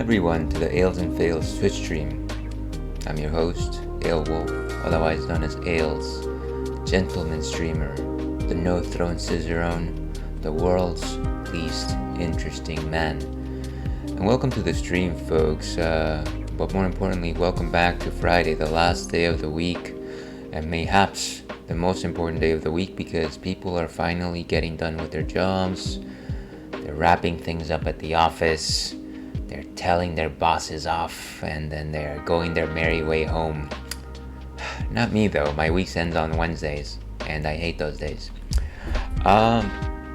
everyone to the Ales and Fails Twitch stream. I'm your host, Ale Wolf, otherwise known as Ales, gentleman streamer, the No Throne Cicerone, the world's least interesting man. And welcome to the stream, folks, but more importantly, welcome back to Friday, the last day of the week, and mayhaps the most important day of the week because people are finally getting done with their jobs, they're wrapping things up at the office, they're telling their bosses off, and then they're going their merry way home. Not me though, my week ends on Wednesdays, and I hate those days.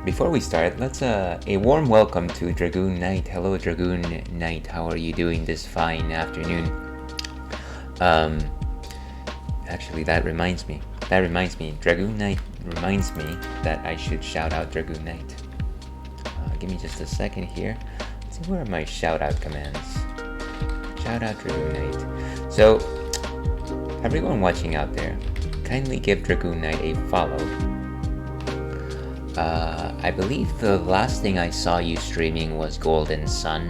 Before we start, let's a warm welcome to Dragoon Knight. Hello Dragoon Knight, how are you doing this fine afternoon? Actually that reminds me, Dragoon Knight reminds me that I should shout out Dragoon Knight. Give me just a second here. Let's see, where are my shout out commands? Shout out Dragoon Knight. So, everyone watching out there, kindly give Dragoon Knight a follow. I believe the last thing I saw you streaming was Golden Sun,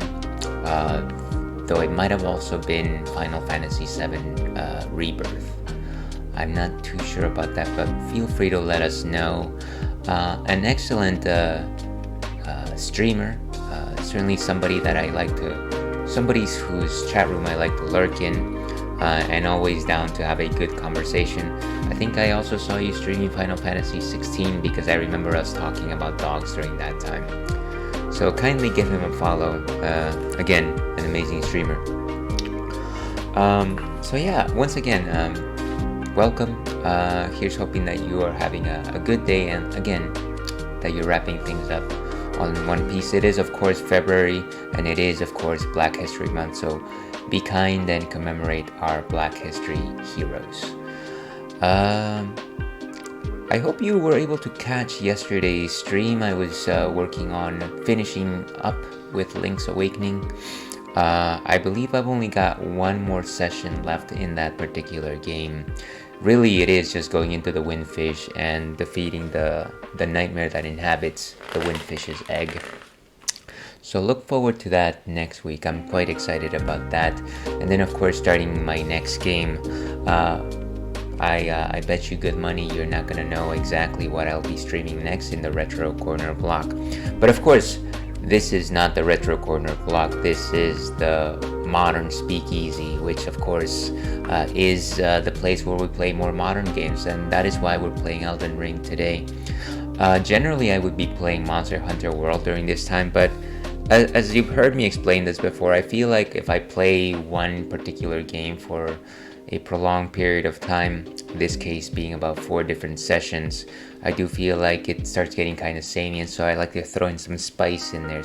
though it might have also been Final Fantasy VII Rebirth. I'm not too sure about that, but feel free to let us know. An excellent streamer, certainly somebody that somebody whose chat room I like to lurk in, and always down to have a good conversation. I think I also saw you streaming Final Fantasy 16 because I remember us talking about dogs during that time. So kindly give him a follow. Again, an amazing streamer. So yeah, once again, welcome. Here's hoping that you are having a good day, and again, that you're wrapping things up on One Piece. It is of course February, and it is of course Black History Month, so be kind and commemorate our Black History heroes. I hope you were able to catch yesterday's stream. I was working on finishing up with Link's Awakening. I believe I've only got one more session left in that particular game. Really, it is just going into the Windfish and defeating the nightmare that inhabits the Windfish's egg. So look forward to that next week. I'm quite excited about that. And then of course, starting my next game, I bet you good money you're not gonna know exactly what I'll be streaming next in the Retro Corner block. But of course, this is not the Retro Corner block. This is the Modern Speakeasy, which of course is the place where we play more modern games, and that is why we're playing Elden Ring today. Generally, I would be playing Monster Hunter World during this time, but as you've heard me explain this before, I feel like if I play one particular game for a prolonged period of time, in this case being about 4 different sessions, I do feel like it starts getting kind of samey, and so I like to throw in some spice in there,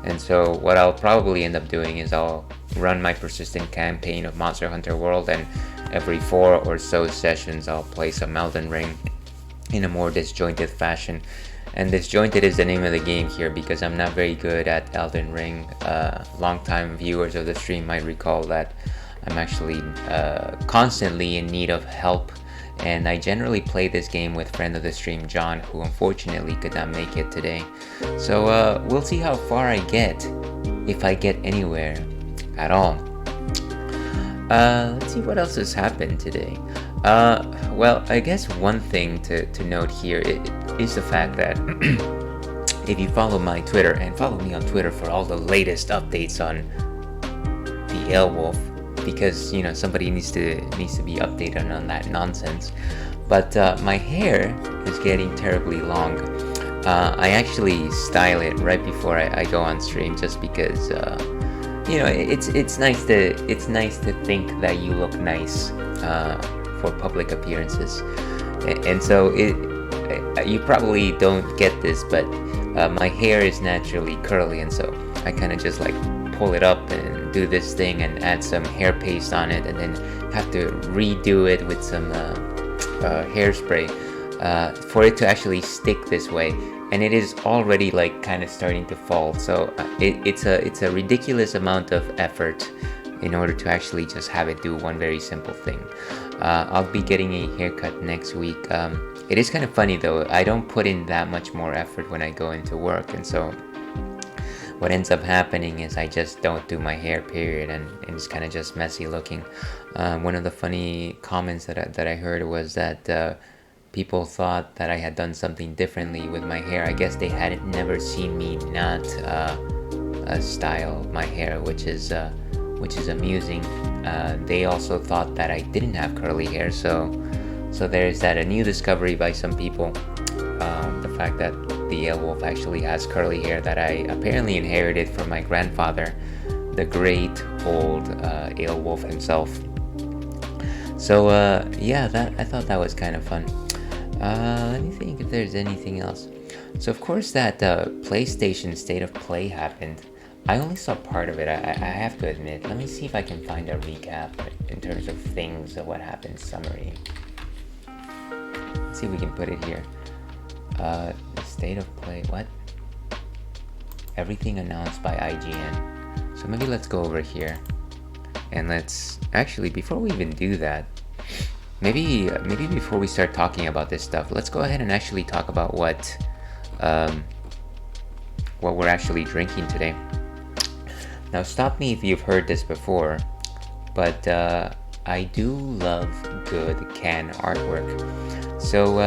And so what I'll probably end up doing is I'll run my persistent campaign of Monster Hunter World, and every 4 or so sessions I'll play some Elden Ring in a more disjointed fashion. And disjointed is the name of the game here because I'm not very good at Elden Ring. Long-time viewers of the stream might recall that I'm actually constantly in need of help, and I generally play this game with friend of the stream John, who unfortunately could not make it today. So we'll see how far I get, if I get anywhere at all. Let's see what else has happened today. Well, I guess one thing to note here is the fact that if you follow my Twitter, and follow me on Twitter for all the latest updates on the Aelwolf, because somebody needs to be updated on that nonsense. But my hair is getting terribly long. I actually style it right before I go on stream, just because it's nice to think that you look nice for public appearances. And so you probably don't get this, but my hair is naturally curly, and so I kind of just like pull it up and do this thing and add some hair paste on it, and then have to redo it with some hairspray for it to actually stick this way. And it is already like kind of starting to fall, so it's a ridiculous amount of effort in order to actually just have it do one very simple thing. I'll be getting a haircut next week. It is kind of funny though, I don't put in that much more effort when I go into work, and so what ends up happening is I just don't do my hair, period, and it's kind of just messy looking. One of the funny comments that I heard was that people thought that I had done something differently with my hair. I guess they hadn't never seen me not style my hair, which is amusing. They also thought that I didn't have curly hair, so there's that, a new discovery by some people. The fact that the ale wolf actually has curly hair that I apparently inherited from my grandfather, the great old ale wolf himself. So yeah, that I thought that was kind of fun. Let me think if there's anything else. So of course that PlayStation State of Play happened. I only saw part of it, I have to admit. Let me see if I can find a recap in terms of things of what happened, summary. Let's see if we can put it here. The State of Play, what? Everything announced by IGN. So maybe let's go over here. And let's, actually, before we even do that, maybe before we start talking about this stuff, let's go ahead and actually talk about what we're actually drinking today. Now stop me if you've heard this before, but I do love good can artwork. So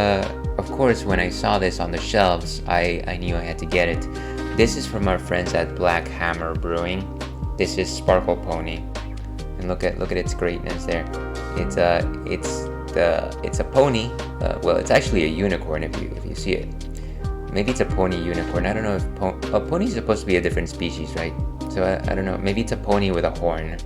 of course when I saw this on the shelves, I knew I had to get it. This is from our friends at Black Hammer Brewing. This is Sparkle Pony, and look at its greatness there. It's a pony. Well, it's actually a unicorn if you see it. Maybe it's a pony unicorn. I don't know if a pony is supposed to be a different species, right? So I don't know. Maybe it's a pony with a horn,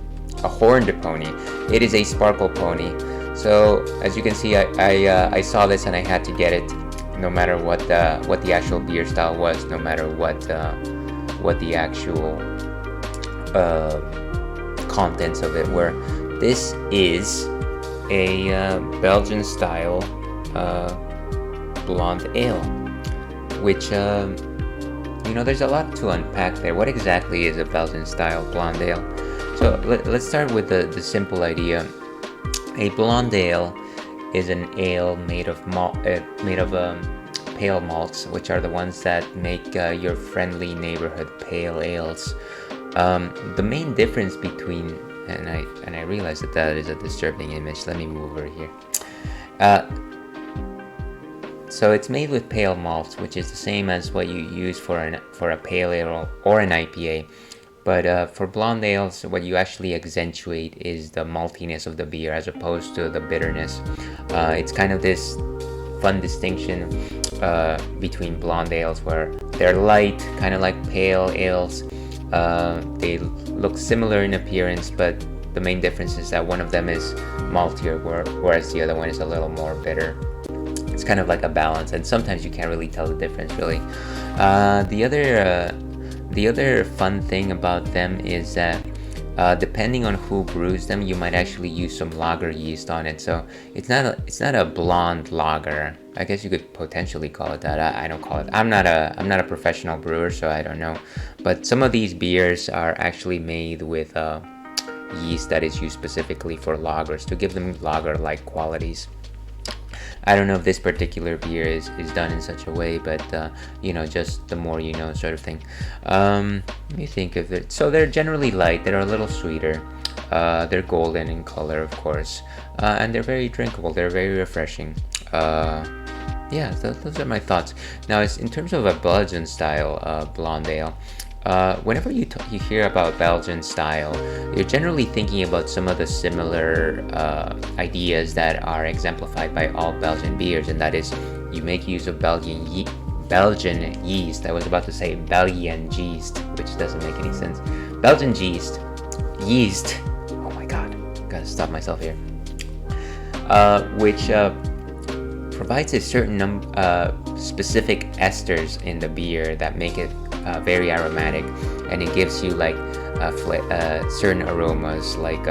a horned pony. It is a Sparkle Pony. So as you can see, I saw this and I had to get it, no matter what the actual beer style was, no matter what the actual contents of it were. This is a Belgian style blonde ale, which there's a lot to unpack there. What exactly is a Belgian style blonde ale? So let's start with the simple idea. A blonde ale is an ale made of pale malts, which are the ones that make your friendly neighborhood pale ales. The main difference between, and I realize that is a disturbing image. Let me move over here. So it's made with pale malts, which is the same as what you use for a pale ale or an IPA. But for blonde ales, what you actually accentuate is the maltiness of the beer as opposed to the bitterness. It's kind of this fun distinction between blonde ales where they're light, kind of like pale ales. They look similar in appearance, but the main difference is that one of them is maltier, whereas the other one is a little more bitter. It's kind of like a balance, and sometimes you can't really tell the difference, really. The other fun thing about them is that depending on who brews them, you might actually use some lager yeast on it. So it's not a blonde lager. I guess you could potentially call it that. I don't call it. I'm not a professional brewer, so I don't know. But some of these beers are actually made with yeast that is used specifically for lagers to give them lager-like qualities. I don't know if this particular beer is done in such a way, but just the more you know, sort of thing. Let me think of it. So they're generally light. They're a little sweeter. They're golden in color, of course, and they're very drinkable. They're very refreshing. Yeah, those are my thoughts. Now, in terms of a Belgian style blonde ale, whenever you hear about Belgian style, you're generally thinking about some of the similar ideas that are exemplified by all Belgian beers, and that is you make use of Belgian yeast. I was about to say Belgian yeast, which doesn't make any sense. Belgian yeast. Oh my god, gotta stop myself here. Which provides a certain specific esters in the beer that make it very aromatic, and it gives you like certain aromas like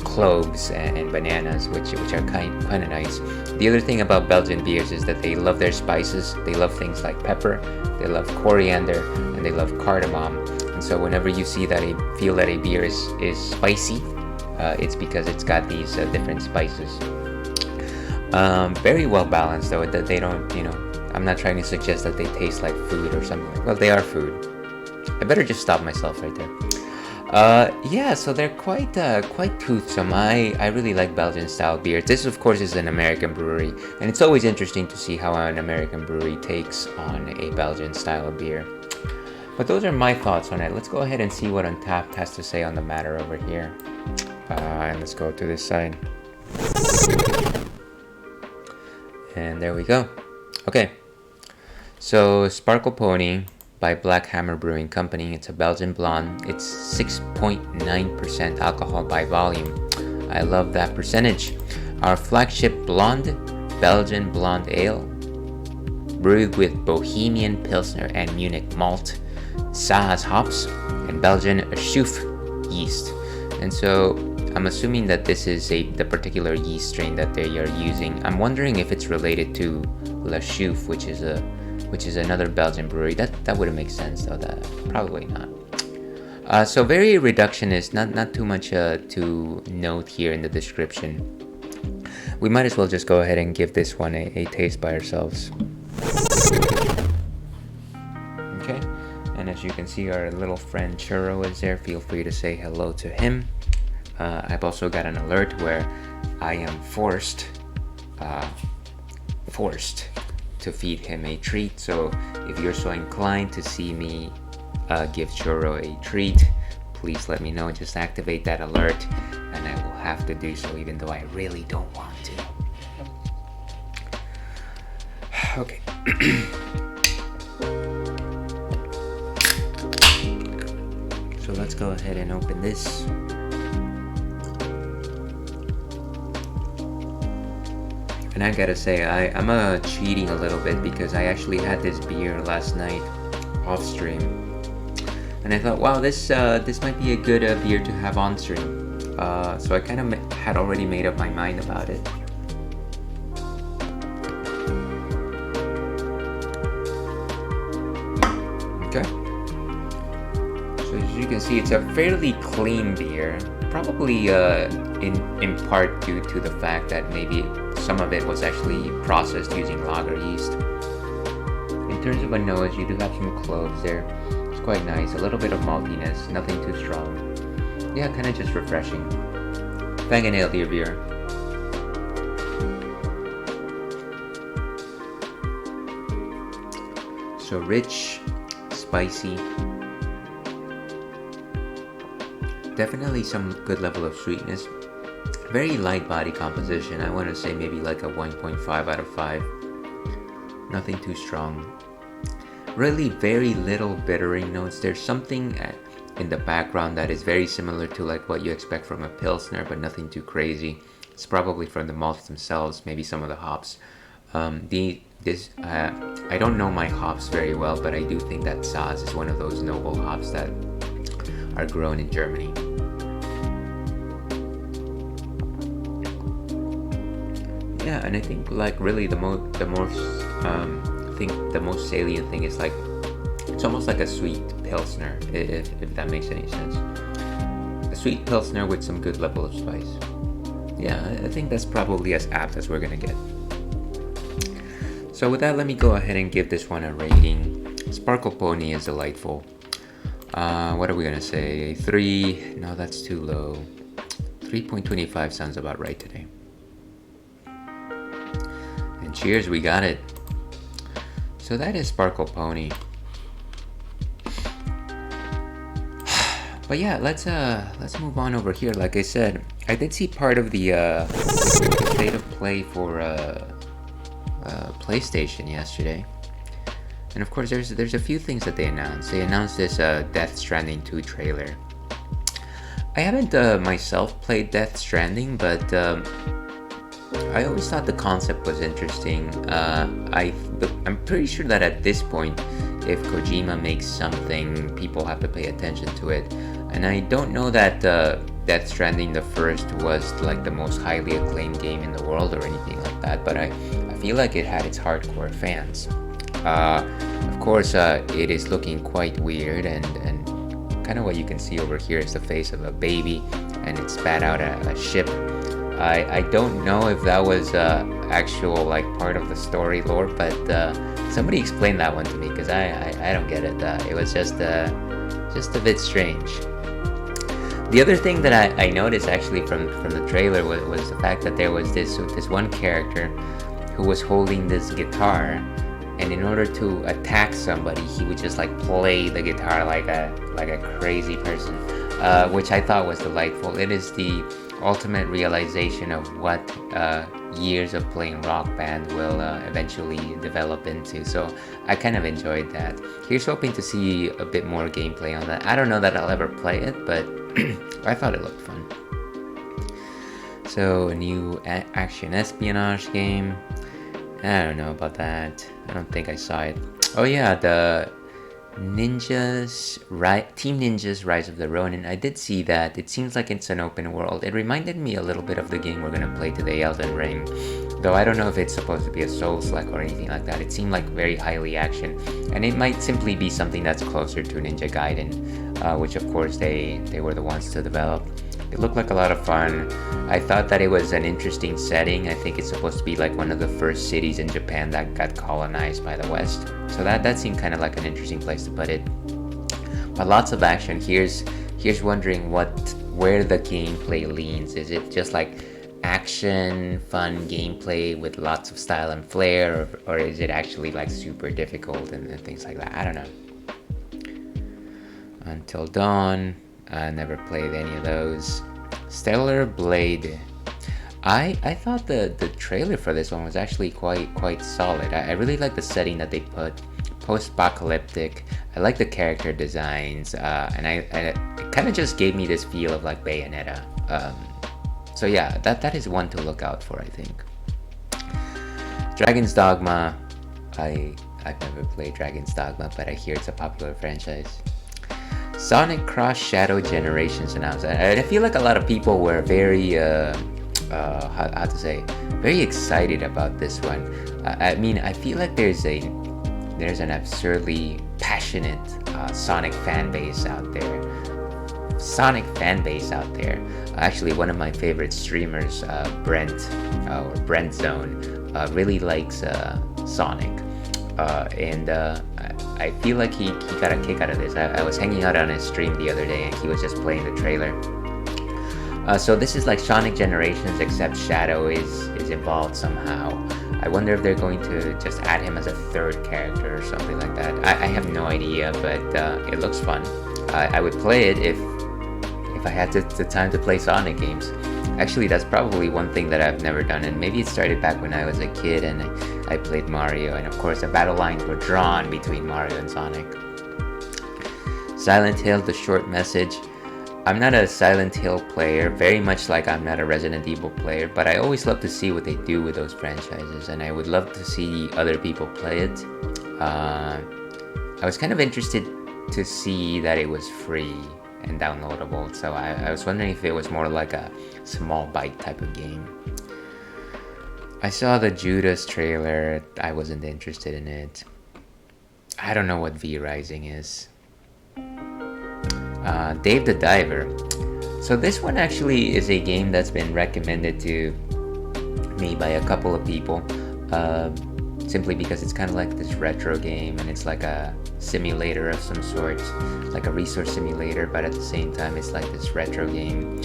cloves and bananas, which are kind of nice. The other thing about Belgian beers is that they love their spices. They love things like pepper, they love coriander, and they love cardamom. And so whenever you feel that a beer is spicy, it's because it's got these different spices. Very well balanced, though. They don't, I'm not trying to suggest that they taste like food or something. Well, they are food. I better just stop myself right there. Yeah, so they're quite toothsome. I really like Belgian style beer. This, of course, is an American brewery, and it's always interesting to see how an American brewery takes on a Belgian style of beer. But those are my thoughts on it. Let's go ahead and see what Untapped has to say on the matter over here. And let's go to this side. And there we go. Okay. So Sparkle Pony by Black Hammer Brewing Company. It's a Belgian blonde. It's 6.9% alcohol by volume. I love that percentage. Our flagship blonde, Belgian blonde ale, brewed with Bohemian Pilsner and Munich malt, Saaz hops, and Belgian Schoof yeast. And so I'm assuming that this is the particular yeast strain that they are using. I'm wondering if it's related to La Schoof, which is another Belgian brewery. That wouldn't make sense though. That probably not. So very reductionist. Not too much to note here in the description. We might as well just go ahead and give this one a taste by ourselves. Okay, and as you can see, our little friend Churro is there. Feel free to say hello to him. I've also got an alert where I am forced to feed him a treat. So if you're so inclined to see me give Churro a treat, please let me know. Just activate that alert, and I will have to do so even though I really don't want to. Okay. So let's go ahead and open this. And I gotta say, I'm cheating a little bit because I actually had this beer last night off stream, and I thought, wow, this might be a good beer to have on stream. So I kind of had already made up my mind about it. Okay. So as you can see, it's a fairly clean beer. Probably in part due to the fact that maybe some of it was actually processed using lager yeast. In terms of a nose, you do have some cloves there. It's quite nice. A little bit of maltiness, nothing too strong. Yeah, kind of just refreshing. Bang and nailed your beer. So rich, spicy. Definitely some good level of sweetness. Very light body composition. I want to say maybe like a 1.5 out of 5. Nothing too strong. Really very little bittering notes. There's something in the background that is very similar to like what you expect from a Pilsner, but nothing too crazy. It's probably from the malts themselves, maybe some of the hops. I don't know my hops very well, but I do think that Saaz is one of those noble hops that are grown in Germany. Yeah, and I think like really the most salient thing is like it's almost like a sweet Pilsner, if that makes any sense. A sweet Pilsner with some good level of spice. Yeah, I think that's probably as apt as we're gonna get. So with that, let me go ahead and give this one a rating. Sparkle Pony is delightful. What are we gonna say? 3? No, that's too low. 3.25 sounds about right today. And cheers, we got it. So that is Sparkle Pony. But yeah, let's move on over here. Like I said, I did see part of the state of play for PlayStation yesterday. And of course, there's a few things that they announced. They announced this Death Stranding 2 trailer. I haven't myself played Death Stranding, but I always thought the concept was interesting. I'm pretty sure that at this point, if Kojima makes something, people have to pay attention to it. And I don't know that Death Stranding the first was like the most highly acclaimed game in the world or anything like that, but I feel like it had its hardcore fans. Of course, it is looking quite weird, and kind of what you can see over here is the face of a baby, and it spat out a ship. I don't know if that was actual like part of the story lore, but somebody explained that one to me because I don't get it. It was just just a bit strange. The other thing that I noticed actually from the trailer was the fact that there was this one character who was holding this guitar, and in order to attack somebody, he would just like play the guitar like a crazy person, which I thought was delightful. It is the ultimate realization of what years of playing Rock Band will eventually develop into. So I kind of enjoyed that. Here's hoping to see a bit more gameplay on that. I don't know that I'll ever play it, but I thought it looked fun. So a new action espionage game. I don't know about that. I don't think I saw it. Oh yeah, the Team Ninja's Rise of the Ronin. I did see that. It seems like it's an open world. It reminded me a little bit of the game we're gonna play today, Elden Ring. Though I don't know if it's supposed to be a Souls-like or anything like that. It seemed like very highly action, and it might simply be something that's closer to Ninja Gaiden, which of course they were the ones to develop. It looked like a lot of fun. I thought that it was an interesting setting. I think it's supposed to be like one of the first cities in Japan that got colonized by the West. So that seemed kind of like an interesting place to put it. But lots of action. Here's wondering where the gameplay leans. Is it just like action, fun gameplay with lots of style and flair, or is it actually like super difficult and things like that? I don't know. Until Dawn. I never played any of those. Stellar Blade. I thought the trailer for this one was actually quite solid. I really like the setting that they put. Post-apocalyptic. I like the character designs, and it kind of just gave me this feel of like Bayonetta. So yeah, that is one to look out for, I think. Dragon's Dogma. I've never played Dragon's Dogma, but I hear it's a popular franchise. Sonic Cross Shadow Generations announced. I feel like a lot of people were very, very excited about this one. I mean, I feel like there's an absurdly passionate Sonic fan base out there. Actually, one of my favorite streamers, Brent Zone, really likes Sonic, and I feel like he got a kick out of this. I was hanging out on his stream the other day, and he was just playing the trailer. So this is like Sonic Generations, except Shadow is involved somehow. I wonder if they're going to just add him as a third character or something like that. I have no idea, but it looks fun. I would play it if I had the time to play Sonic games. Actually, that's probably one thing that I've never done, and maybe it started back when I was a kid and I played Mario, and of course the battle lines were drawn between Mario and Sonic. Silent Hill, The Short Message. I'm not a Silent Hill player, very much like I'm not a Resident Evil player, but I always love to see what they do with those franchises, and I would love to see other people play it. I was kind of interested to see that it was free and downloadable, so I was wondering if it was more like a small bite type of game. I saw the Judas trailer. I wasn't interested in it. I don't know what V-Rising is. Dave the Diver. So this one actually is a game that's been recommended to me by a couple of people, simply because it's kind of like this retro game, and it's like a simulator of some sort, like a resource simulator, but at the same time it's like this retro game.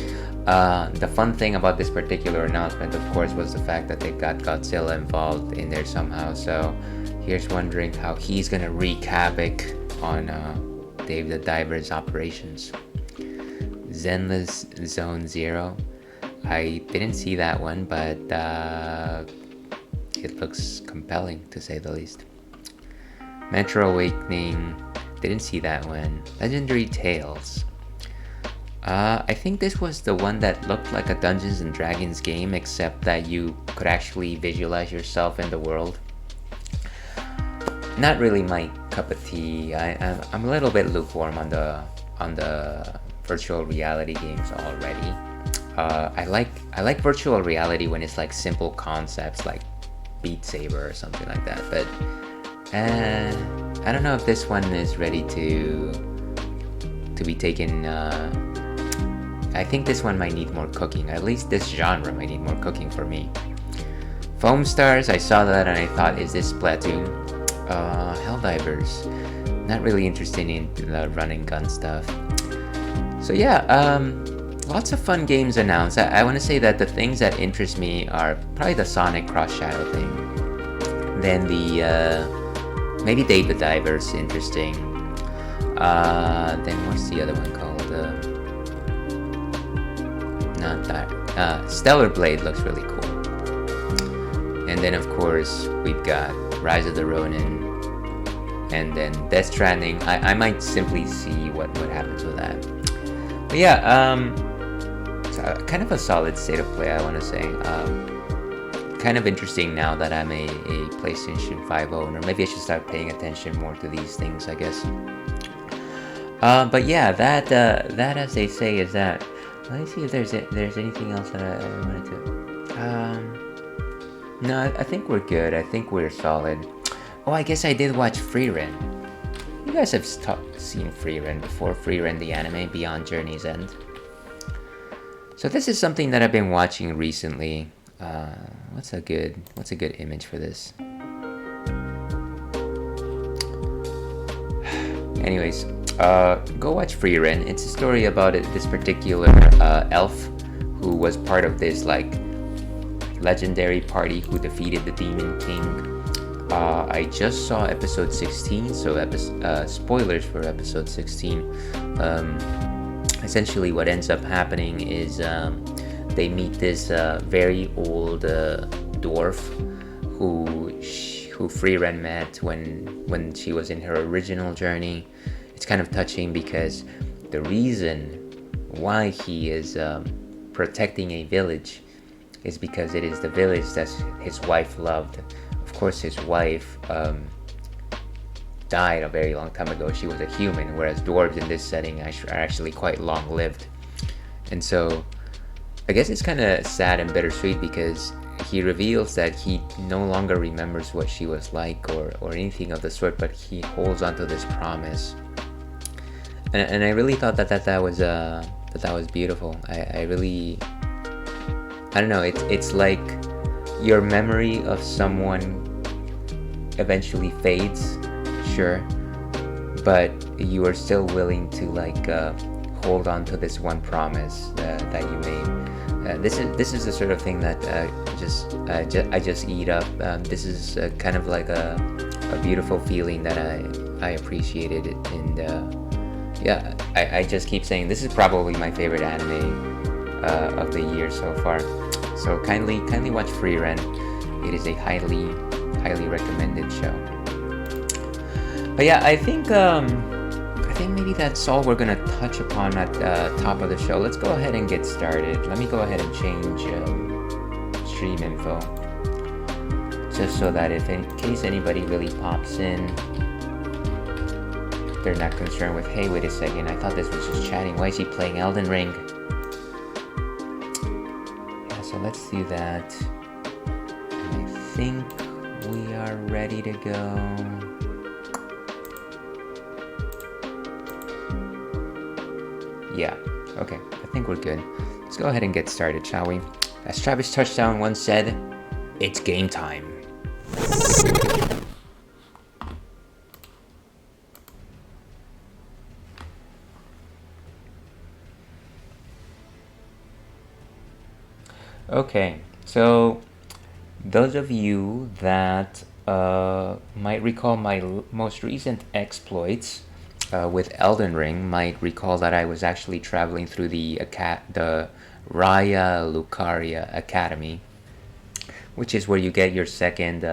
The fun thing about this particular announcement, of course, was the fact that they got Godzilla involved in there somehow. So here's wondering how he's gonna wreak havoc on Dave the Diver's operations. Zenless Zone Zero. I didn't see that one, but it looks compelling to say the least. Metro Awakening. Didn't see that one. Legendary Tales. I think this was the one that looked like a Dungeons and Dragons game, except that you could actually visualize yourself in the world. Not really my cup of tea. I'm a little bit lukewarm on the virtual reality games already. I like virtual reality when it's like simple concepts like Beat Saber or something like that. But I don't know if this one is ready to be taken. I think this one might need more cooking. At least this genre might need more cooking for me. Foam Stars, I saw that and I thought, is this Splatoon? Helldivers. Not really interested in the run and gun stuff. So yeah, lots of fun games announced. I want to say that the things that interest me are probably the Sonic Cross Shadow thing. Then the maybe Dave the Diver's interesting. Then what's the other one called? Not that. Stellar Blade looks really cool. And then of course we've got Rise of the Ronin. And then Death Stranding. I might simply see what happens with that. But yeah, it's kind of a solid state of play, I want to say. Kind of interesting now that I'm a PlayStation 5 owner. Maybe I should start paying attention more to these things, I guess. But yeah, that as they say is that. Let me see if there's anything else that I wanted to. No, I think we're good. I think we're solid. Oh, I guess I did watch Free Ren. You guys have seen Free Ren before, Free Ren the anime, Beyond Journey's End. So this is something that I've been watching recently. What's a good image for this? Anyways, go watch Free Ren. It's a story about this particular elf who was part of this like legendary party who defeated the Demon King. I just saw episode 16, so spoilers for episode 16. Essentially what ends up happening is they meet this very old dwarf who Free Ren met when she was in her original journey. It's kind of touching because the reason why he is protecting a village is because it is the village that his wife loved. Of course, his wife died a very long time ago. She was a human, whereas dwarves in this setting are actually quite long-lived. And so, I guess it's kind of sad and bittersweet because he reveals that he no longer remembers what she was like or anything of the sort, but he holds onto this promise. And I really thought that was beautiful. I don't know. It's like your memory of someone eventually fades, sure, but you are still willing to like hold on to this one promise that you made. This is the sort of thing that I just eat up. This is kind of like a beautiful feeling that I appreciated it, and yeah, I just keep saying this is probably my favorite anime of the year so far. So kindly watch Free Ren. It is a highly recommended show. But yeah, I think maybe that's all we're gonna touch upon at the top of the show. Let's go ahead and get started. Let me go ahead and change stream info, just so that if in case anybody really pops in, they're not concerned with, hey, wait a second, I thought this was just chatting. Why is he playing Elden Ring? Yeah, so let's do that. And I think we are ready to go. Yeah, okay, I think we're good. Let's go ahead and get started, shall we? As Travis Touchdown once said, it's game time. Okay, so those of you that might recall my most recent exploits with Elden Ring might recall that I was actually traveling through the Raya Lucaria Academy, which is where you get your second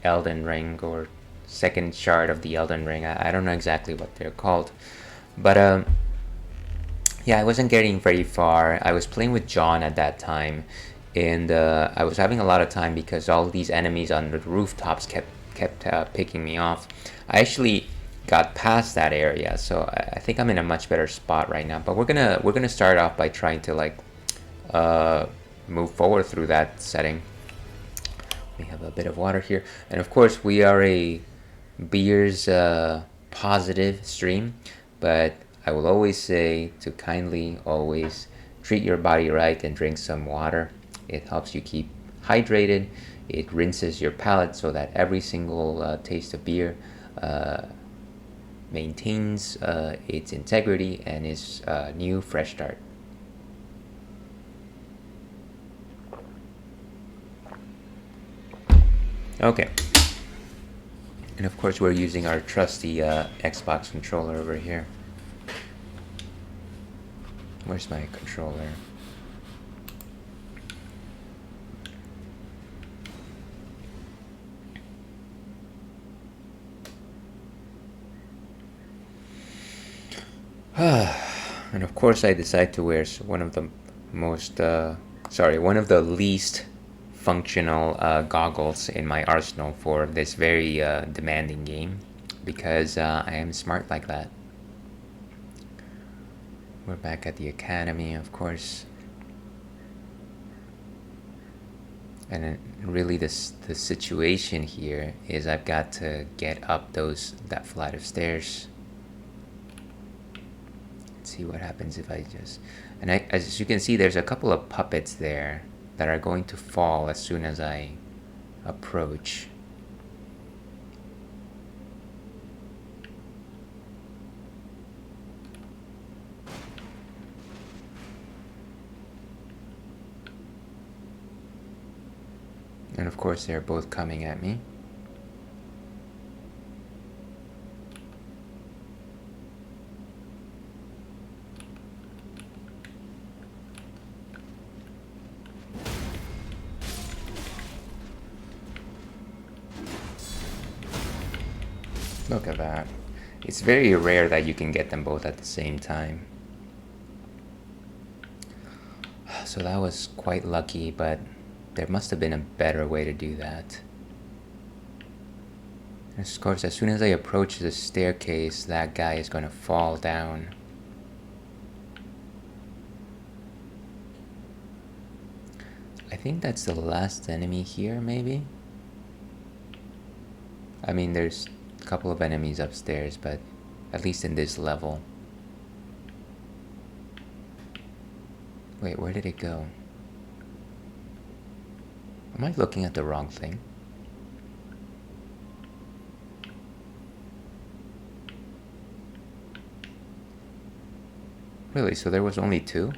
Elden Ring or second shard of the Elden Ring. I don't know exactly what they're called, but yeah, I wasn't getting very far. I was playing with John at that time, and I was having a lot of time because all these enemies on the rooftops kept picking me off. I actually got past that area, so I think I'm in a much better spot right now. But we're gonna start off by trying to like move forward through that setting. We have a bit of water here, and of course we are a beers positive stream, but I will always say to kindly always treat your body right and drink some water. It helps you keep hydrated. It rinses your palate so that every single taste of beer maintains its integrity and is a new fresh start. Okay. And of course we're using our trusty Xbox controller over here. Where's my controller? And of course I decide to wear one of the least functional goggles in my arsenal for this very demanding game, because I am smart like that. We're back at the academy, of course. And really the situation here is I've got to get up that flight of stairs. Let's see what happens if I just... And as you can see, there's a couple of puppets there that are going to fall as soon as I approach. And of course they're both coming at me. Look at that. It's very rare that you can get them both at the same time. So that was quite lucky, but there must have been a better way to do that. And of course, as soon as I approach the staircase, that guy is going to fall down. I think that's the last enemy here, maybe? I mean, there's a couple of enemies upstairs, but at least in this level. Wait, where did it go? Am I looking at the wrong thing? Really? So there was only two?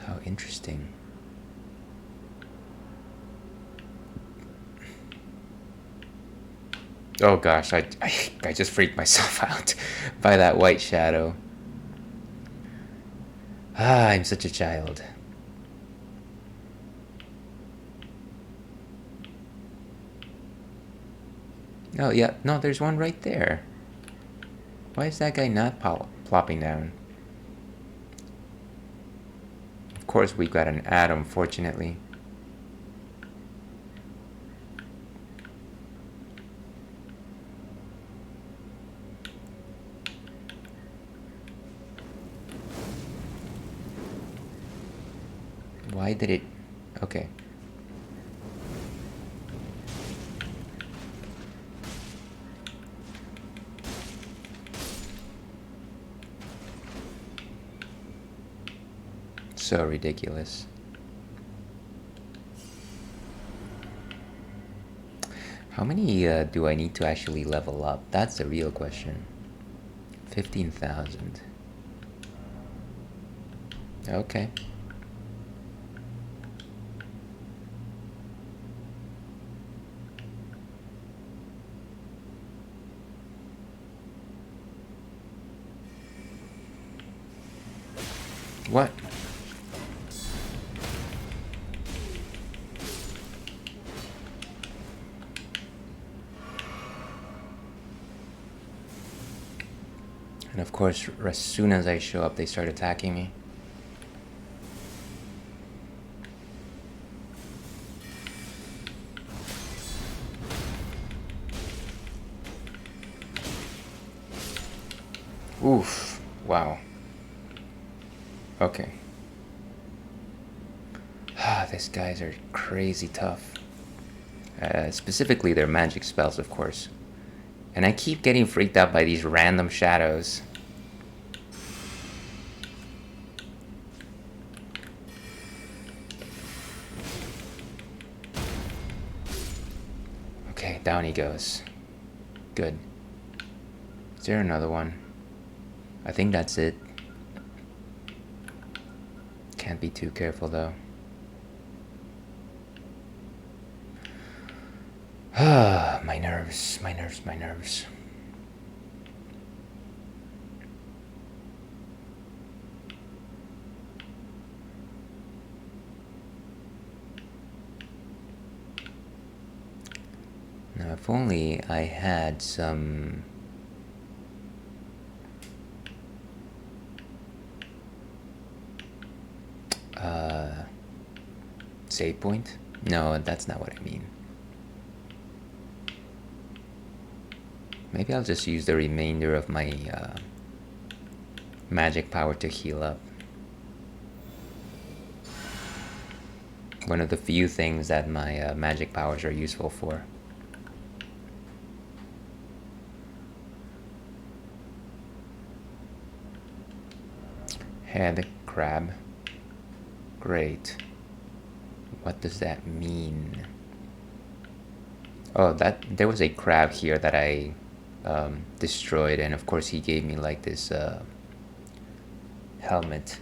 How interesting. Oh gosh, I just freaked myself out by that white shadow. Ah, I'm such a child. Oh yeah, no, there's one right there. Why is that guy not plopping down? Of course we got an atom, fortunately. Why did it... Okay. So ridiculous. How many do I need to actually level up? That's the real question. 15,000. Okay. What? And of course, as soon as I show up, they start attacking me. Oof. Wow. Okay. Ah, these guys are crazy tough. Specifically their magic spells, of course. And I keep getting freaked out by these random shadows. Okay, down he goes. Good. Is there another one? I think that's it. Can't be too careful though. My nerves, my nerves, my nerves. Now, if only I had some save point? No, that's not what I mean. Maybe I'll just use the remainder of my magic power to heal up. One of the few things that my magic powers are useful for. Head crab. Great. What does that mean? Oh, there was a crab here that I destroyed, and of course he gave me like this helmet.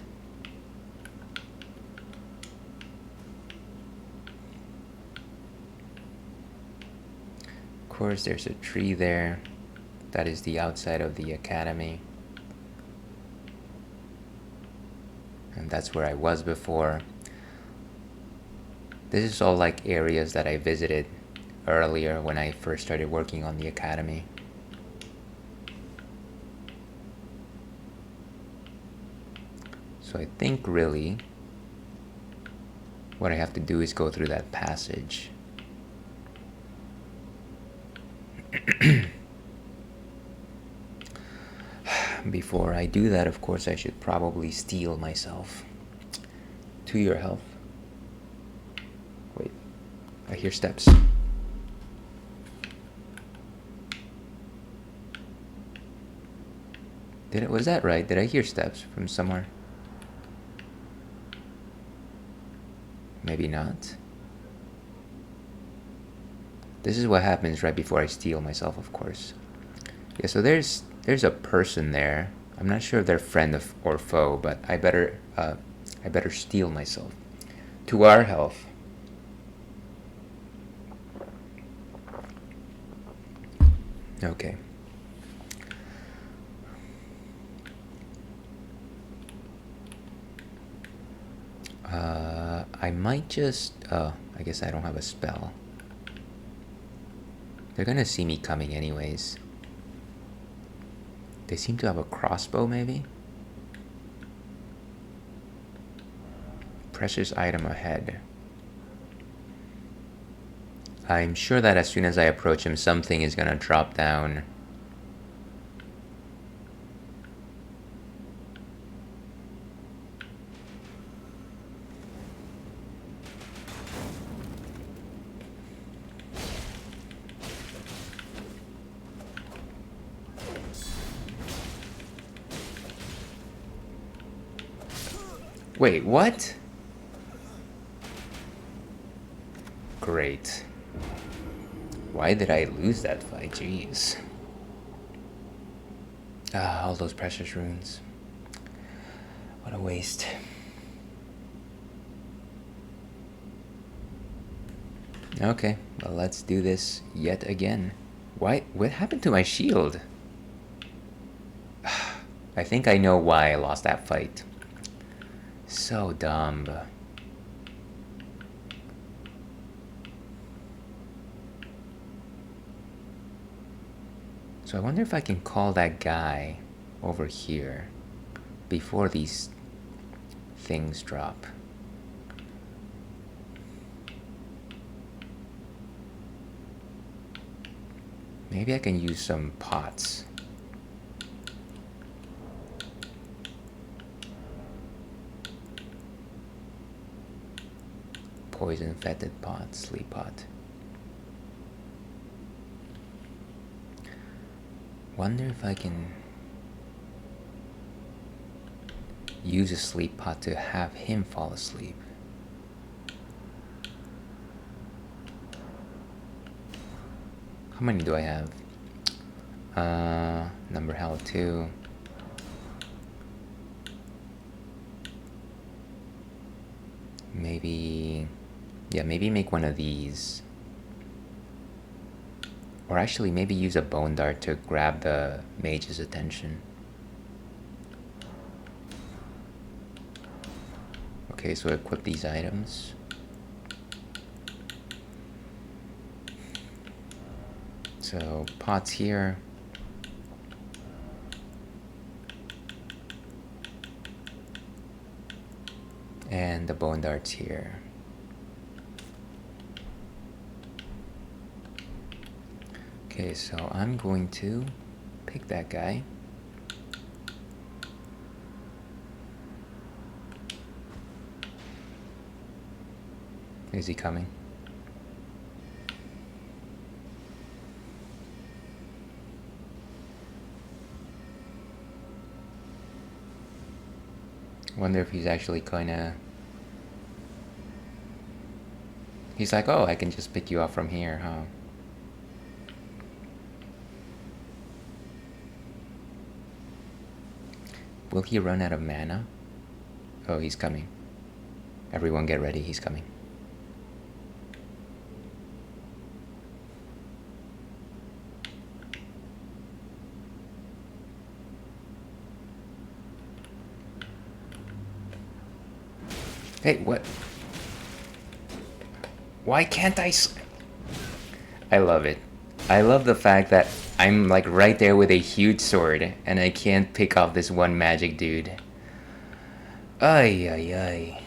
Of course, there's a tree there. That is the outside of the academy. And that's where I was before. This is all like areas that I visited earlier when I first started working on the academy. So I think really what I have to do is go through that passage. Before I do that, of course, I should probably steal myself. To your health. Wait, I hear steps. Was that right? Did I hear steps from somewhere? Maybe not. This is what happens right before I steal myself, of course. Yeah, so there's a person there. I'm not sure if they're friend or foe, but I better steal myself. To our health. Okay. I might just... I guess I don't have a spell. They're gonna see me coming anyways. They seem to have a crossbow, maybe? Precious item ahead. I'm sure that as soon as I approach him, something is gonna drop down. Wait, what? Great. Why did I lose that fight? Jeez. Ah, all those precious runes. What a waste. Okay, well, let's do this yet again. Why? What happened to my shield? I think I know why I lost that fight. So dumb. So I wonder if I can call that guy over here before these things drop. Maybe I can use some pots. Poison fetid pot, sleep pot. Wonder if I can use a sleep pot to have him fall asleep. How many do I have? Number held 2. Maybe, yeah, maybe make one of these. Or actually, maybe use a bone dart to grab the mage's attention. Okay, so equip these items. So, pots here. And the bone darts here. Okay, so I'm going to pick that guy. Is he coming? Wonder if he's actually gonna... He's like, oh, I can just pick you up from here, huh? Will he run out of mana? Oh, he's coming. Everyone get ready, he's coming. Hey, what? Why can't I love it. I love the fact that I'm like right there with a huge sword and I can't pick off this one magic dude. Ay, ay, ay.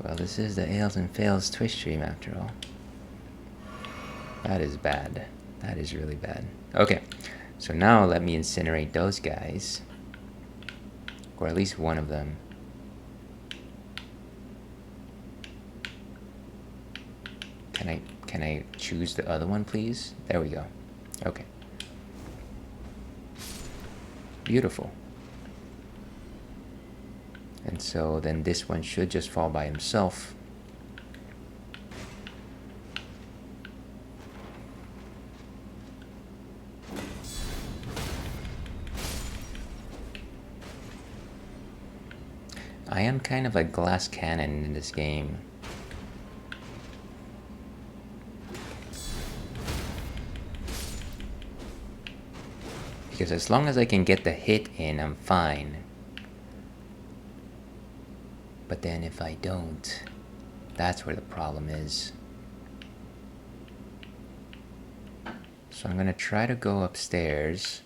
Well, this is the Ails and Fails Twitch stream after all. That is bad. That is really bad. Okay, so now let me incinerate those guys. Or at least one of them. Can I choose the other one, please? There we go. Okay. Beautiful. And so then this one should just fall by himself. I am kind of a glass cannon in this game. Because as long as I can get the hit in, I'm fine. But then if I don't, that's where the problem is. So I'm gonna try to go upstairs.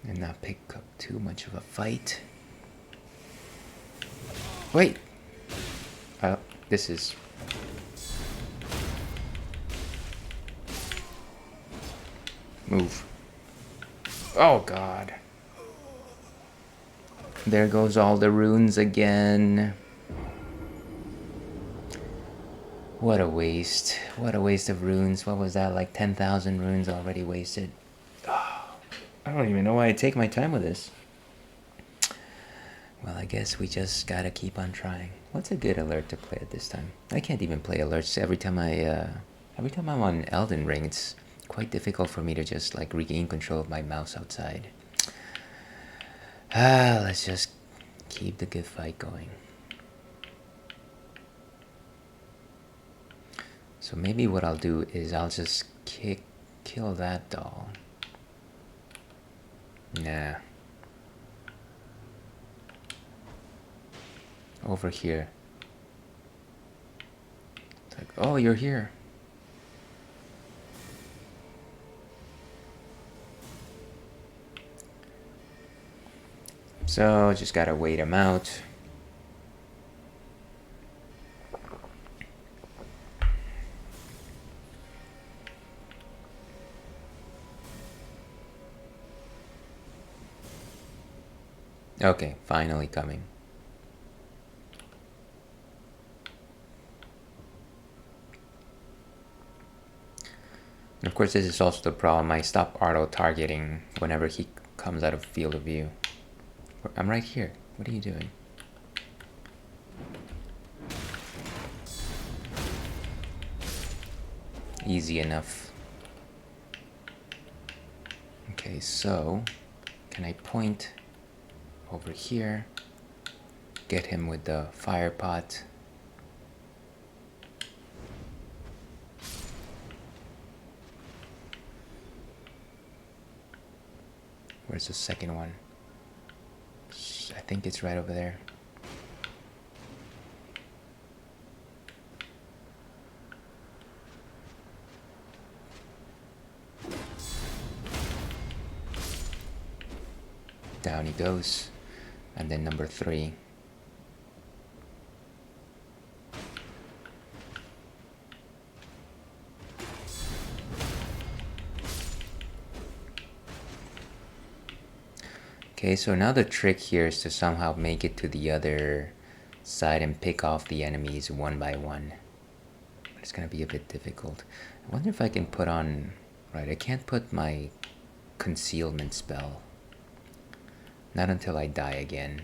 And not pick up too much of a fight. Wait! This is... Move. Oh god. There goes all the runes again. What a waste. What a waste of runes. What was that, like 10,000 runes already wasted? Oh, I don't even know why I take my time with this. Well, I guess we just gotta keep on trying. What's a good alert to play at this time? I can't even play alerts every time I'm on Elden Ring. It's quite difficult for me to just like regain control of my mouse outside. Let's just keep the good fight going. So maybe what I'll do is I'll just kill that doll. Nah. Over here. It's like, oh, you're here. So just gotta wait him out. Okay, finally coming. And of course, this is also the problem. I stop auto-targeting whenever he comes out of field of view. I'm right here. What are you doing? Easy enough. Okay, so can I point over here? Get him with the fire pot. Where's the second one? I think it's right over there. Down he goes. And then number 3. Okay, so now the trick here is to somehow make it to the other side and pick off the enemies one by one. It's gonna be a bit difficult. I wonder if I can put on... Right, I can't put my concealment spell. Not until I die again.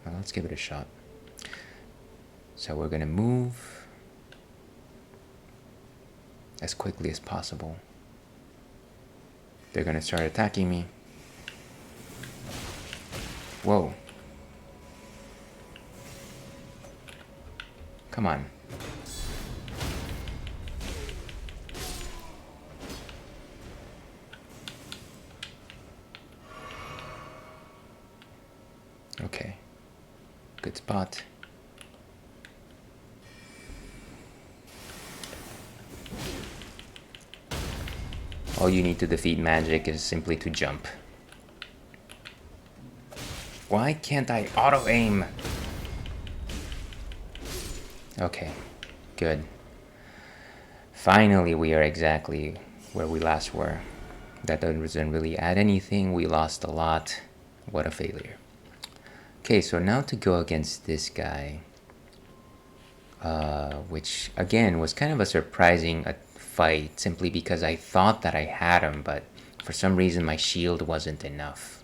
Well, let's give it a shot. So we're gonna move as quickly as possible. They're gonna start attacking me. Whoa. Come on. Okay. Good spot. All you need to defeat magic is simply to jump. Why can't I auto-aim? Okay, good. Finally, we are exactly where we last were. That doesn't really add anything. We lost a lot. What a failure. Okay, so now to go against this guy, which again was kind of a surprising fight, simply because I thought that I had him, but for some reason my shield wasn't enough.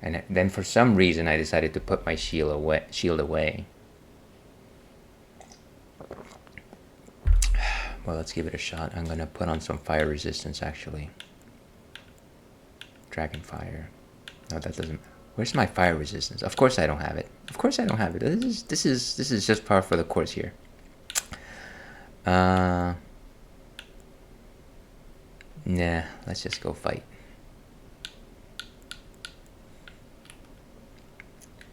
And then for some reason I decided to put my shield away. Well, let's give it a shot. I'm gonna put on some fire resistance actually. Dragon fire. No, that doesn't. Where's my fire resistance? Of course I don't have it. Of course I don't have it. This is just par for the course here. Nah, let's just go fight.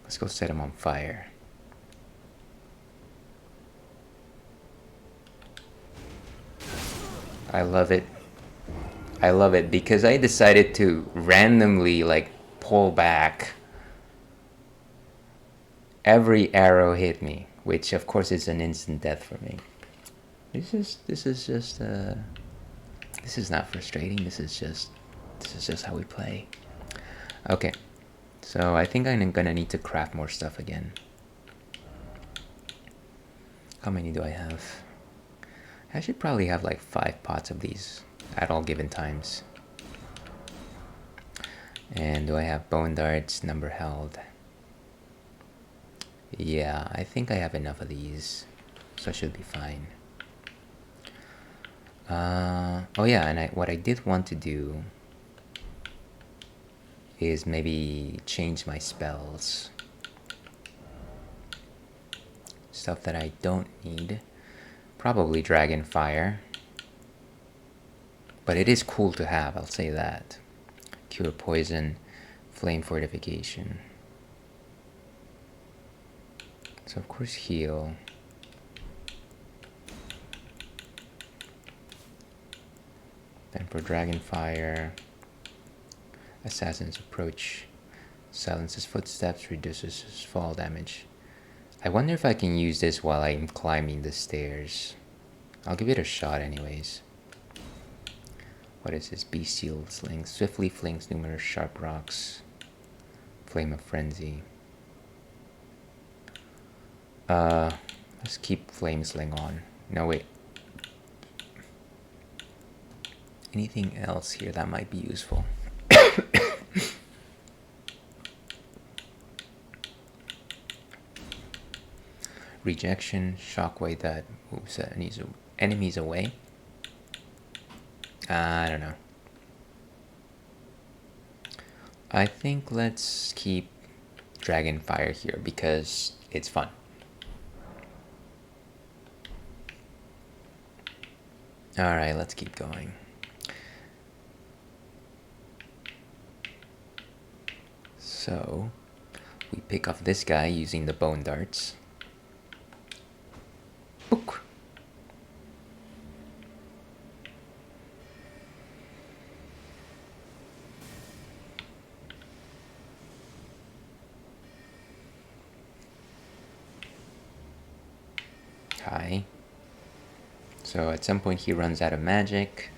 Let's go set him on fire. I love it. I love it because I decided to randomly like pull back. Every arrow hit me, which of course is an instant death for me. This is not frustrating. This is just how we play. Okay, so I think I'm gonna need to craft more stuff again. How many do I have? I should probably have like 5 pots of these at all given times. And do I have bone darts? Number held. Yeah, I think I have enough of these, so I should be fine. Oh yeah, and what I did want to do is maybe change my spells. Stuff that I don't need. Probably Dragon Fire. But it is cool to have, I'll say that. Cure Poison, Flame Fortification. So of course heal. Then for Dragon Fire, Assassin's Approach, silences footsteps, reduces his fall damage. I wonder if I can use this while I'm climbing the stairs. I'll give it a shot anyways. What is this? Bestial Sling. Swiftly flings numerous sharp rocks. Flame of Frenzy. Let's keep Flame Sling on. No, wait. Anything else here that might be useful? Rejection, shockwave that moves enemies away. I don't know. I think let's keep Dragon Fire here because it's fun. Alright, let's keep going. So, we pick off this guy using the bone darts. Book. Hi. So at some point he runs out of magic.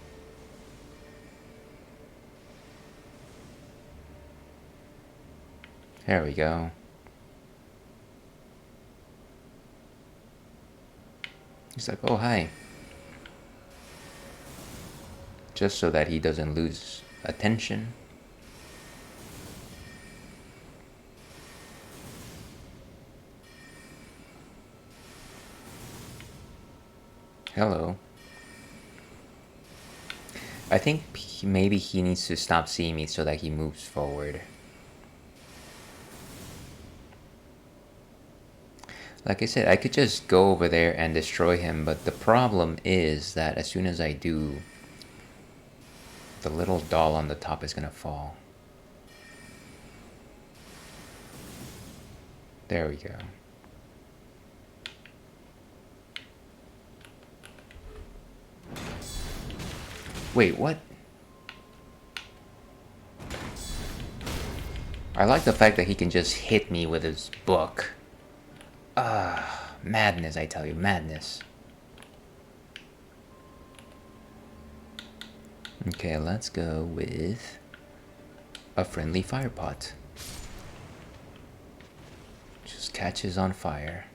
There we go. He's like, oh, hi. Just so that he doesn't lose attention. Hello. I think maybe he needs to stop seeing me so that he moves forward. Like I said, I could just go over there and destroy him, but the problem is that as soon as I do, the little doll on the top is gonna fall. There we go. Wait, what? I like the fact that he can just hit me with his book. Madness, I tell you, madness. Okay, let's go with a friendly fire pot. Just catches on fire.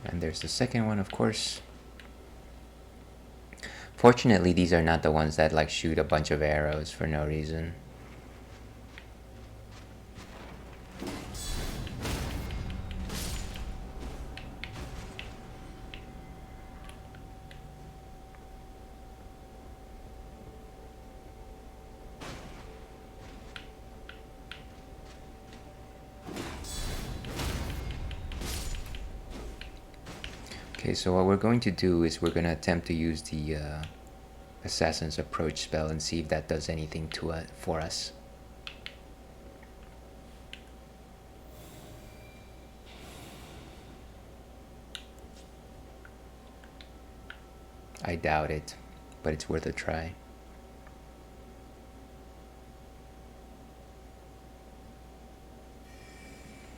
And there's the second one, of course. Fortunately, these are not the ones that like shoot a bunch of arrows for no reason. Okay, so what we're going to do is we're going to attempt to use the Assassin's Approach spell and see if that does anything to for us. I doubt it, but it's worth a try.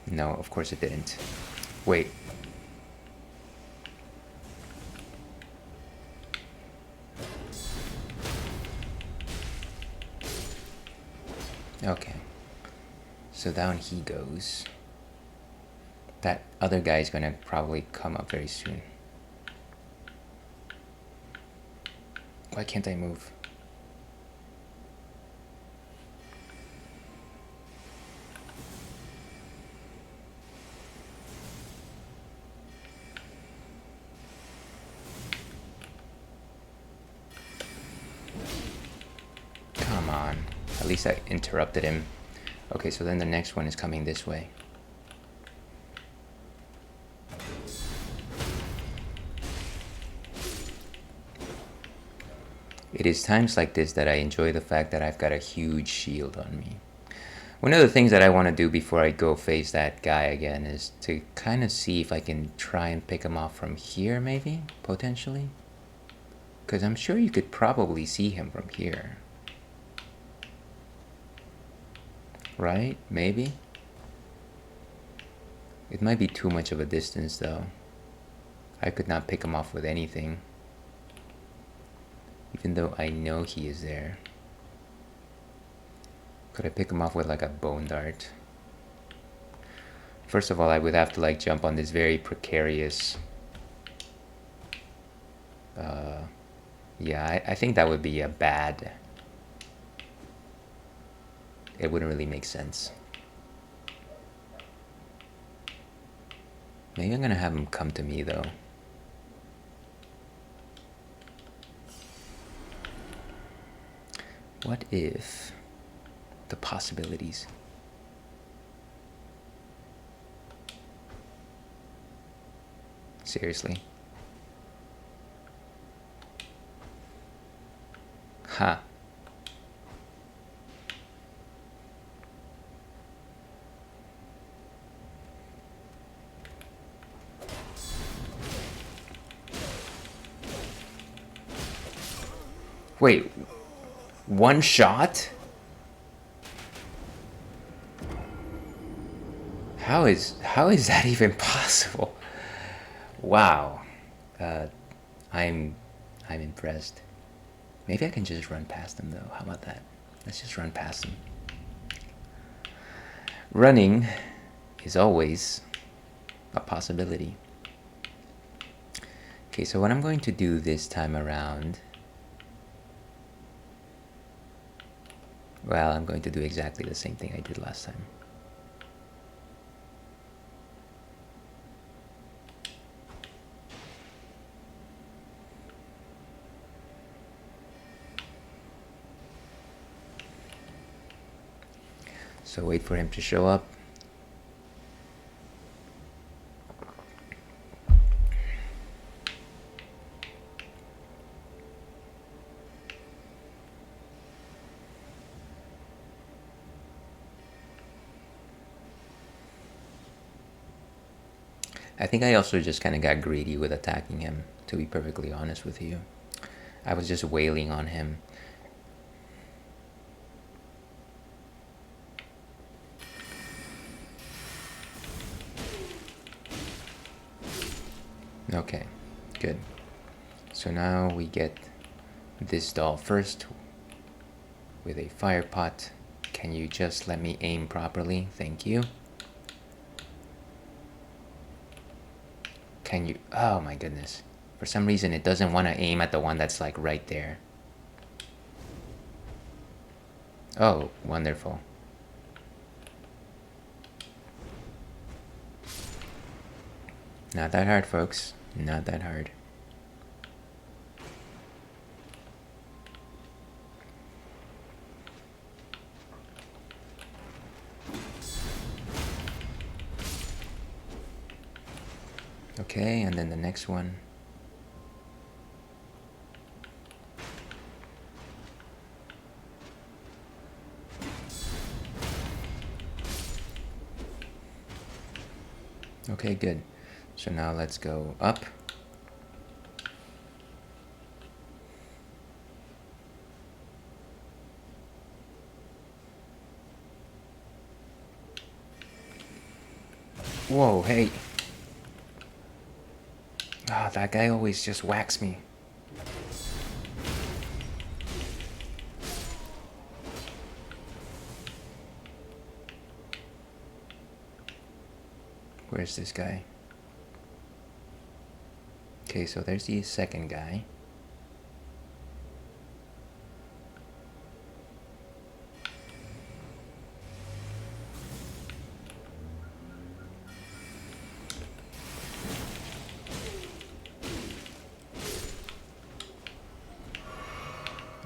No, of course it didn't. Wait. Okay. So down he goes. That other guy is gonna probably come up very soon. Why can't I move? Come on. At least I interrupted him. Okay, so then the next one is coming this way. It is times like this that I enjoy the fact that I've got a huge shield on me. One of the things that I want to do before I go face that guy again is to kind of see if I can try and pick him off from here, maybe, potentially. Because I'm sure you could probably see him from here. Right? Maybe? It might be too much of a distance, though. I could not pick him off with anything. Even though I know he is there. Could I pick him off with like a bone dart? First of all, I would have to like jump on this very precarious... yeah, I think that would be a bad... It wouldn't really make sense. Maybe I'm gonna have him come to me though. What if the possibilities? Seriously? Ha. Wait, one shot? How is that even possible? Wow. Uh, I'm impressed. Maybe I can just run past them though. How about that? Let's just run past them. Running is always a possibility. Okay, so what I'm going to do this time around, well, I'm going to do exactly the same thing I did last time. So wait for him to show up. I think I also just kind of got greedy with attacking him, to be perfectly honest with you. I was just wailing on him. Okay, good. So now we get this doll first with a fire pot. Can you just let me aim properly? Thank you. Can you? Oh my goodness. For some reason it doesn't want to aim at the one that's like right there. Oh, wonderful. Not that hard, folks. Not that hard. Okay, and then the next one. Okay, good. So now let's go up. Whoa, hey. Ah, that guy always just whacks me. Where's this guy? Okay, so there's the second guy.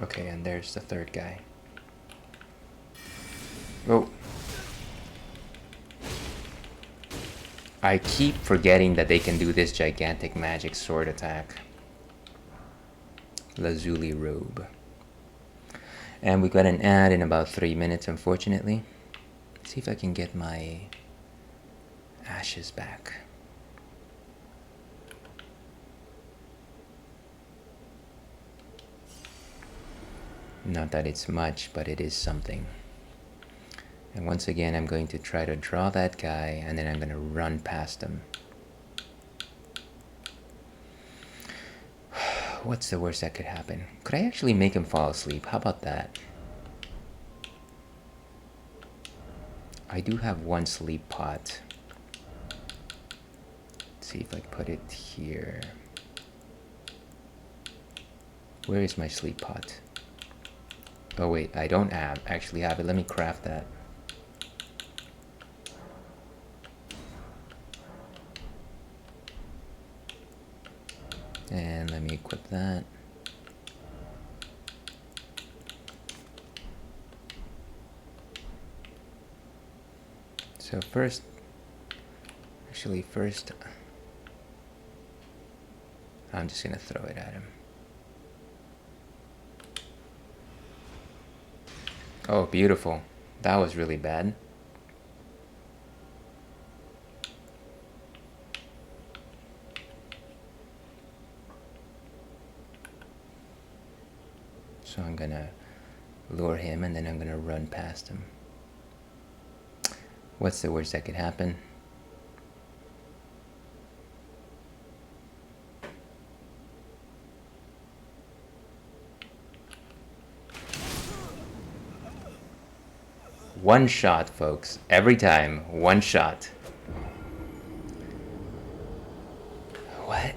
Okay, and there's the third guy. Oh. I keep forgetting that they can do this gigantic magic sword attack. Lazuli robe. And we got an ad in about 3 minutes, unfortunately. Let's see if I can get my ashes back. Not that it's much, but it is something. And once again, I'm going to try to draw that guy, and then I'm going to run past him. What's the worst that could happen? Could I actually make him fall asleep? How about that? I do have one sleep pot. Let's see if I put it here. Where is my sleep pot? Oh wait, I don't actually have it. Let me craft that. And let me equip that. So first, I'm just gonna throw it at him. Oh, beautiful. That was really bad. So I'm gonna lure him and then I'm gonna run past him. What's the worst that could happen? One shot, folks. Every time, one shot. What?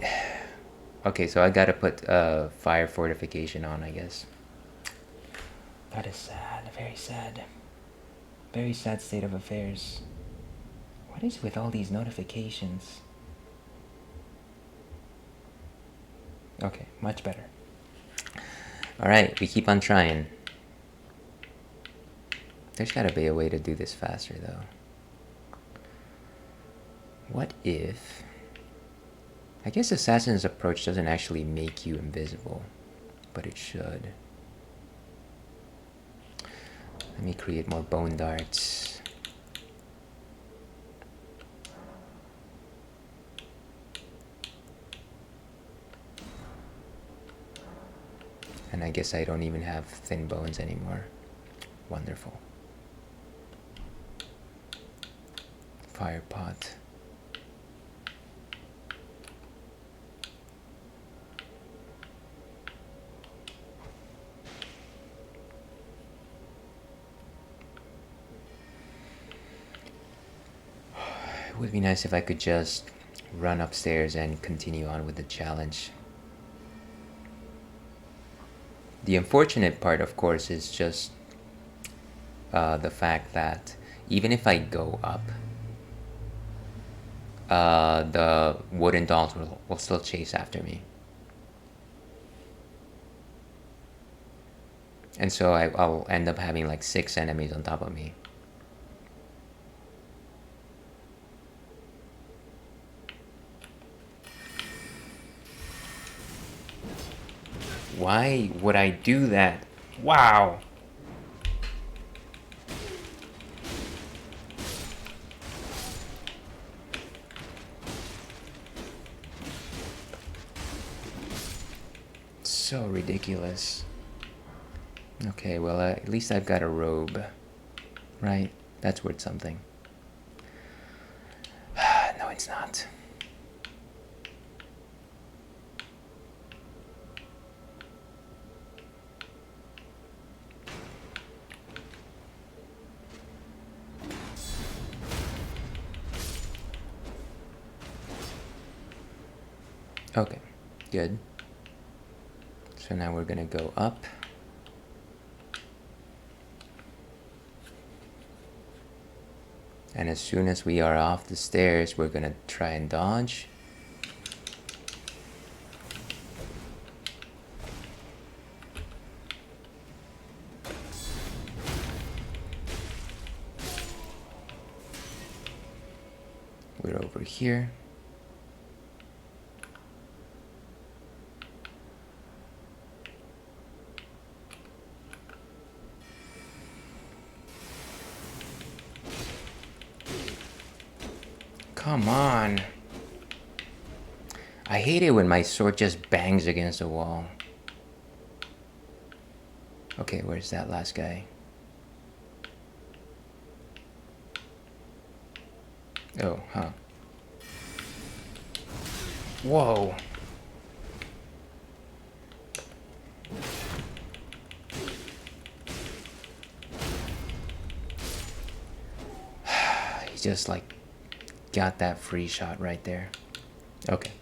Okay, so I gotta put fire fortification on, I guess. That is sad. Very sad. Very sad state of affairs. What is with all these notifications? Okay, much better. Alright, we keep on trying. There's gotta be a way to do this faster, though. What if... I guess Assassin's Approach doesn't actually make you invisible, but it should. Let me create more bone darts. And I guess I don't even have thin bones anymore. Wonderful. Fire pot. It would be nice if I could just run upstairs and continue on with the challenge. The unfortunate part, of course, is just the fact that even if I go up, the wooden dolls will still chase after me. And so I'll end up having like 6 enemies on top of me. Why would I do that? Wow! So ridiculous. Okay, well, at least I've got a robe. Right? That's worth something. No, it's not. Okay, good. So now we're gonna go up. And as soon as we are off the stairs, we're gonna try and dodge. We're over here. Come on. I hate it when my sword just bangs against a wall. Okay, where's that last guy? Oh, huh. Whoa. He just like got that free shot right there. Okay.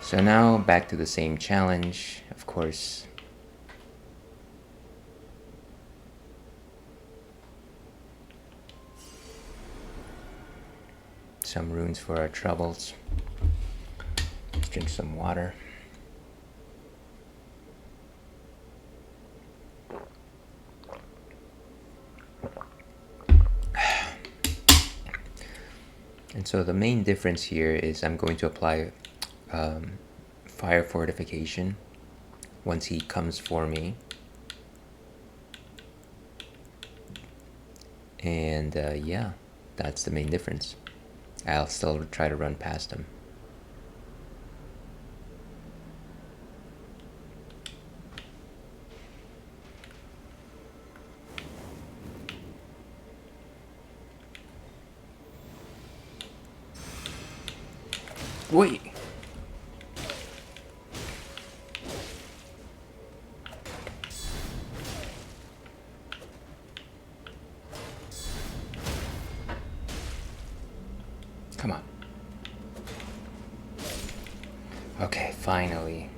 So now back to the same challenge, of course. Some runes for our troubles. Let's drink some water. So the main difference here is I'm going to apply fire fortification once he comes for me. And yeah, that's the main difference. I'll still try to run past him. Wait! Come on. Okay, finally.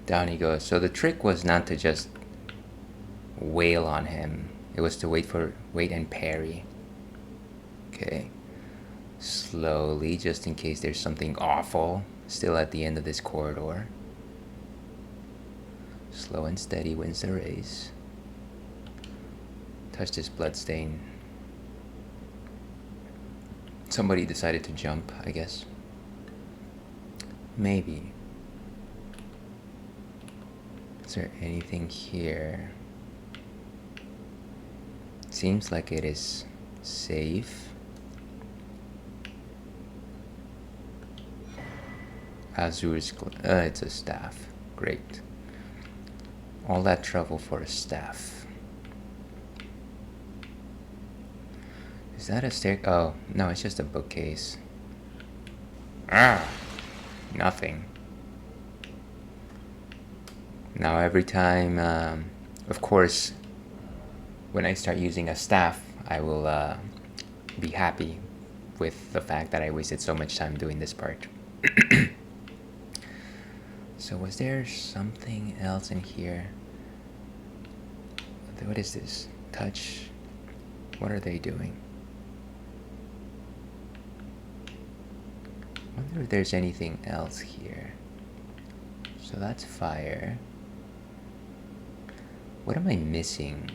Down he goes. So the trick was not to just wail on him. It was to wait and parry. Okay. Slowly, just in case there's something awful still at the end of this corridor. Slow and steady wins the race. Touch this bloodstain. Somebody decided to jump, I guess. Maybe. Is there anything here? Seems like it is safe. Azur's it's a staff. Great. All that trouble for a staff. Is that a stair? Oh, no, it's just a bookcase. Ah! Nothing. Now every time, of course, when I start using a staff, I will be happy with the fact that I wasted so much time doing this part. So was there something else in here? What is this? Touch? What are they doing? I wonder if there's anything else here. So that's fire. What am I missing?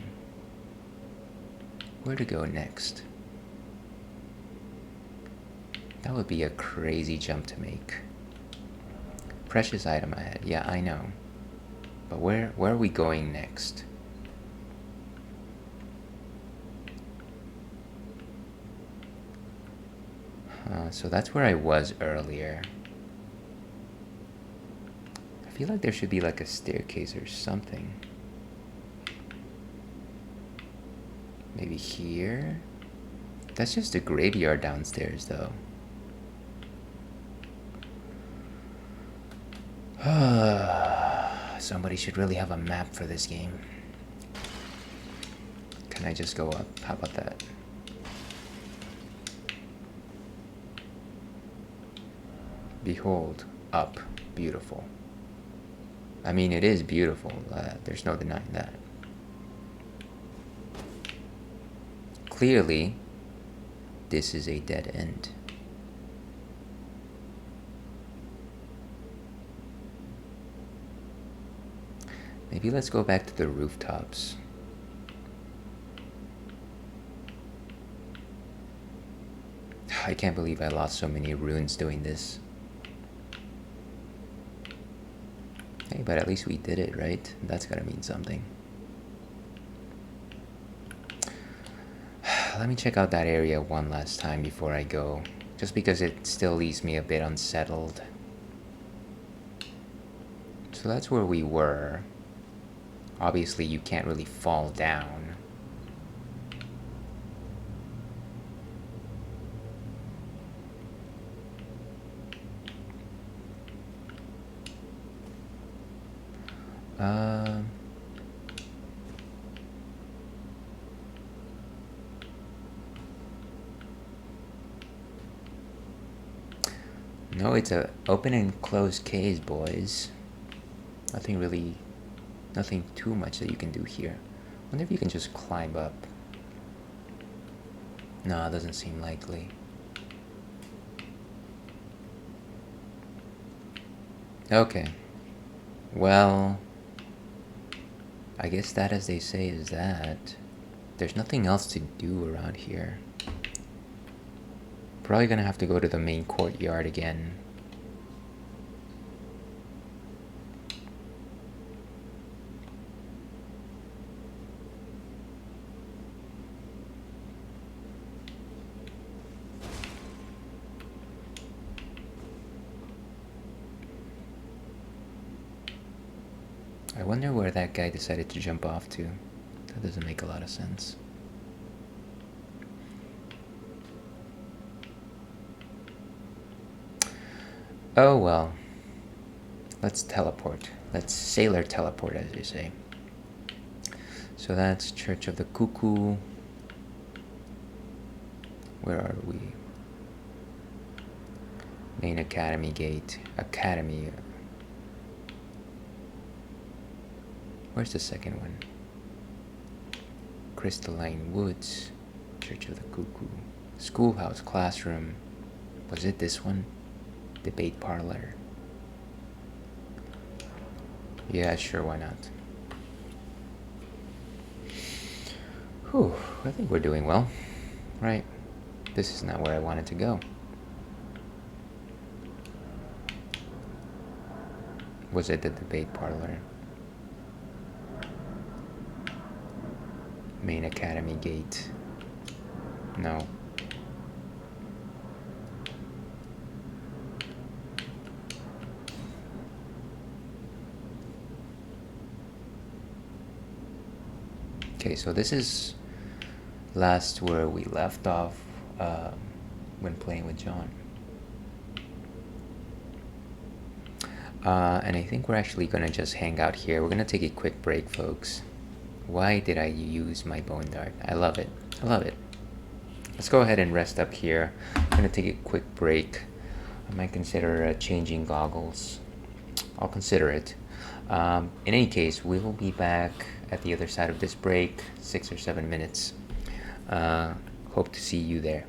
Where to go next? That would be a crazy jump to make. Precious item ahead. Yeah, I know. But where are we going next? So that's where I was earlier. I feel like there should be like a staircase or something. Maybe here? That's just a graveyard downstairs though. Somebody should really have a map for this game. Can I just go up? How about that? Behold, up, beautiful. I mean, it is beautiful. There's no denying that. Clearly, this is a dead end. Maybe let's go back to the rooftops. I can't believe I lost so many runes doing this. Hey, but at least we did it, right? That's gotta mean something. Let me check out that area one last time before I go, just because it still leaves me a bit unsettled. So that's where we were. Obviously, you can't really fall down. No, it's a open and closed case, boys. Nothing too much that you can do here. Wonder if you can just climb up. No, it doesn't seem likely. Okay. Well, I guess that, as they say, is that. There's nothing else to do around here. Probably gonna have to go to the main courtyard again. I wonder where that guy decided to jump off to. That doesn't make a lot of sense. Oh well. Let's teleport. Let's sailor teleport, as they say. So that's Church of the Cuckoo. Where are we? Main Academy Gate. Academy. Where's the second one? Crystalline Woods. Church of the Cuckoo. Schoolhouse Classroom. Was it this one? Debate Parlor. Yeah, sure, why not? Whew, I think we're doing well. Right. This is not where I wanted to go. Was it the Debate Parlor? Main Academy Gate. No. Okay, so this is last where we left off when playing with John. And I think we're actually gonna just hang out here. We're gonna take a quick break, folks. Why did I use my bone dart? I love it. I love it. Let's go ahead and rest up here. I'm gonna take a quick break. I might consider changing goggles. I'll consider it. In any case, we will be back at the other side of this break, 6 or 7 minutes. Hope to see you there.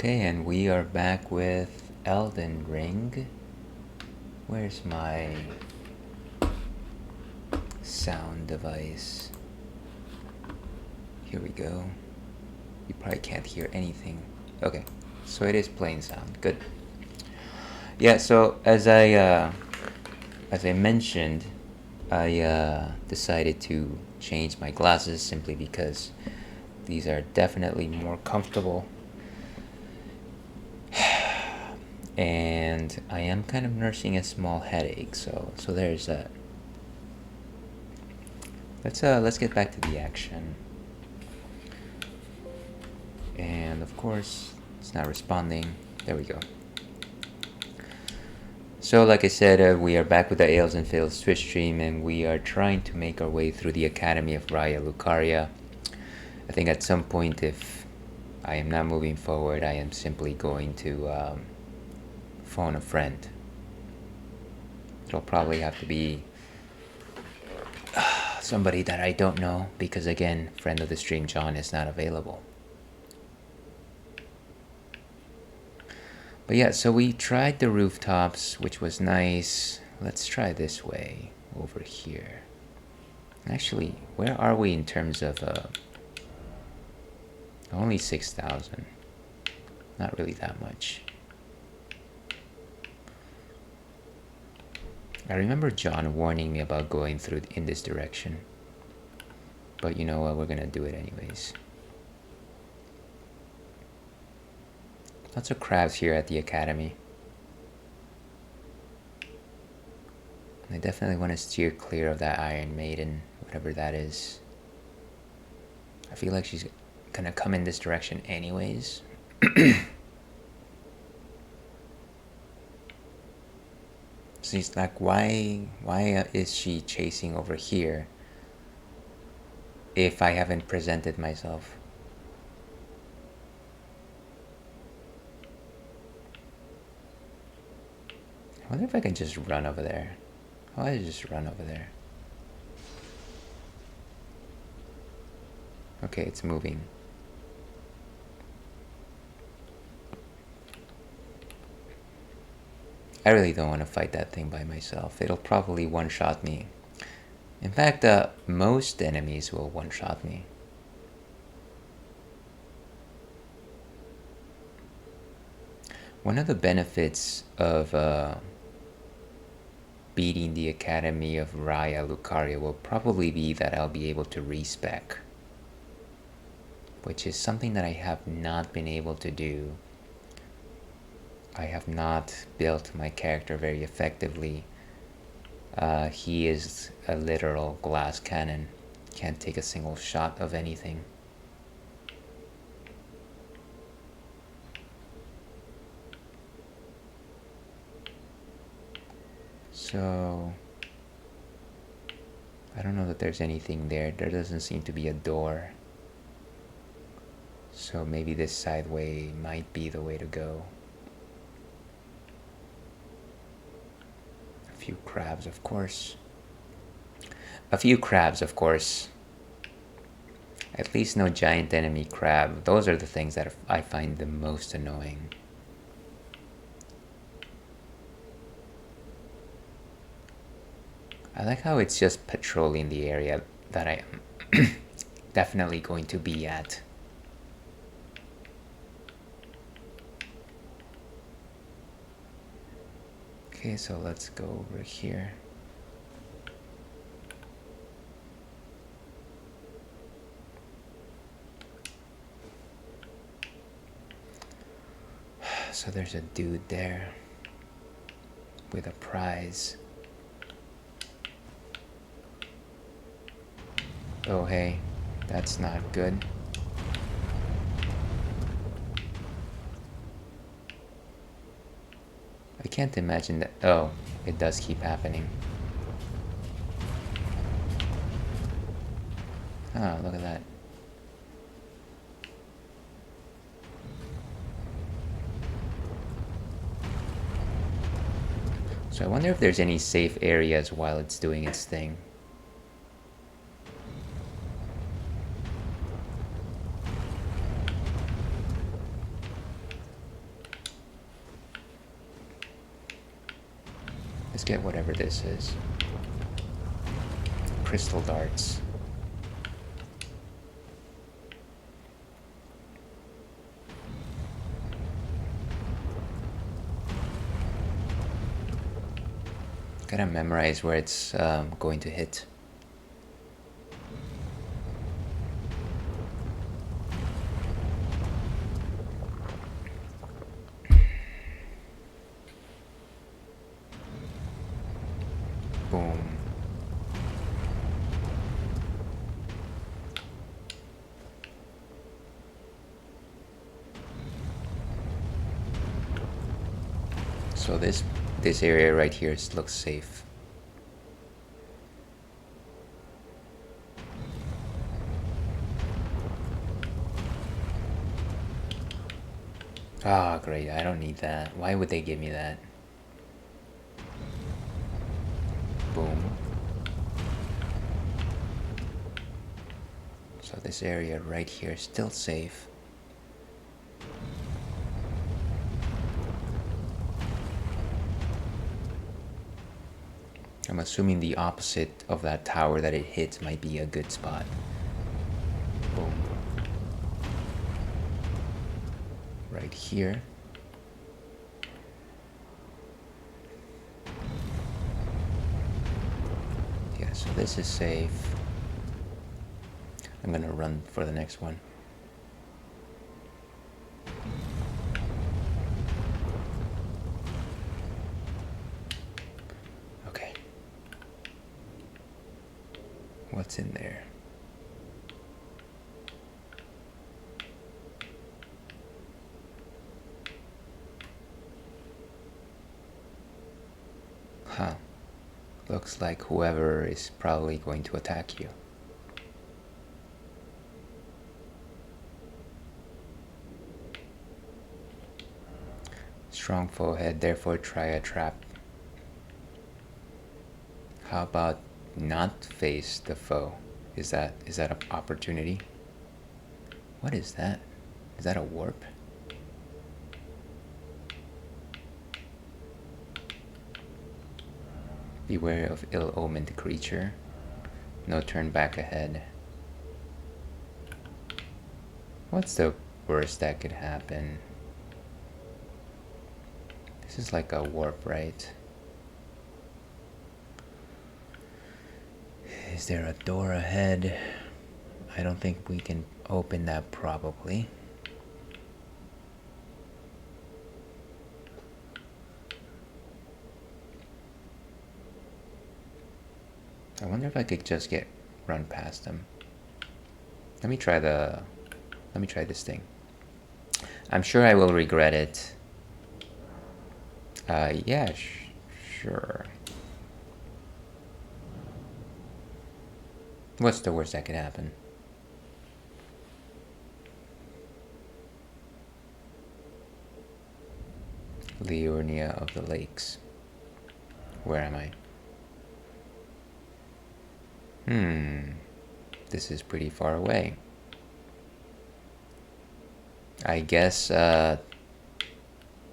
Okay, and we are back with Elden Ring. Where's my sound device? Here we go. You probably can't hear anything. Okay, so it is playing sound. Good. Yeah. So as I mentioned, I decided to change my glasses simply because these are definitely more comfortable. And I am kind of nursing a small headache, so there's that. Let's get back to the action. And of course, it's not responding. There we go. So like I said, we are back with the Ales and Fails Twitch stream, and we are trying to make our way through the Academy of Raya Lucaria. I think at some point, if I am not moving forward, I am simply going to phone a friend. It'll probably have to be somebody that I don't know, because again, friend of the stream John is not available. But yeah, so we tried the rooftops, which was nice. Let's try this way, over here. Actually, where are we in terms of only 6,000. Not really that much. I remember John warning me about going through in this direction. But you know what, we're gonna do it anyways. Lots of crabs here at the academy. I definitely want to steer clear of that Iron Maiden, whatever that is. I feel like she's gonna come in this direction anyways. So he's like, why is she chasing over here if I haven't presented myself? I wonder if I can just run over there. How do I just run over there? Okay, it's moving. I really don't want to fight that thing by myself. It'll probably one-shot me. In fact, most enemies will one-shot me. One of the benefits of beating the Academy of Raya Lucaria will probably be that I'll be able to respec, which is something that I have not been able to do. I have not built my character very effectively. He is a literal glass cannon. Can't take a single shot of anything. So I don't know that there's anything there. There doesn't seem to be a door. So maybe this side way might be the way to go. A few crabs, of course. A few crabs, of course. At least no giant enemy crab. Those are the things that I find the most annoying. I like how it's just patrolling the area that I am definitely going to be at. Okay, so let's go over here. So there's a dude there with a prize. Oh hey, that's not good. I can't imagine that. Oh, it does keep happening. Oh, look at that. So I wonder if there's any safe areas while it's doing its thing. get whatever this is. Crystal darts. Gotta memorize where it's going to hit. Boom. So this area right here looks safe. Ah, great. I don't need that. Why would they give me that? Boom. So this area right here is still safe. I'm assuming the opposite of that tower that it hits might be a good spot. Boom. Right here. Yeah, so this is safe. I'm gonna run for the next one. Okay. What's in there? Huh. Looks like whoever is probably going to attack you. Strong forehead, therefore try a trap. How about not face the foe? Is that an opportunity? What is that? Is that a warp? Beware of ill-omened creature. No turn back ahead. What's the worst that could happen? This is like a warp, right? Is there a door ahead? I don't think we can open that, probably. I wonder if I could just run past them. Let me try this thing. I'm sure I will regret it. Yeah, sure. What's the worst that could happen? Liurnia of the Lakes. Where am I? This is pretty far away. I guess there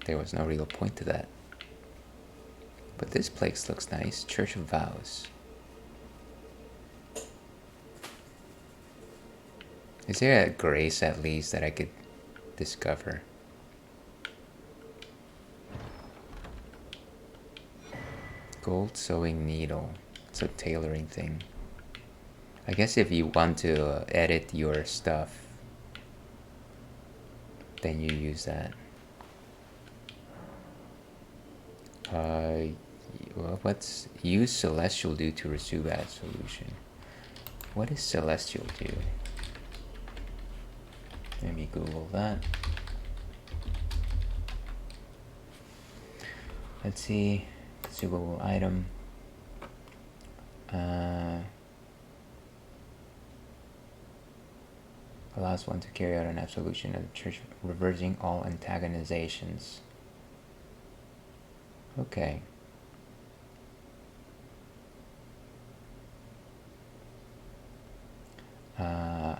was no real point to that. But this place looks nice. Church of Vows. Is there a grace at least that I could discover? Gold sewing needle. It's a tailoring thing. I guess if you want to edit your stuff, then you use that. What's use celestial dew to resume that solution? What is celestial dew? Let me Google that. Let's see. Consumable item. Allows one to carry out an absolution of the church, reversing all antagonizations. Okay.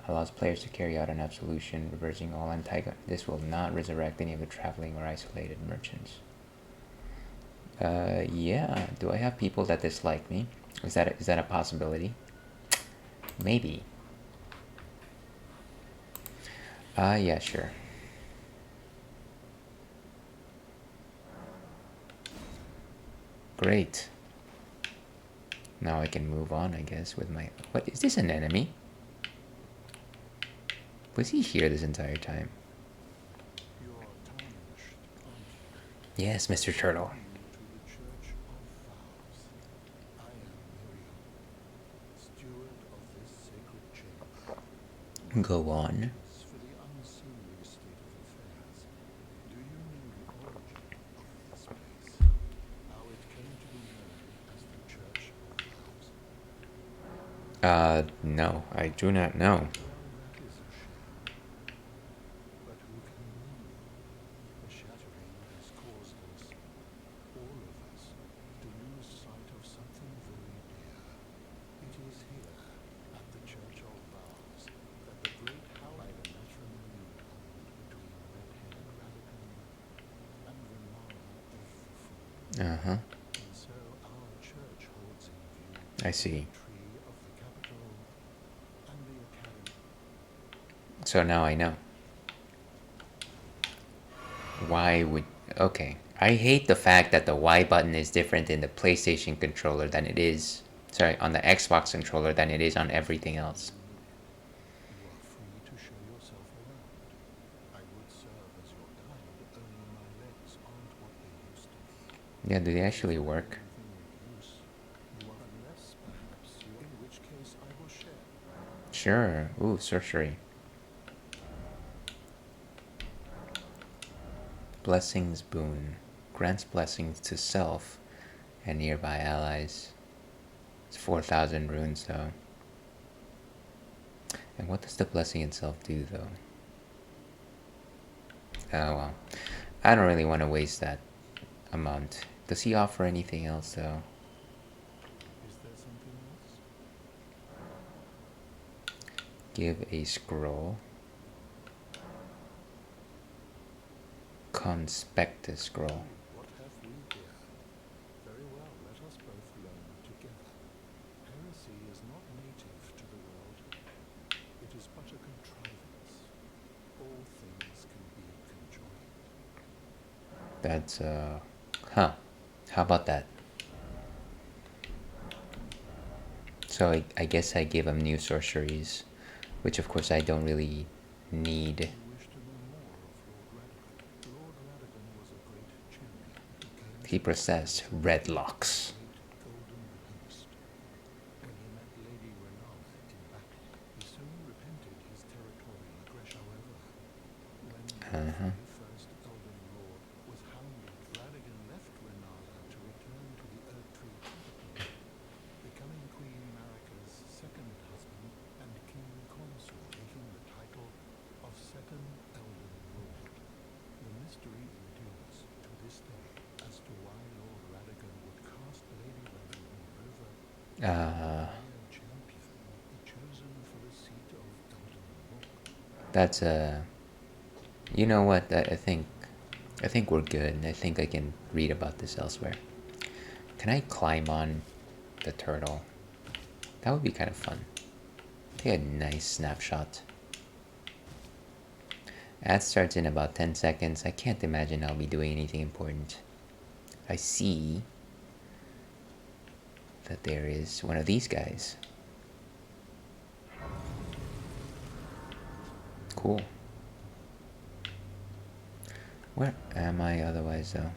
Allows players to carry out an absolution, reversing all antagonizations. This will not resurrect any of the traveling or isolated merchants. Yeah. Do I have people that dislike me? Is that a possibility? Maybe. Yeah, sure. Great. Now I can move on, I guess, with my... What, is this an enemy? Was he here this entire time? Yes, Mr. Turtle. Go on. No, I do not know. Uh-huh. I see. So now I know. Why would... Okay. I hate the fact that the Y button is different in the PlayStation controller than it is... Sorry, on the Xbox controller than it is on everything else. Yeah, do they actually work? Sure. Ooh, sorcery. Blessings boon. Grants blessings to self and nearby allies. It's 4,000 runes though. And what does the blessing itself do though? Oh well. I don't really want to waste that amount. Does he offer anything else though? Give a scroll. Conspect a scroll. That's huh. How about that? So I guess I give him new sorceries, which of course I don't really need. He possessed red locks. Uh-huh. That's you know what? I think we're good. I think I can read about this elsewhere. Can I climb on the turtle? That would be kind of fun. Take a nice snapshot. Ad starts in about 10 seconds. I can't imagine I'll be doing anything important. I see that there is one of these guys. Cool. Where am I otherwise though?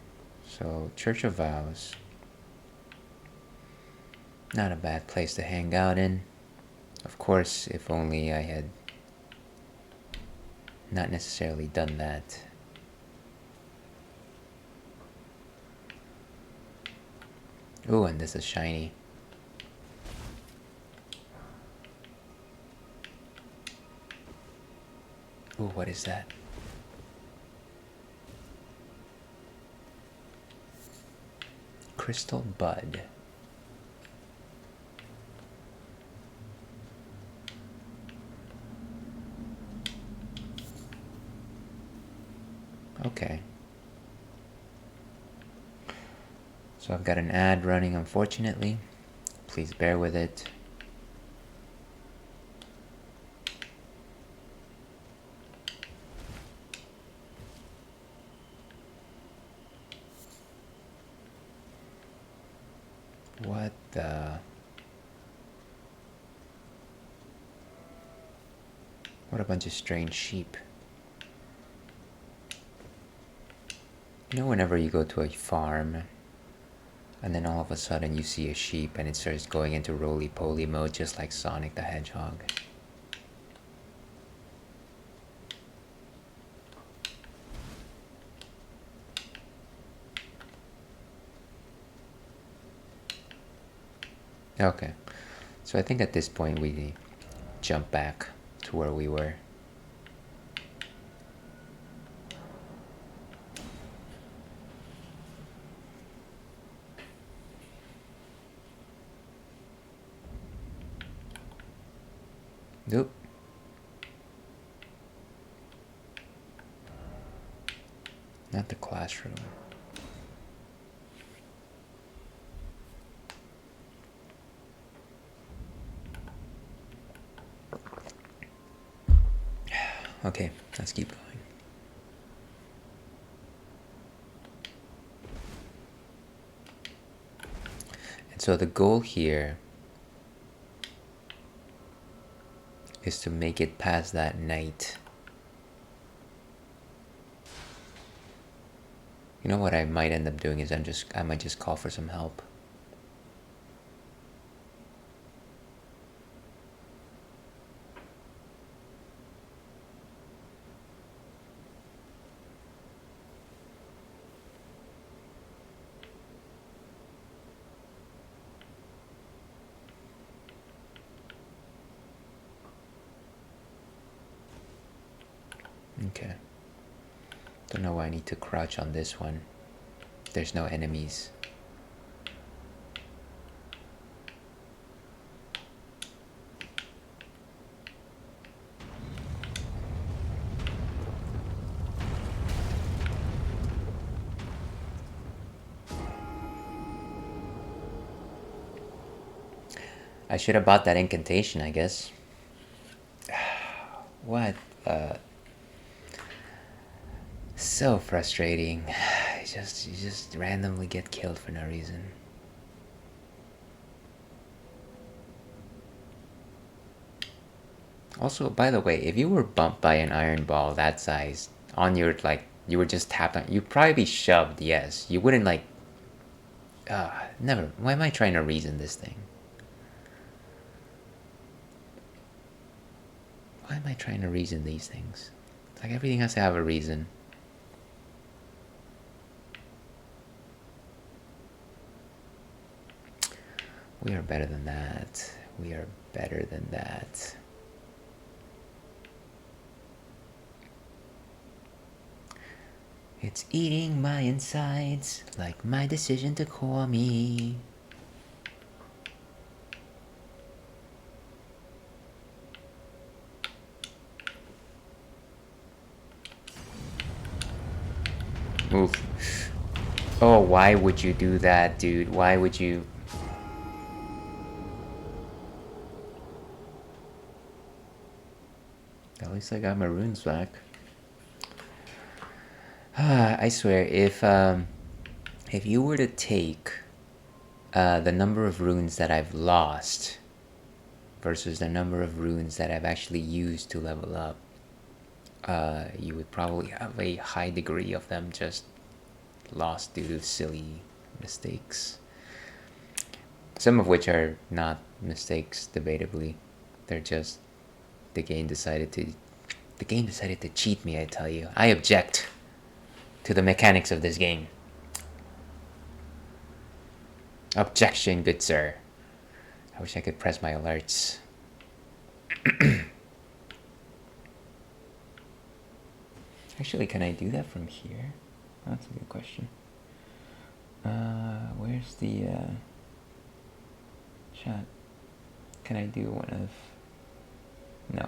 So, Church of Vows. Not a bad place to hang out in. Of course, if only I had not necessarily done that. Ooh, and this is shiny. Ooh, what is that? Crystal Bud. Okay. So I've got an ad running, unfortunately. Please bear with it. What the... What a bunch of strange sheep. You know, whenever you go to a farm and then all of a sudden you see a sheep and it starts going into roly-poly mode just like Sonic the Hedgehog. Okay, so I think at this point we jump back to where we were. Nope. Not the classroom. Okay, let's keep going. And so the goal here is to make it past that night. You know what I might end up doing is I might just call for some help. Okay. Don't know why I need to crouch on this one. There's no enemies. I should have bought that incantation, I guess. What? So frustrating. You just randomly get killed for no reason. Also, by the way, if you were bumped by an iron ball that size on your, like, you were just tapped on, you'd probably be shoved, yes. You wouldn't, like, never. Why am I trying to reason this thing? Why am I trying to reason these things? It's like everything has to have a reason. We are better than that. We are better than that. It's eating my insides, like my decision to call me. Move. Oh, why would you do that, dude? Why would you? At least I got my runes back. I swear, if you were to take the number of runes that I've lost versus the number of runes that I've actually used to level up, you would probably have a high degree of them just lost due to silly mistakes. Some of which are not mistakes, debatably. They're just the game decided to cheat me, I tell you. I object to the mechanics of this game. Objection, good sir. I wish I could press my alerts. Actually, can I do that from here? That's a good question. Where's the chat? Can I do one of... No.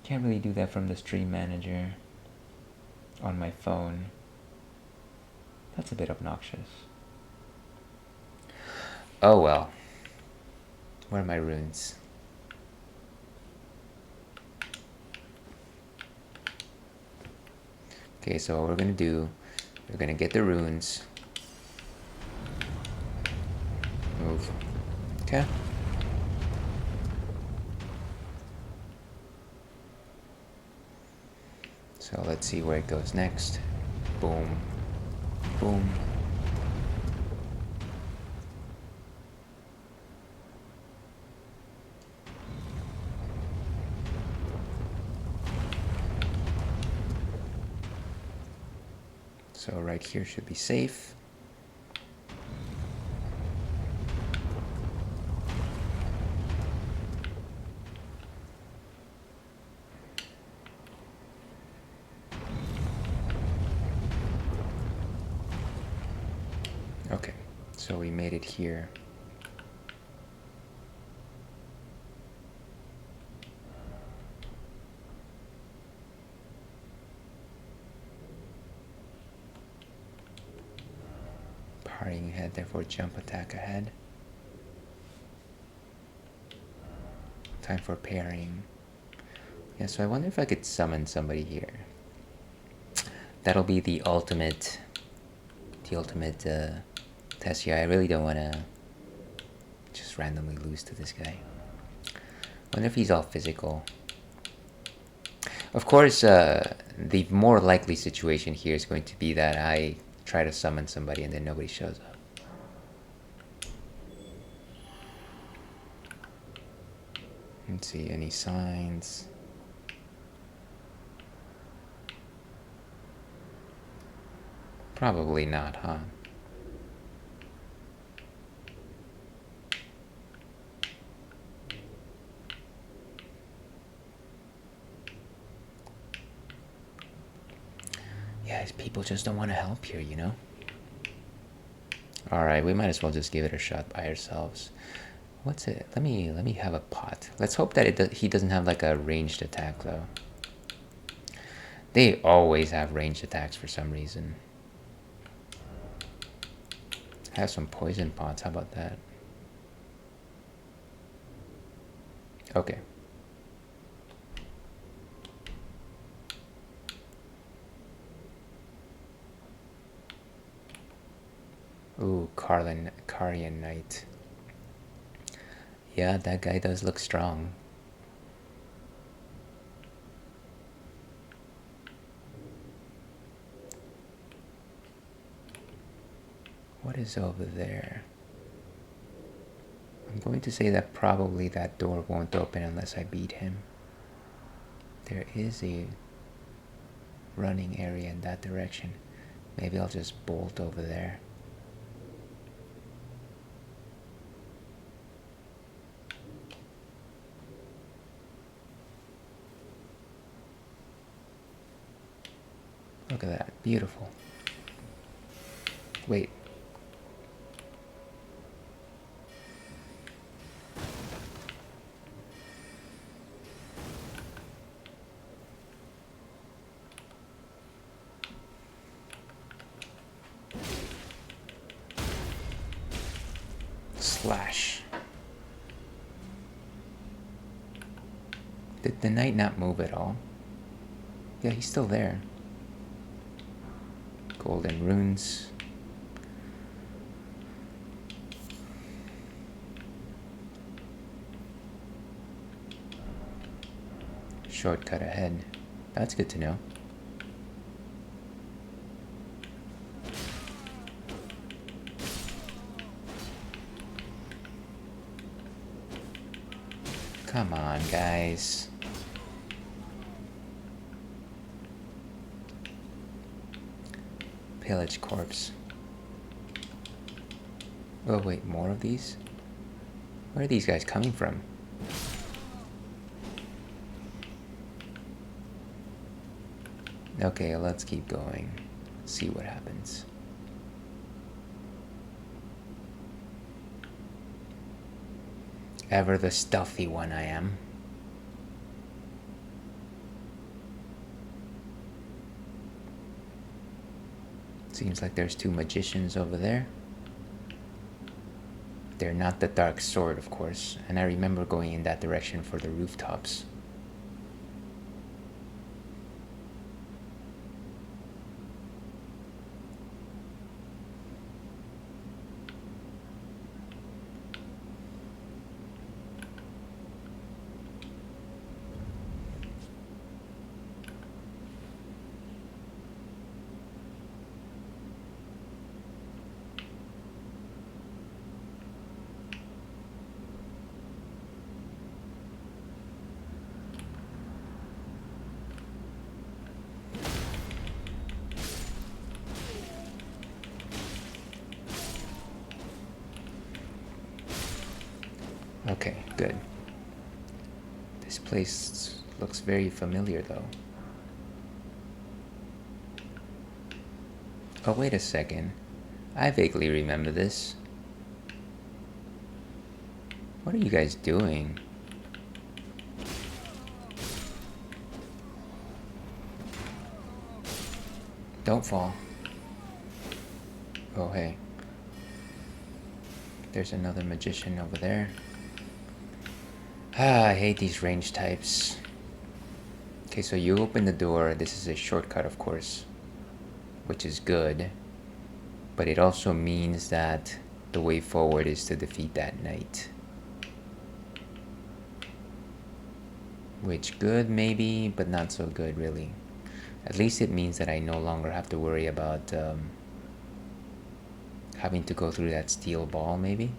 Can't really do that from the stream manager. on my phone. That's a bit obnoxious. Oh well. Where are my runes? Okay, so what we're gonna do, we're gonna get the runes. Move. Okay. So let's see where it goes next. Boom. Boom. So right here should be safe. Okay, so we made it here. Parrying ahead, therefore jump attack ahead. Time for parrying. Yeah, so I wonder if I could summon somebody here. That'll be the ultimate test here. I really don't want to just randomly lose to this guy. Wonder if he's all physical. Of course, the more likely situation here is going to be that I try to summon somebody and then nobody shows up. Let's see, any signs? Probably not, huh? Yeah, people just don't want to help here, you know? Alright, we might as well just give it a shot by ourselves. What's it? Let me have a pot. Let's hope that he doesn't have like a ranged attack though. They always have ranged attacks for some reason. Have some poison pots, how about that? Okay. Ooh, Carian Knight. Yeah, that guy does look strong. What is over there? I'm going to say that probably that door won't open unless I beat him. There is a running area in that direction. Maybe I'll just bolt over there. Look at that, beautiful. Wait. Slash. Did the knight not move at all? Yeah, he's still there. Golden runes. Shortcut ahead. That's good to know. Come on, guys. Pillage corpse. Oh wait, more of these? Where are these guys coming from? Okay, let's keep going. See what happens. Ever the stealthy one I am. Seems like there's two magicians over there. They're not the dark sword, of course, and I remember going in that direction for the rooftops. Okay, good. This place looks very familiar, though. Oh, wait a second. I vaguely remember this. What are you guys doing? Don't fall. Oh, hey. There's another magician over there. I hate these range types. Okay, so you open the door. This is a shortcut, of course, which is good. But it also means that the way forward is to defeat that knight. Which good, maybe, but not so good, really. At least it means that I no longer have to worry about having to go through that steel ball, maybe?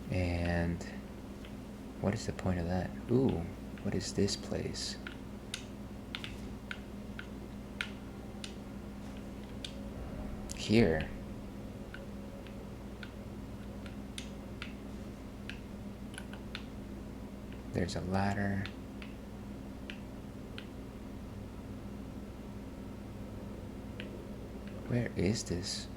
And what is the point of that? Ooh, what is this place? Here. There's a ladder. Where is this?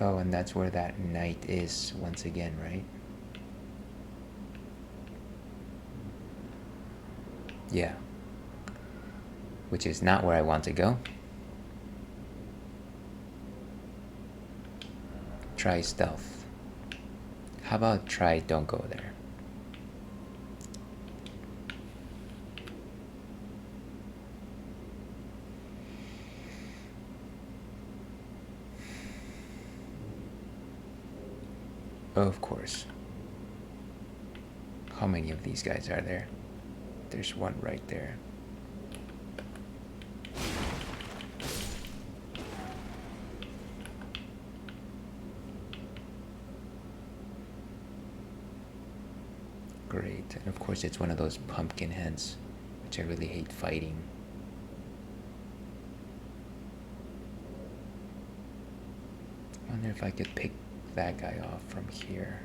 Oh, and that's where that knight is once again, right? Yeah. Which is not where I want to go. Try stealth. How about try don't go there? Of course. How many of these guys are there? There's one right there. Great. And of course it's one of those pumpkin heads, which I really hate fighting. I wonder if I could pick that guy off from here.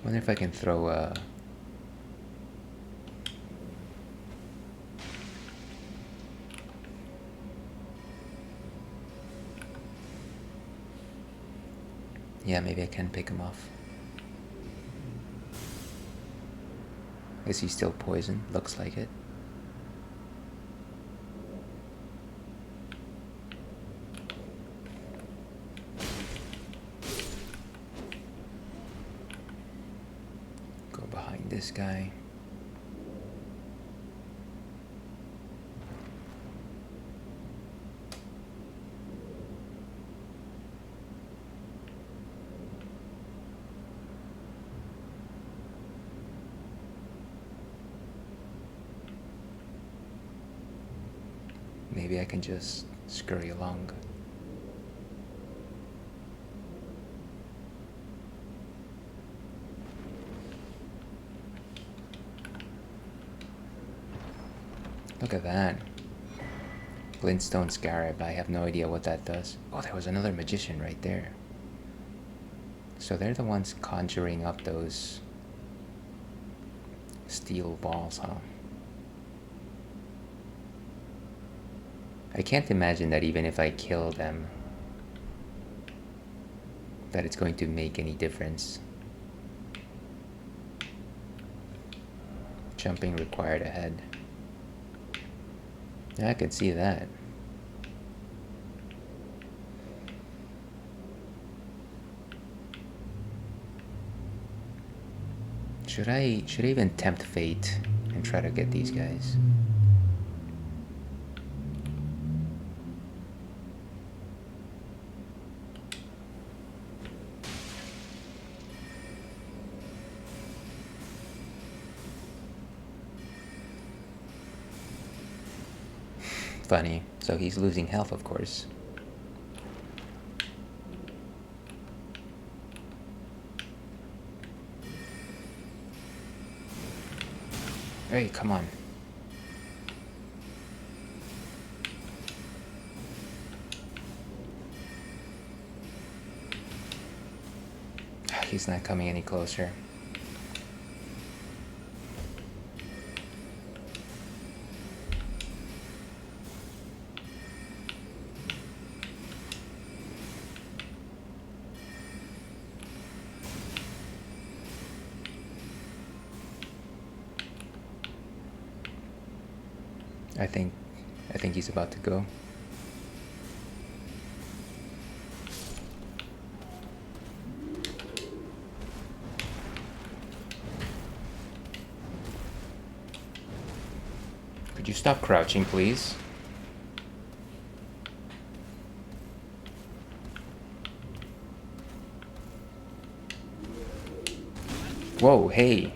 Wonder if I can throw a... Yeah, maybe I can pick him off. Is he still poisoned? Looks like it. Go behind this guy. Maybe I can just scurry along. Look at that. Glintstone Scarab. I have no idea what that does. Oh, there was another magician right there. So they're the ones conjuring up those steel balls, huh? I can't imagine that even if I kill them, that it's going to make any difference. Jumping required ahead. Yeah, I can see that. Should I even tempt fate and try to get these guys? Funny. So he's losing health, of course. Hey, come on. He's not coming any closer. I think he's about to go. Could you stop crouching, please? Whoa, hey.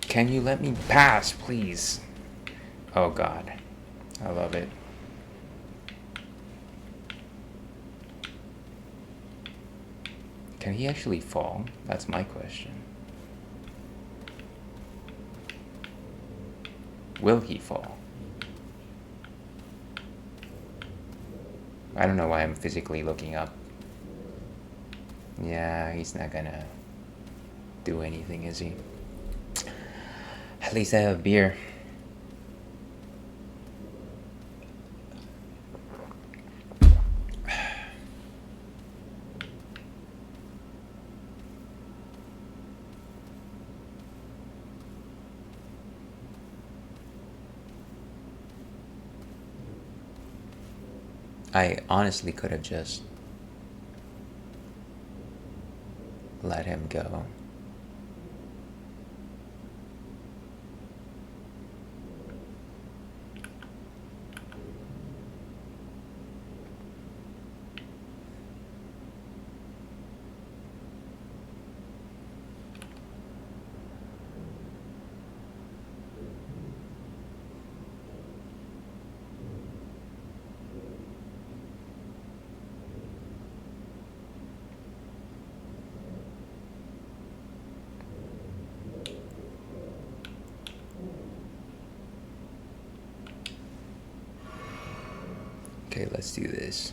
Can you let me pass, please? Oh god. I love it. Can he actually fall? That's my question. Will he fall? I don't know why I'm physically looking up. Yeah, he's not gonna do anything, is he? At least I have beer. I honestly could have just let him go. Okay, let's do this.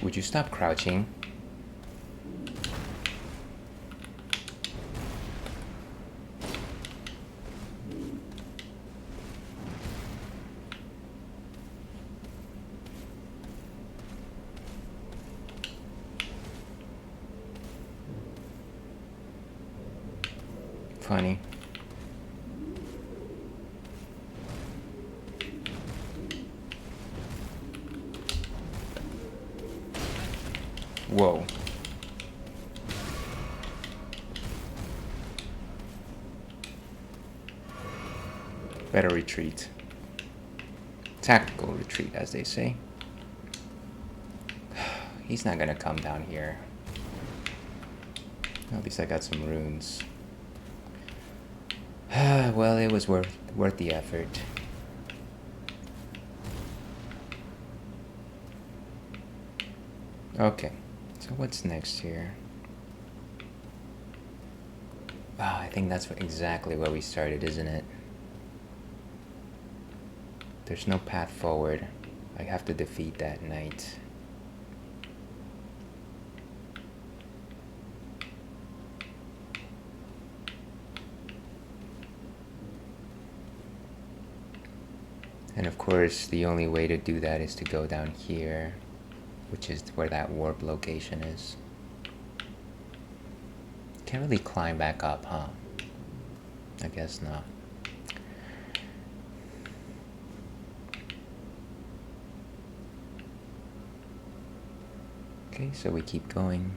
Would you stop crouching? Funny. Whoa. Better retreat. Tactical retreat, as they say. He's not gonna come down here. At least I got some runes. Well, it was worth the effort. Okay, so what's next here? Ah, I think that's exactly where we started, isn't it? There's no path forward. I have to defeat that knight. And of course, the only way to do that is to go down here, which is where that warp location is. Can't really climb back up, huh? I guess not. Okay, so we keep going.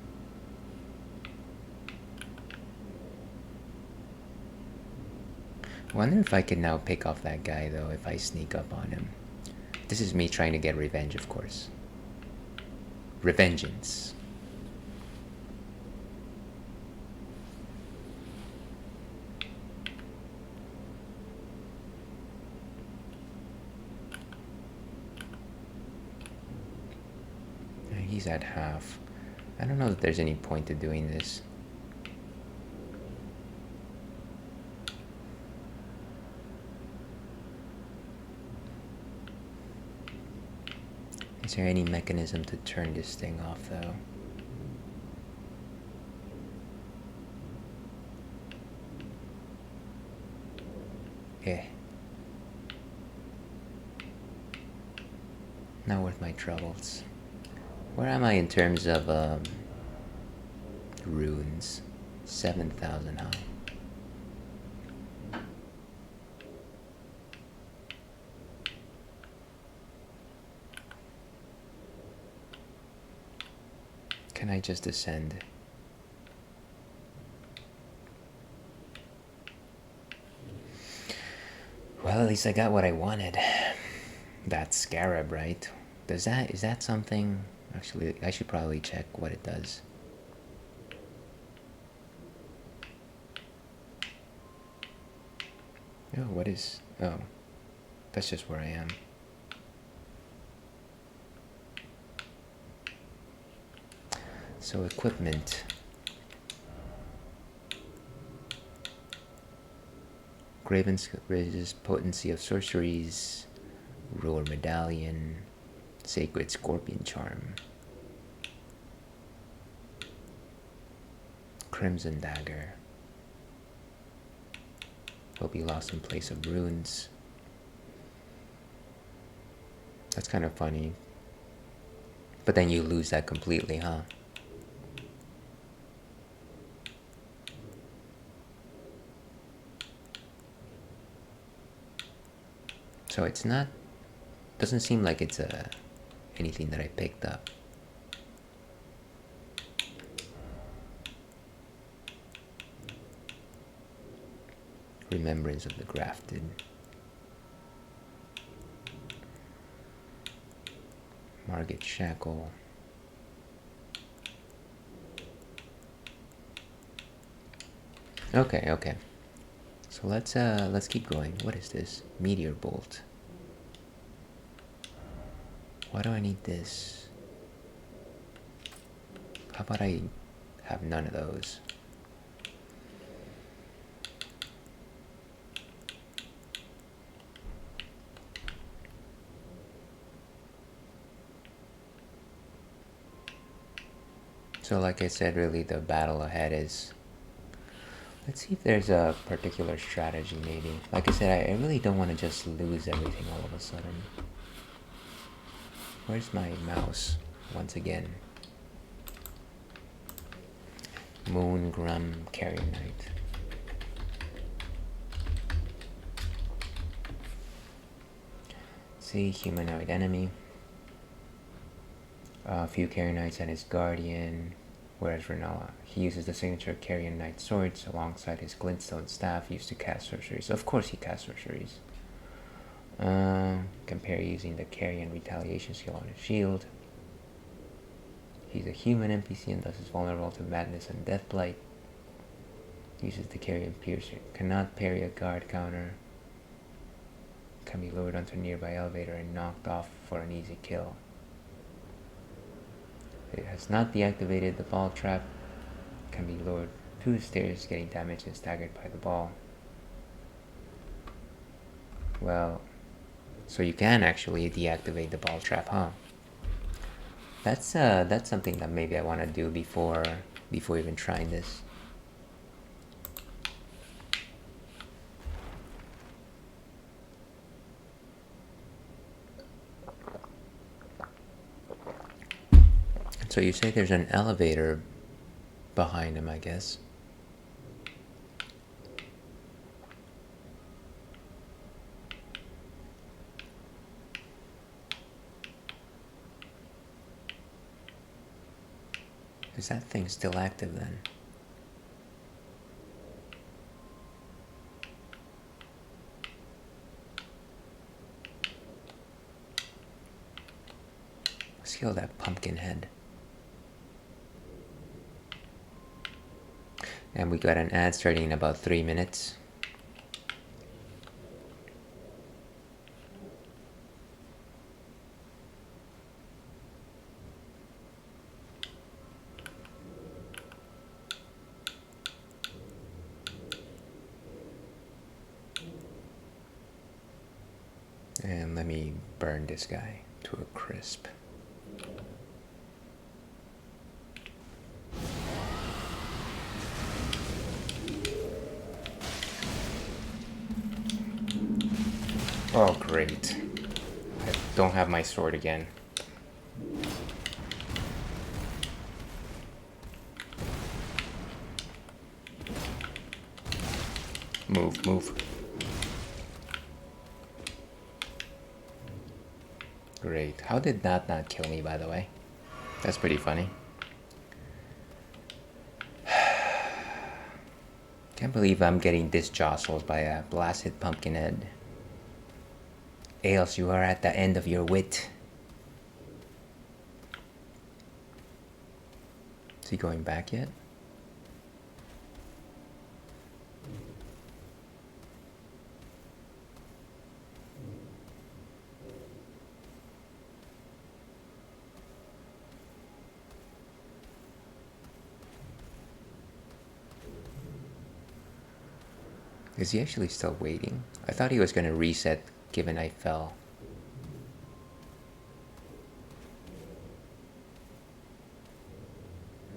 Wonder if I can now pick off that guy, though, if I sneak up on him. This is me trying to get revenge, of course. Revengeance. He's at half. I don't know that there's any point to doing this. Is there any mechanism to turn this thing off, though? Eh. Not worth my troubles. Where am I in terms of runes? 7,000 high. Can I just ascend? Well, at least I got what I wanted. That scarab, right? Is that something? Actually, I should probably check what it does. Oh, what is... Oh, that's just where I am. So equipment. Graven's raises potency of sorceries. Ruler medallion. Sacred scorpion charm. Crimson dagger. Will be lost in place of runes. That's kind of funny. But then you lose that completely, huh? So it's not... Doesn't seem like it's anything that I picked up. Remembrance of the grafted. Margit shackle. Okay. So let's keep going. What is this? Meteor bolt. Why do I need this? How about I have none of those? So like I said, really the battle ahead is... Let's see if there's a particular strategy, maybe. Like I said, I really don't want to just lose everything all of a sudden. Where's my mouse? Once again. Moon Grum Carrier Knight. See, humanoid enemy. A few Carrier Knights and his guardian. Whereas Renala, he uses the signature Carrier Knight swords alongside his glintstone staff used to cast sorceries. Of course he casts sorceries. Compare using the Carrion retaliation skill on his shield. He's a human NPC and thus is vulnerable to madness and deathblight. Uses the Carrion piercer. Cannot parry a guard counter. Can be lured onto a nearby elevator and knocked off for an easy kill. It has not deactivated the ball trap. Can be lowered to the stairs, getting damaged and staggered by the ball. Well, so you can actually deactivate the ball trap, huh? That's something that maybe I want to do before even trying this. So you say there's an elevator behind him, I guess. Is that thing still active then? Let's kill that pumpkin head. And we got an ad starting in about 3 minutes. And let me burn this guy to a crisp. Oh, great. I don't have my sword again. Move. Great. How did that not kill me, by the way? That's pretty funny. Can't believe I'm getting disjostled by a blasted pumpkin head. Ales, you are at the end of your wit. Is he going back yet? Is he actually still waiting? I thought he was going to reset given I fell.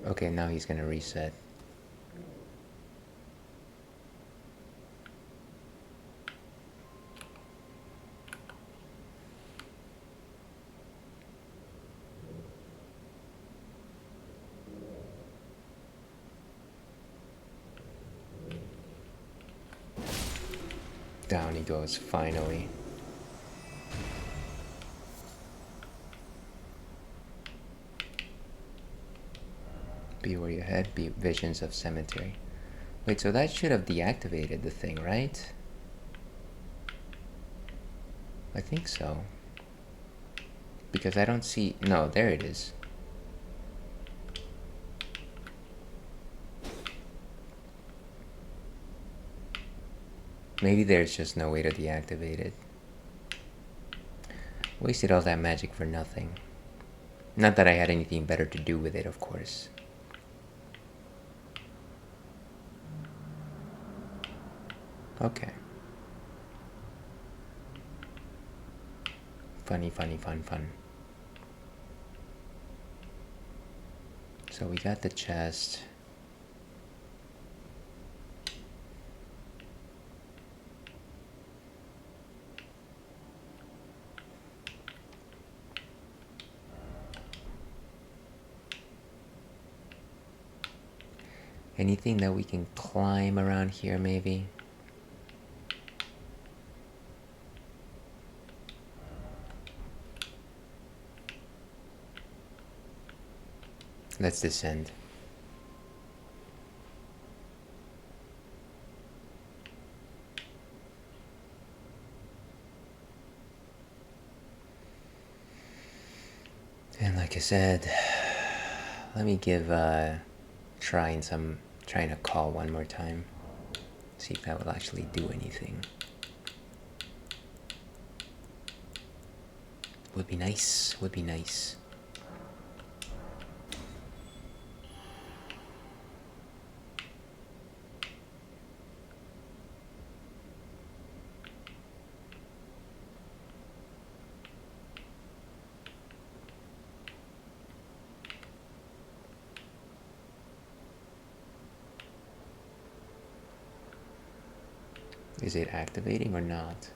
Okay, now he's going to reset. Down he goes, finally. Be where you head, be visions of cemetery. Wait, so that should have deactivated the thing, right? I think so. Because I don't see... No, there it is. Maybe there's just no way to deactivate it. Wasted all that magic for nothing. Not that I had anything better to do with it, of course. Okay. Funny. So we got the chest. Anything that we can climb around here, maybe? Let's descend. And like I said, let me give trying a call one more time. See if that will actually do anything. Would be nice. Is it activating or not?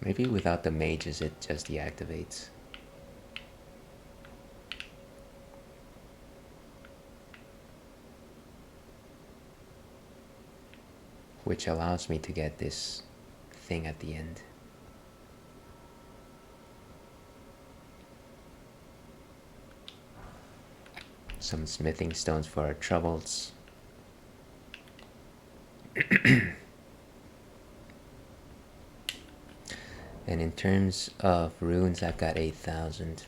Maybe without the mages it just deactivates. Which allows me to get this thing at the end. Some smithing stones for our troubles. And in terms of runes, I've got 8,000.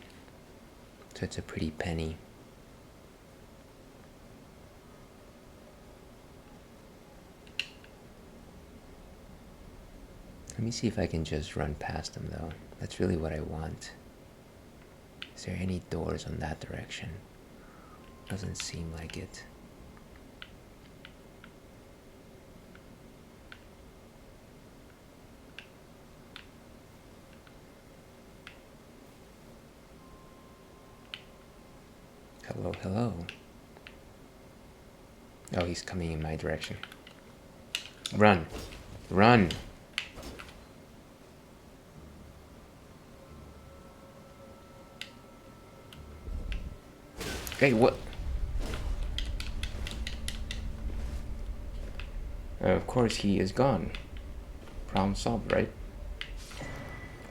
So it's a pretty penny. Let me see if I can just run past them though. That's really what I want. Is there any doors on that direction? Doesn't seem like it. Hello, hello. Oh, he's coming in my direction. Run. Run. Okay, what? Of course he is gone. Problem solved, right?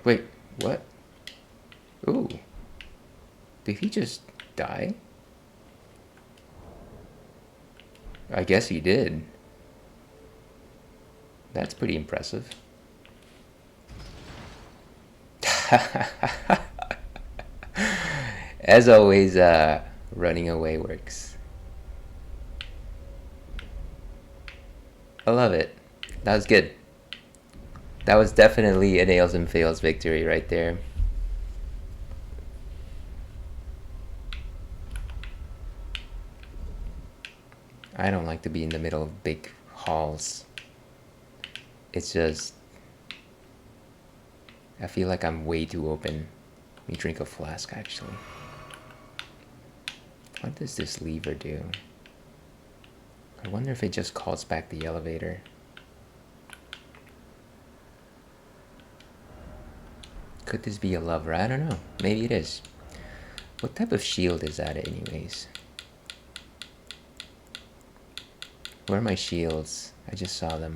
Wait, what? Ooh. Did he just die? I guess he did. That's pretty impressive. As always, running away works. I love it. That was good. That was definitely a nails and fails victory right there. I don't like to be in the middle of big halls. It's just, I feel like I'm way too open. Let me drink a flask actually. What does this lever do? I wonder if it just calls back the elevator. Could this be a lever? I don't know. Maybe it is. What type of shield is that anyways? Where are my shields? I just saw them.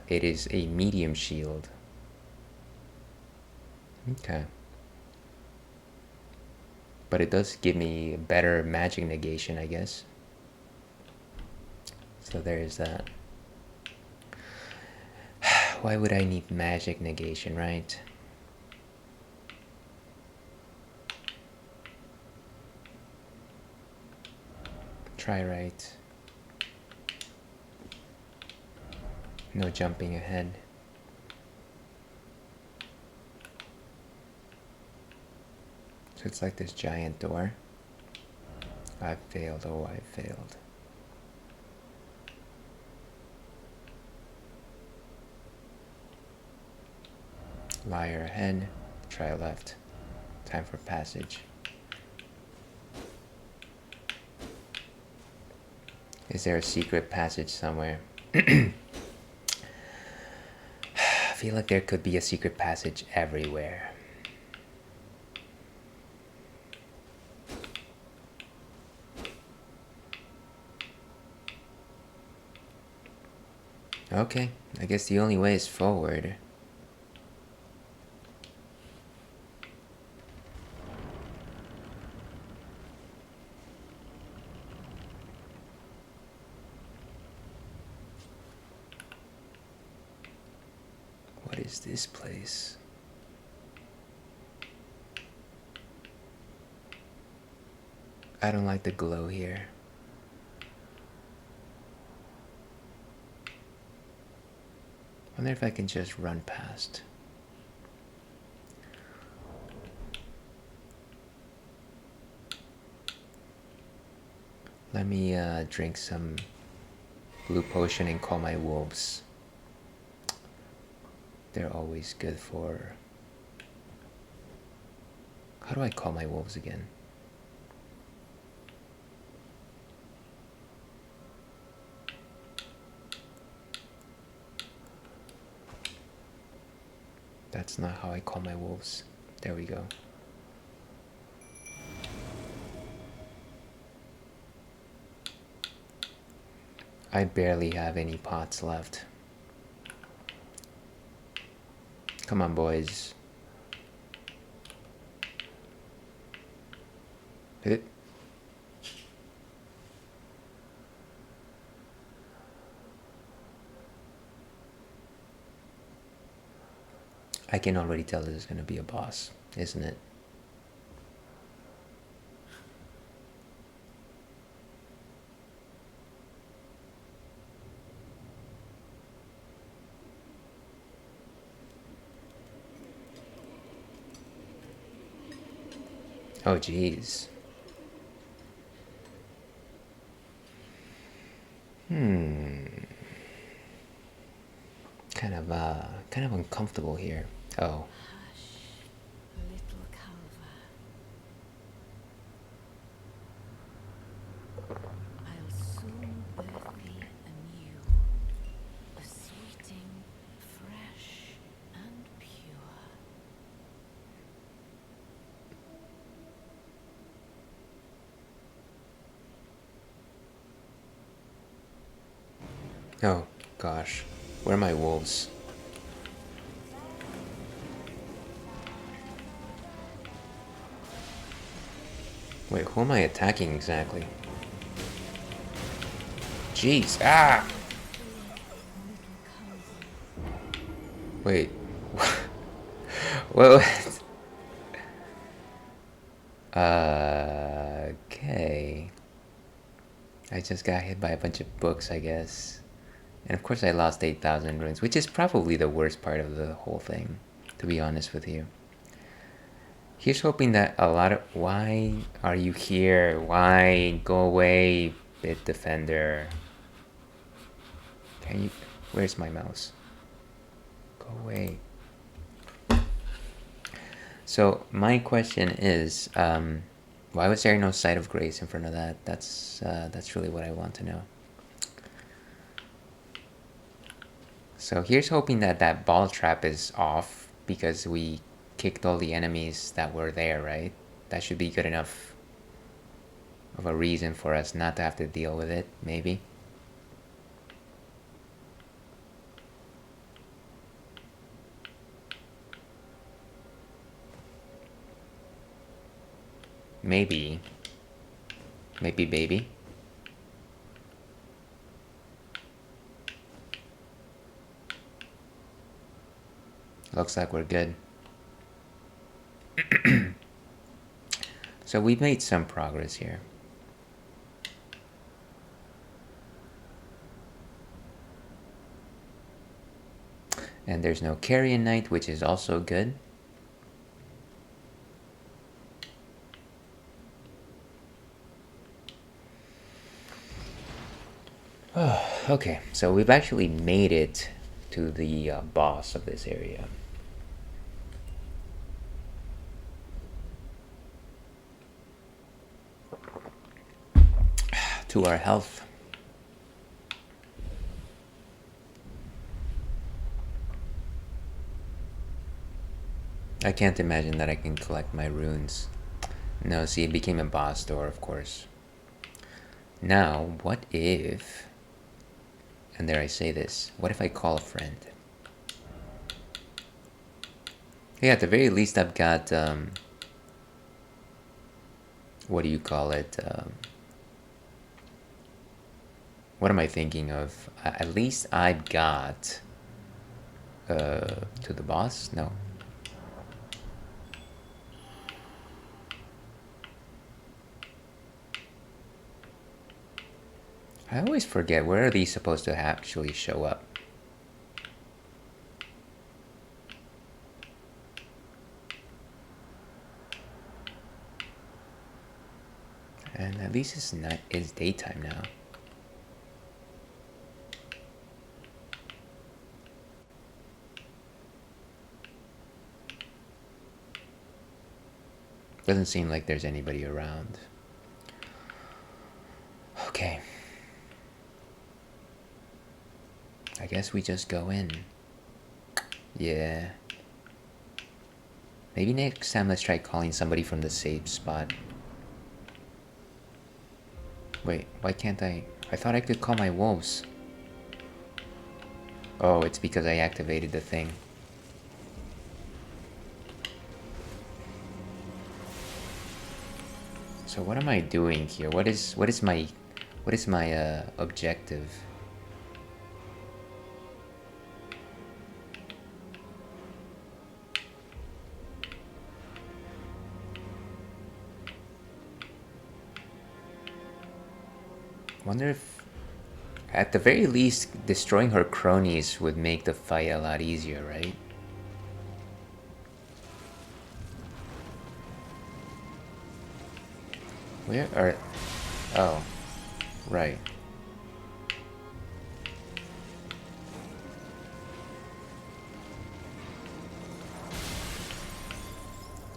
It is a medium shield. Okay. But it does give me better magic negation, I guess. So there is that. Why would I need magic negation, right? Try right. No jumping ahead. So it's like this giant door. I failed. Oh, I failed. Liar ahead. Try left. Time for passage. Is there a secret passage somewhere? I feel like there could be a secret passage everywhere. Okay, I guess the only way is forward. What is this place? I don't like the glow here. Wonder if I can just run past. Let me drink some blue potion and call my wolves. They're always good for How do I call my wolves again? That's not how I call my wolves. There we go. I barely have any pots left. Come on, boys. Hit it. I can already tell this is going to be a boss, isn't it? Oh, jeez. Kind of uncomfortable here. Oh. Hush, little Calva. I'll soon birth thee anew, a sweeting, fresh and pure. Oh, gosh. Where are my wolves? Wait, who am I attacking exactly? Jeez, ah! Wait. What? Okay. I just got hit by a bunch of books, I guess. And of course I lost 8,000 runes, which is probably the worst part of the whole thing, to be honest with you. Here's hoping that a lot of... Why are you here? Why? Go away, Bit Defender. Can you... Where's my mouse? Go away. So my question is, why was there no Sight of Grace in front of that? That's really what I want to know. So here's hoping that that ball trap is off because we kicked all the enemies that were there, right? That should be good enough of a reason for us not to have to deal with it, maybe. Maybe. Maybe, baby. Looks like we're good. So we've made some progress here. And there's no Carrion Knight, which is also good. Okay, so we've actually made it to the boss of this area. To our health. I can't imagine that I can collect my runes. No, see, it became a boss door, of course. Now, what if... And there I say this. What if I call a friend? Yeah, at the very least I've got... what do you call it? What am I thinking of? At least I've got... to the boss? No. I always forget, where are these supposed to actually show up? And at least it's daytime now. Doesn't seem like there's anybody around. Okay. I guess we just go in. Yeah. Maybe next time let's try calling somebody from the safe spot. Wait, why can't I? I thought I could call my wolves. Oh, it's because I activated the thing. So what am I doing here? What is my objective? Wonder if, at the very least, destroying her cronies would make the fight a lot easier, right? Where are... Oh. Right.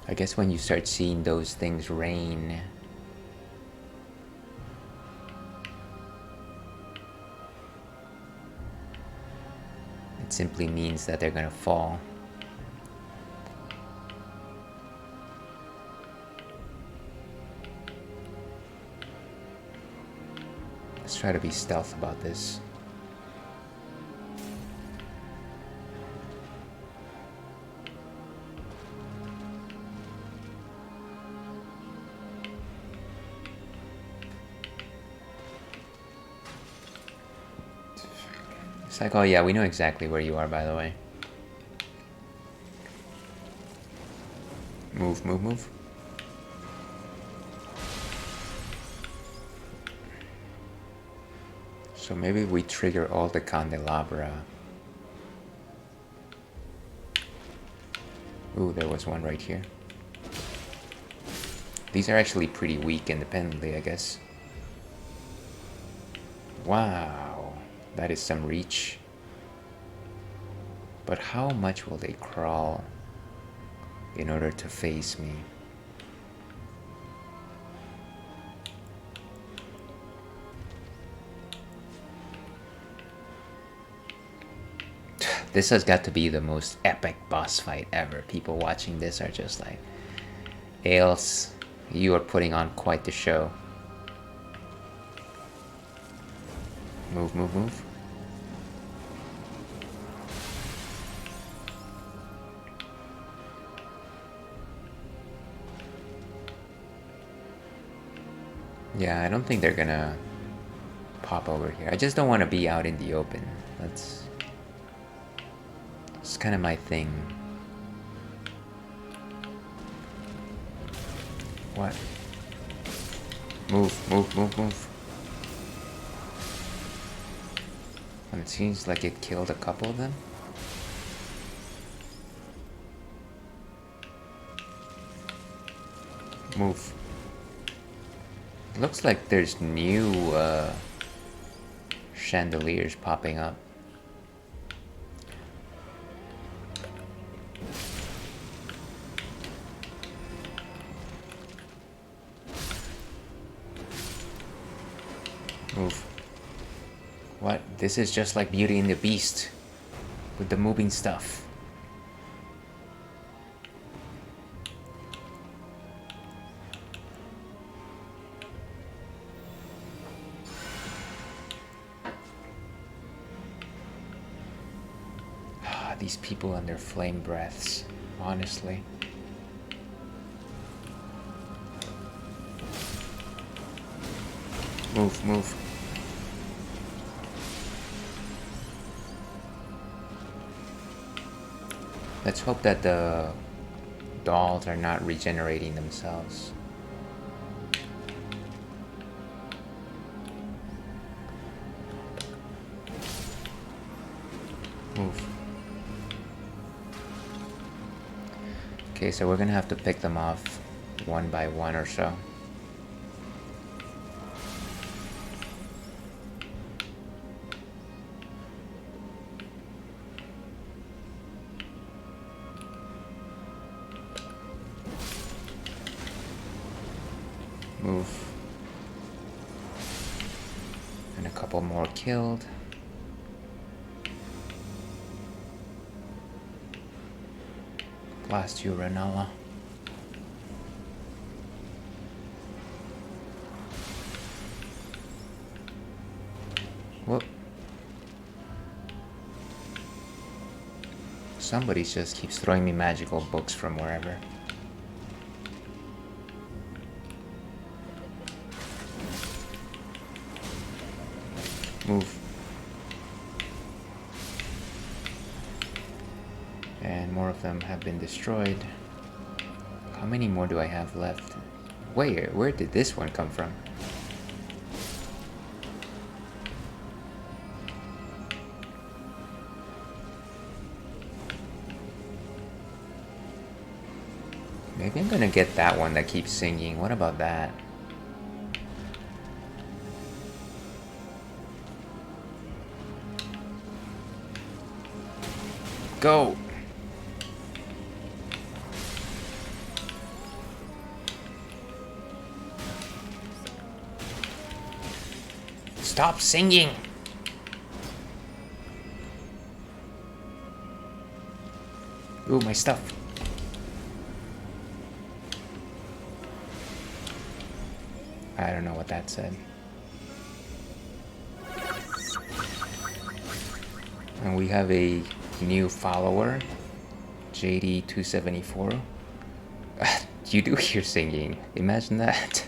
I guess when you start seeing those things rain... it simply means that they're gonna fall. Let's try to be stealth about this. It's like, oh yeah, we know exactly where you are, by the way. Move, move, move. So maybe we trigger all the candelabra. Ooh, there was one right here. These are actually pretty weak independently, I guess. Wow, that is some reach. But how much will they crawl in order to face me? This has got to be the most epic boss fight ever. People watching this are just like, Ails, you are putting on quite the show. Move, move, move. Yeah, I don't think they're gonna pop over here. I just don't want to be out in the open. That's kind of my thing. What? Move, move, move, move. And it seems like it killed a couple of them. Move. Looks like there's new chandeliers popping up. Move. What? This is just like Beauty and the Beast with the moving stuff. These people and their flame breaths, honestly. Move, move. Let's hope that the dolls are not regenerating themselves. Move. Okay, so we're gonna have to pick them off one by one or so. And a couple more killed. Blast you, Renala. Whoop. Somebody just keeps throwing me magical books from wherever. Move. And more of them have been destroyed. How many more do I have left? Where did this one come from? Maybe I'm gonna get that one that keeps singing. What about that? Go! Stop singing! Ooh, my stuff. I don't know what that said. And we have a new follower, JD274. You do hear singing. Imagine that.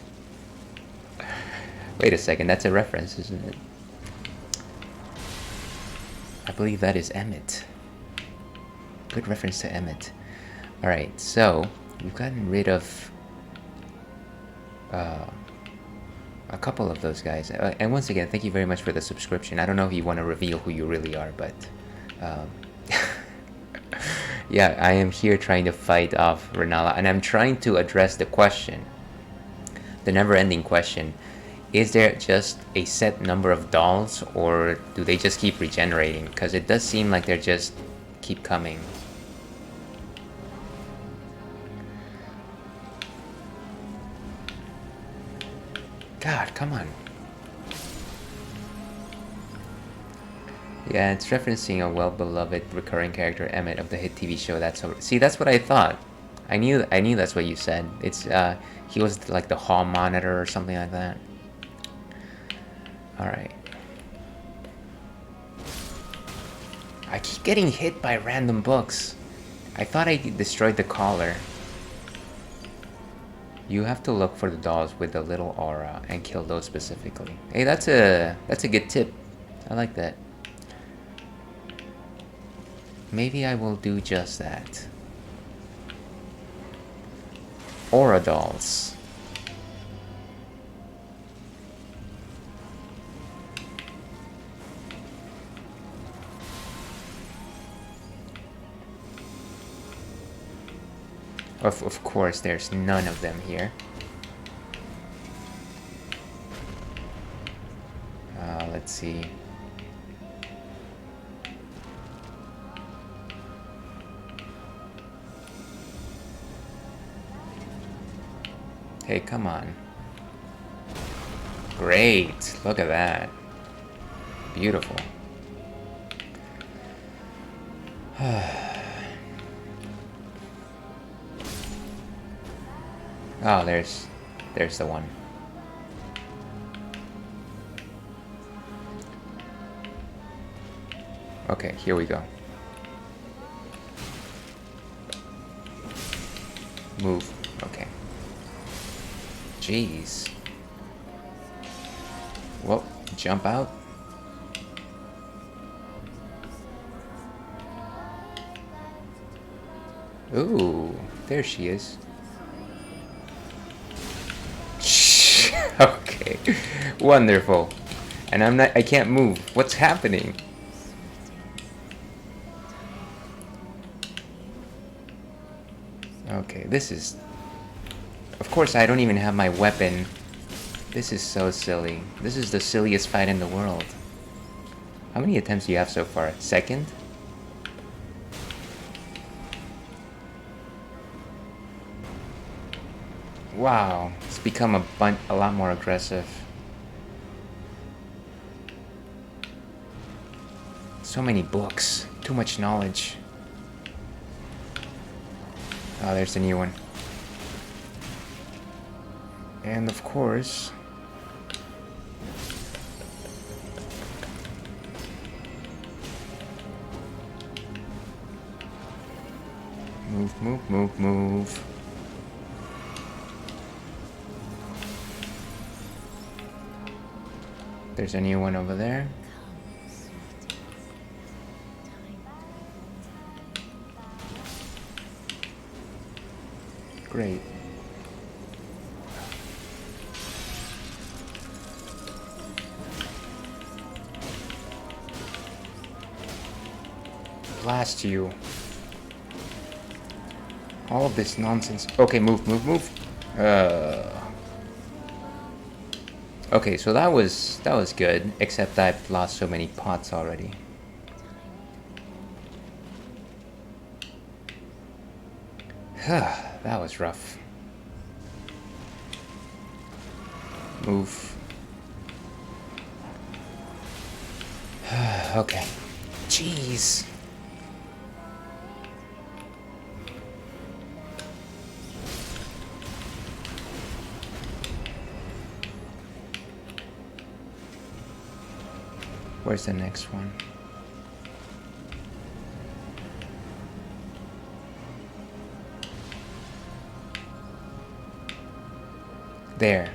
Wait a second, that's a reference, isn't it? I believe that is Emmett. Good reference to Emmett. Alright, so we've gotten rid of a couple of those guys. And once again, thank you very much for the subscription. I don't know if you want to reveal who you really are, but yeah, I am here trying to fight off Renala, and I'm trying to address the question, the never-ending question. Is there just a set number of dolls, or do they just keep regenerating? Because it does seem like they're just keep coming. God, come on. Yeah, it's referencing a well-beloved recurring character, Emmett, of the hit TV show. See, that's what I thought. I knew that's what you said. It's he was like the hall monitor or something like that. All right. I keep getting hit by random books. I thought I destroyed the collar. You have to look for the dolls with the little aura and kill those specifically. Hey, that's a good tip. I like that. Maybe I will do just that. Aura dolls. Of course, there's none of them here. Let's see. Hey, come on. Great. Look at that. Beautiful. Oh, there's the one. Okay, here we go. Move. Okay. Jeez. Whoa, jump out. Ooh, there she is. Okay, wonderful. And I can't move. What's happening? Okay, this is... Of course, I don't even have my weapon. This is so silly. This is the silliest fight in the world. How many attempts do you have so far? Second? Wow, it's become a lot more aggressive. So many books. Too much knowledge. Oh, there's the new one. And of course... Move, move, move, move. There's a new one over there. Great. Blast you. All of this nonsense. Okay, move, move, move. Okay, so that was good, except I've lost so many pots already. That was rough. Move. Okay. Jeez. Where's the next one? There.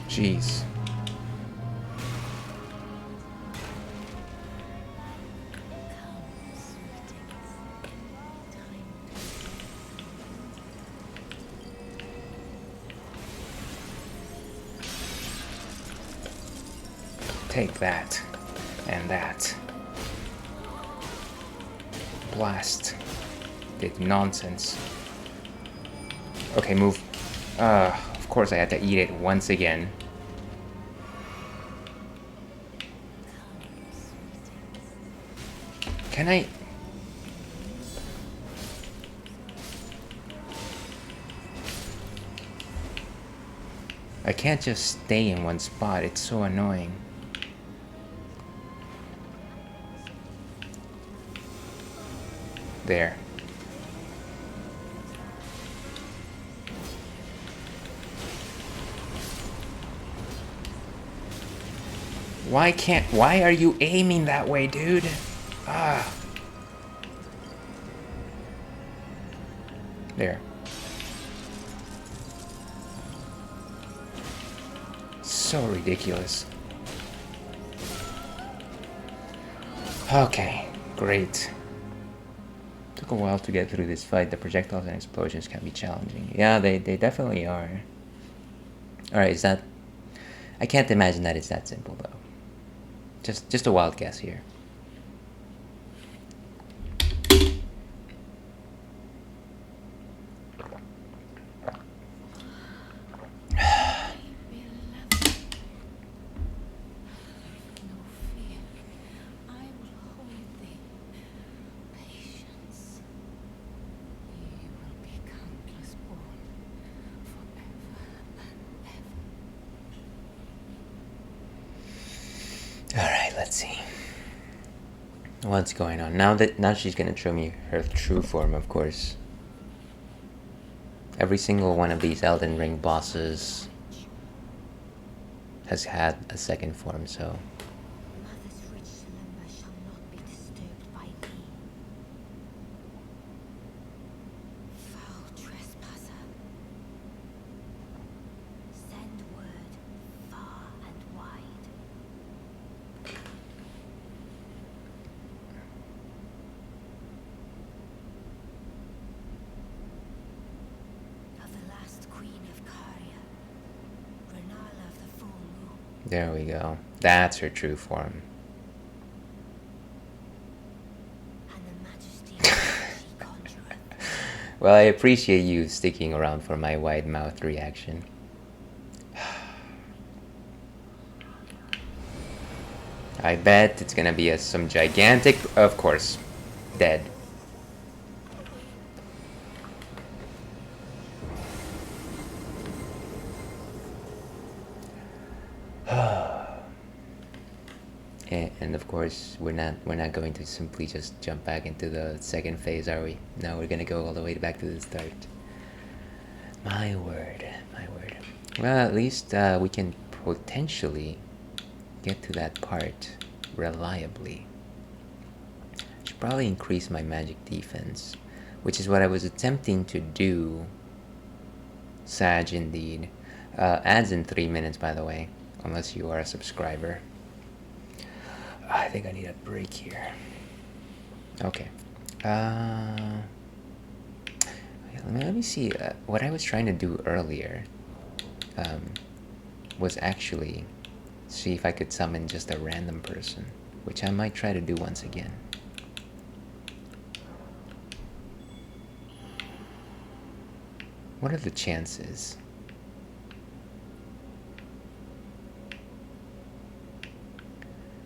Jeez. Take that. And that. Blast. Did nonsense. Okay, move. Of course I had to eat it once again. Can I... I can't just stay in one spot, it's so annoying. There. Why are you aiming that way, dude? Ah. There. So ridiculous. Okay, great. Took a while to get through this fight. The projectiles and explosions can be challenging. Yeah, they definitely are. Alright, is that... I can't imagine that it's that simple, though. Just a wild guess here. Alright, let's see. What's going on? Now she's gonna show me her true form, of course. Every single one of these Elden Ring bosses has had a second form, so... Mother's rich slumber shall not be disturbed by thee. Foul trespasser. Send word far and wide. Of the last queen of Caria, Renala of the full moon. There we go. That's her true form. And the majesty of she conjureth. Well, I appreciate you sticking around for my wide mouth reaction. I bet it's gonna be some gigantic... Of course. Dead. And of course, we're not going to simply just jump back into the second phase, are we? No, we're gonna go all the way back to the start. My word, my word. Well, at least we can potentially get to that part reliably. Should probably increase my magic defense, which is what I was attempting to do. Sag indeed. Ads in 3 minutes, by the way, unless you are a subscriber. I think I need a break here. Okay. Let me see. What I was trying to do earlier was actually see if I could summon just a random person, which I might try to do once again. What are the chances?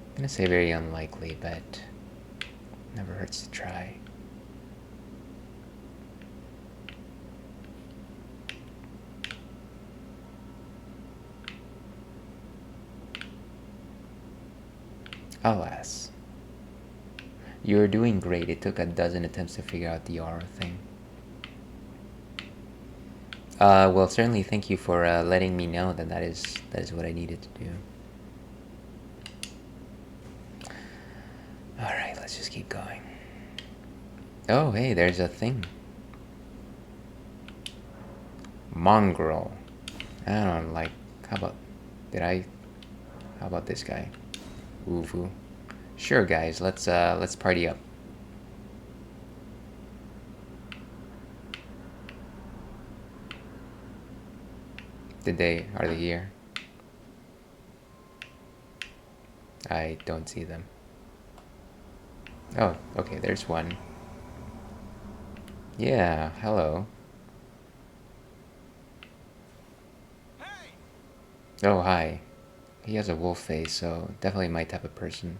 I'm gonna say very unlikely, but never hurts to try. Alas. You're doing great. It took a dozen attempts to figure out the aura thing. Well, certainly thank you for letting me know that that is what I needed to do. Alright, let's just keep going. Oh, hey, there's a thing. Mongrel. I don't know, like, how about this guy? Uvu. Sure, guys, let's party up. Are they here? I don't see them. Oh, okay, there's one. Yeah, hello. Hey. Oh, hi. He has a wolf face, so definitely my type of person.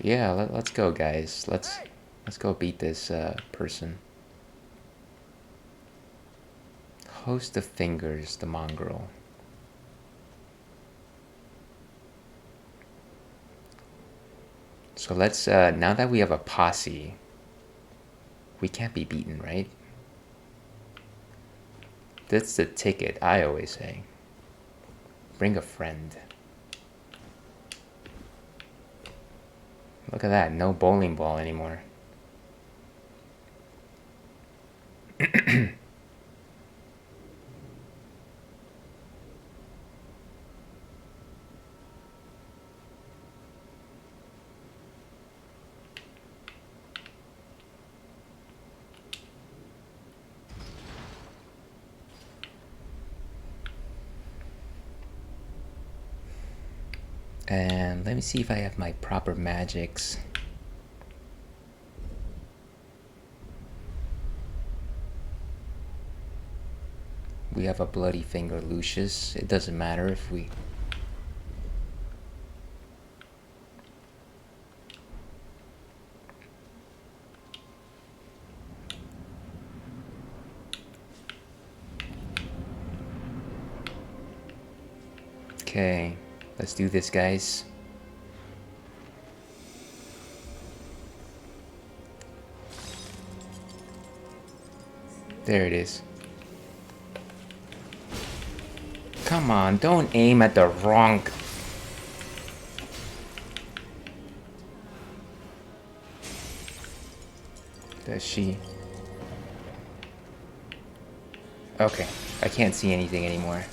Yeah, let's go, guys. Let's go beat this person. Host of Fingers, the mongrel. So let's, now that we have a posse, we can't be beaten, right? That's the ticket, I always say. Bring a friend. Look at that, no bowling ball anymore. And let me see if I have my proper magics. We have a bloody finger, Lucius. It doesn't matter if we... Okay, let's do this, guys. There it is. Come on, don't aim at the wrong... Does she? Okay, I can't see anything anymore.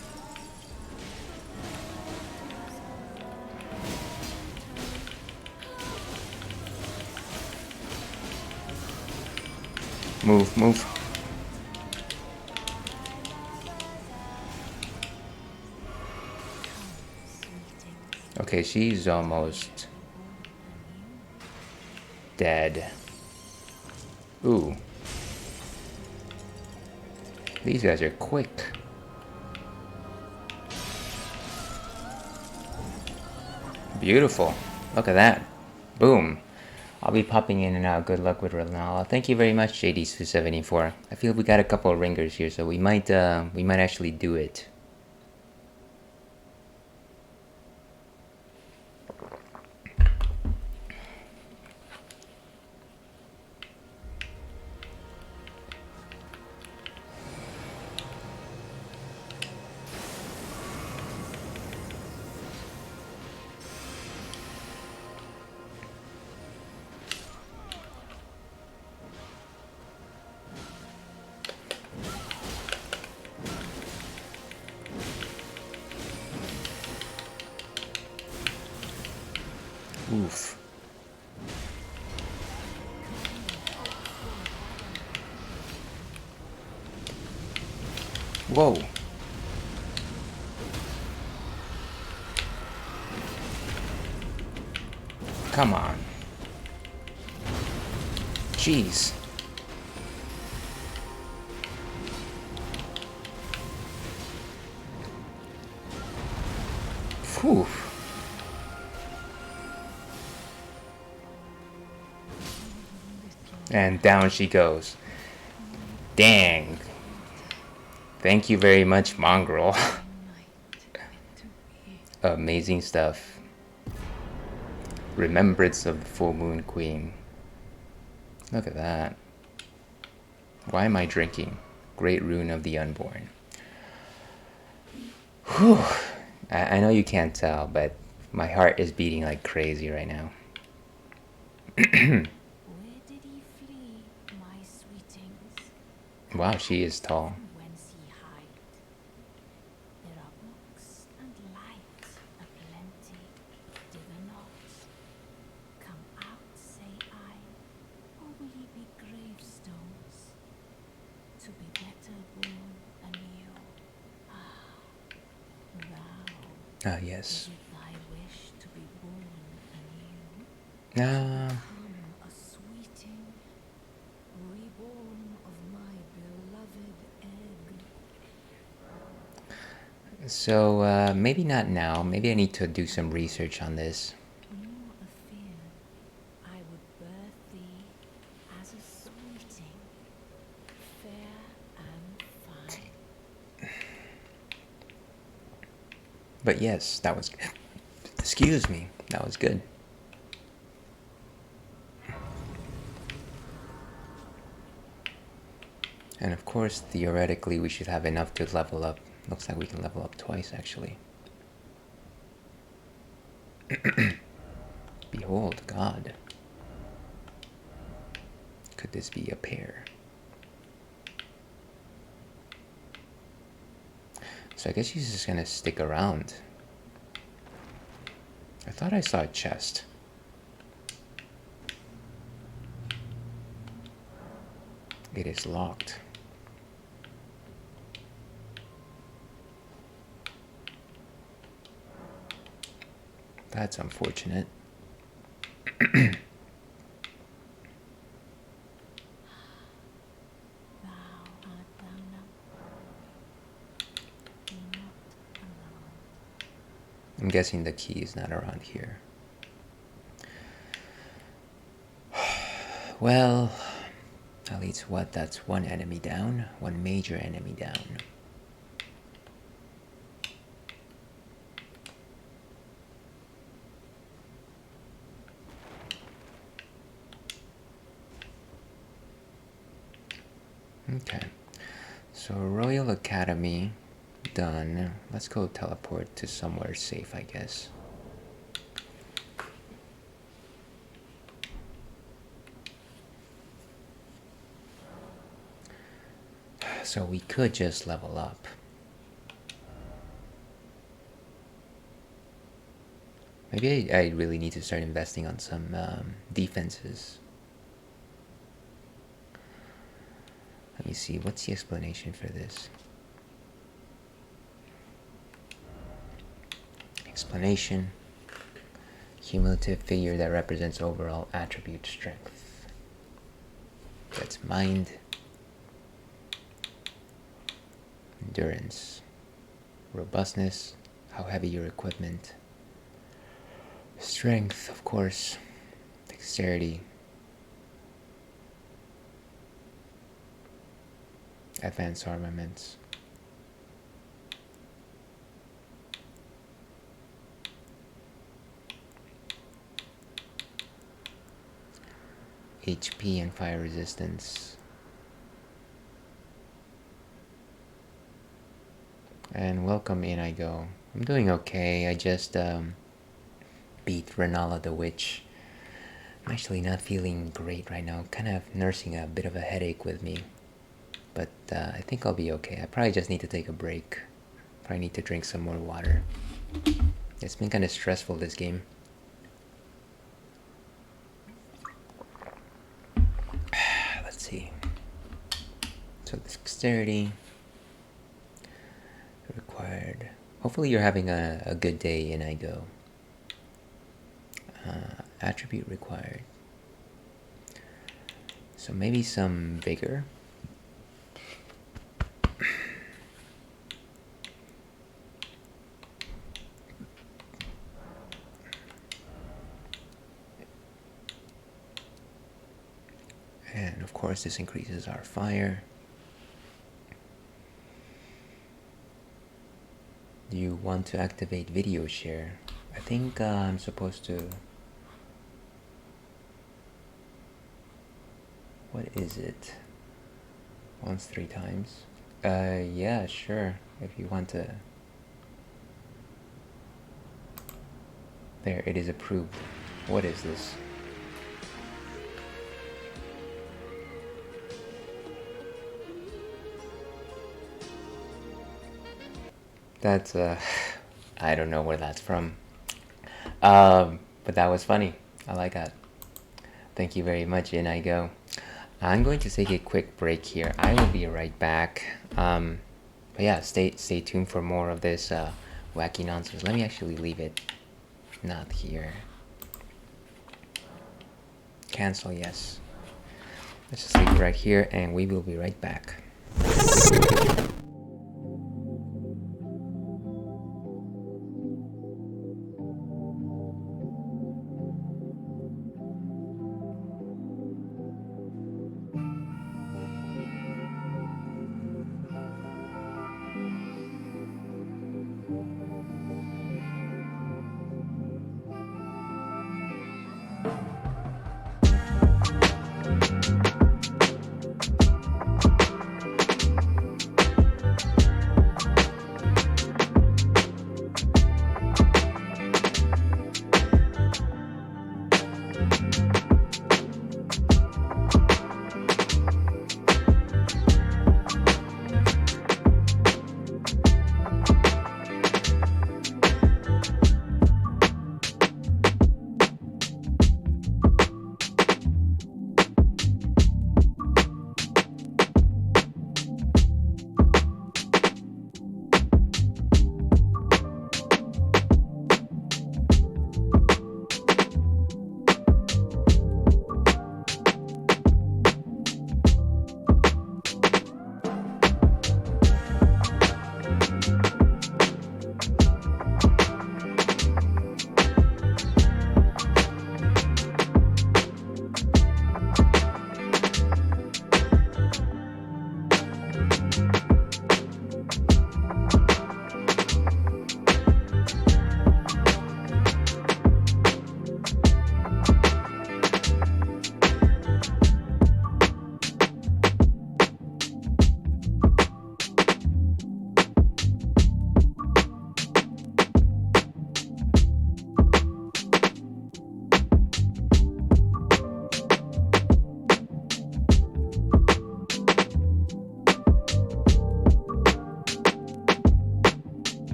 Move, move. Okay, she's almost dead. Ooh. These guys are quick. Beautiful. Look at that. Boom. I'll be popping in and out. Good luck with Renala. Thank you very much, JD274. I feel we got a couple of ringers here, so we might actually do it. Oof. Whoa. Come on. Jeez. Whew. And down she goes. Dang. Thank you very much, Mongrel. Amazing stuff. Remembrance of the Full Moon Queen. Look at that. Why am I drinking? Great Rune of the Unborn. Whew. I know you can't tell, but my heart is beating like crazy right now. Where did he flee, my sweetings? Wow, she is tall. Whence he hide? There are books and light aplenty. Dither not. Come out, say I, or will ye be gravestones? To be better born anew. Ah, thou, Ah, yes. is it thy wish to be born anew? Ah. Come a sweeting, reborn of my beloved egg. So, maybe not now. Maybe I need to do some research on this. Nor a fear, I would birth thee as a sweeting, fair and fine. But yes, that was... Excuse me. That was good. And of course, theoretically, we should have enough to level up. Looks like we can level up twice, actually. Behold, God. Could this be a pair? So I guess he's just gonna stick around. I thought I saw a chest. It is locked. That's unfortunate. Thou art thou now. Be not alarmed. I'm guessing the key is not around here. Well, at least what? That's one enemy down. One major enemy down. Okay. So Royal Academy done. Let's go teleport to somewhere safe, I guess. So we could just level up. Maybe I really need to start investing on some defenses. Let me see, what's the explanation for this? Explanation. Cumulative figure that represents overall attribute strength. That's mind. Endurance. Robustness. How heavy your equipment. Strength, of course. Dexterity. Advanced armaments. HP and fire resistance. And welcome in I go. I'm doing okay. I just beat Renala the Witch. I'm actually not feeling great right now. Kind of nursing a bit of a headache with me. But I think I'll be okay. I probably just need to take a break. Probably need to drink some more water. It's been kind of stressful, this game. So dexterity required. Hopefully you're having a good day in I go. Attribute required. So maybe some vigor. And of course this increases our fire. Do you want to activate video share? I think I'm supposed to... What is it? Once 3 times? Yeah, sure. If you want to... There, it is approved. What is this? That's, I don't know where that's from. But that was funny. I like that. Thank you very much, in I go. I'm going to take a quick break here. I will be right back. But yeah, stay tuned for more of this wacky nonsense. Let me actually leave it not here. Cancel, yes. Let's just leave it right here, and we will be right back.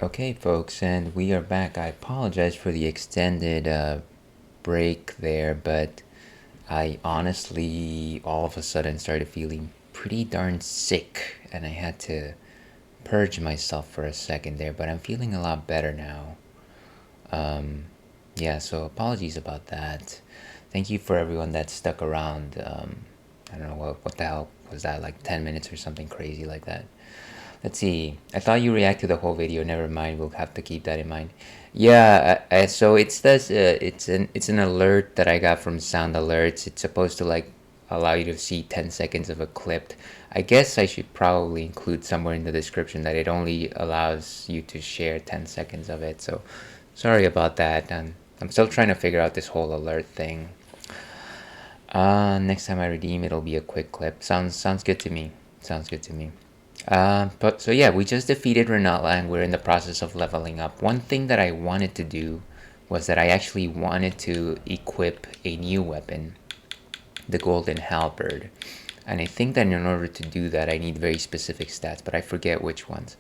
Okay, folks, and we are back. I apologize for the extended break there, but I honestly all of a sudden started feeling pretty darn sick, and I had to purge myself for a second there, but I'm feeling a lot better now. Yeah, so apologies about that. Thank you for everyone that stuck around. I don't know what the hell was that, like 10 minutes or something crazy like that. Let's see. I thought you react to the whole video. Never mind. We'll have to keep that in mind. Yeah. So it's this. It's an alert that I got from Sound Alerts. It's supposed to like allow you to see 10 seconds of a clip. I guess I should probably include somewhere in the description that it only allows you to share 10 seconds of it. So sorry about that. And I'm still trying to figure out this whole alert thing. Next time I redeem, it'll be a quick clip. Sounds good to me. Sounds good to me. But so yeah, we just defeated Renala and we're in the process of leveling up. One thing that I wanted to do was that I actually wanted to equip a new weapon, the Golden Halberd. And I think that in order to do that, I need very specific stats, but I forget which ones.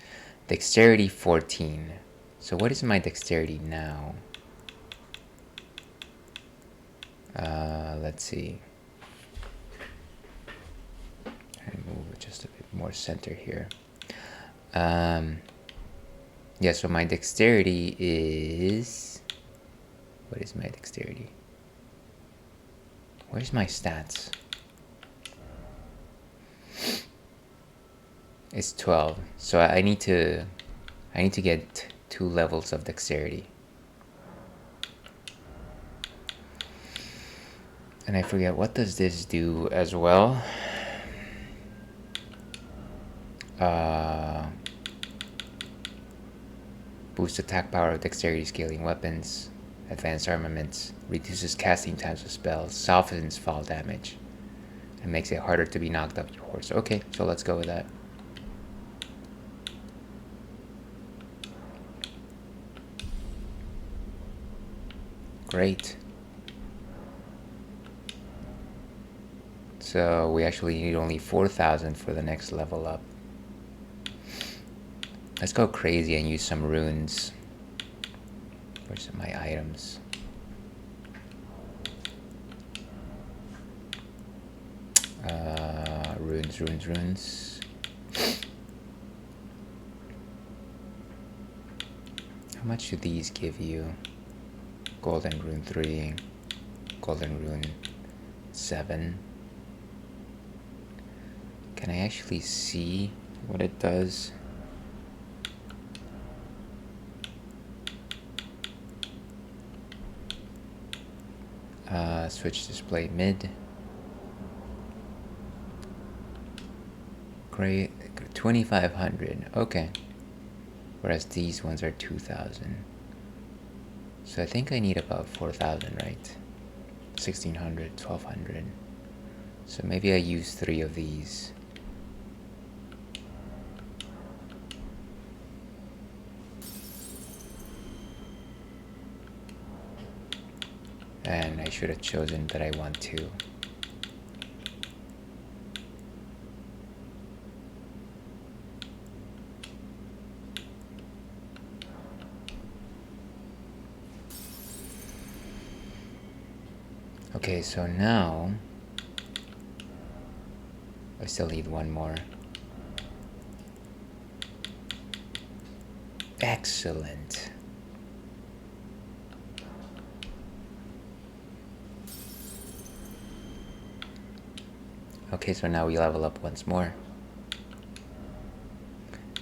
Dexterity 14. So what is my dexterity now? Let's see. I move it just a bit more center here. Yeah, so my dexterity is... What is my dexterity? Where's my stats? It's 12. So I need to get 2 levels of dexterity. And I forget, what does this do as well? Boost attack power of dexterity scaling weapons, advanced armaments, reduces casting times of spells, softens fall damage, and makes it harder to be knocked off your horse. Okay, so let's go with that. Great. So we actually need only 4,000 for the next level up. Let's go crazy and use some runes. Where's my items? Runes. How much do these give you? Golden rune 3, golden rune 7. Can I actually see what it does? Switch display mid. Great, 2,500. Okay. Whereas these ones are 2,000. So I think I need about 4,000, right? 1,600, 1,200. So maybe I use 3 of these. And I should have chosen that I want 2. Okay, so now I still need 1 more. Excellent. Okay, so now we level up once more.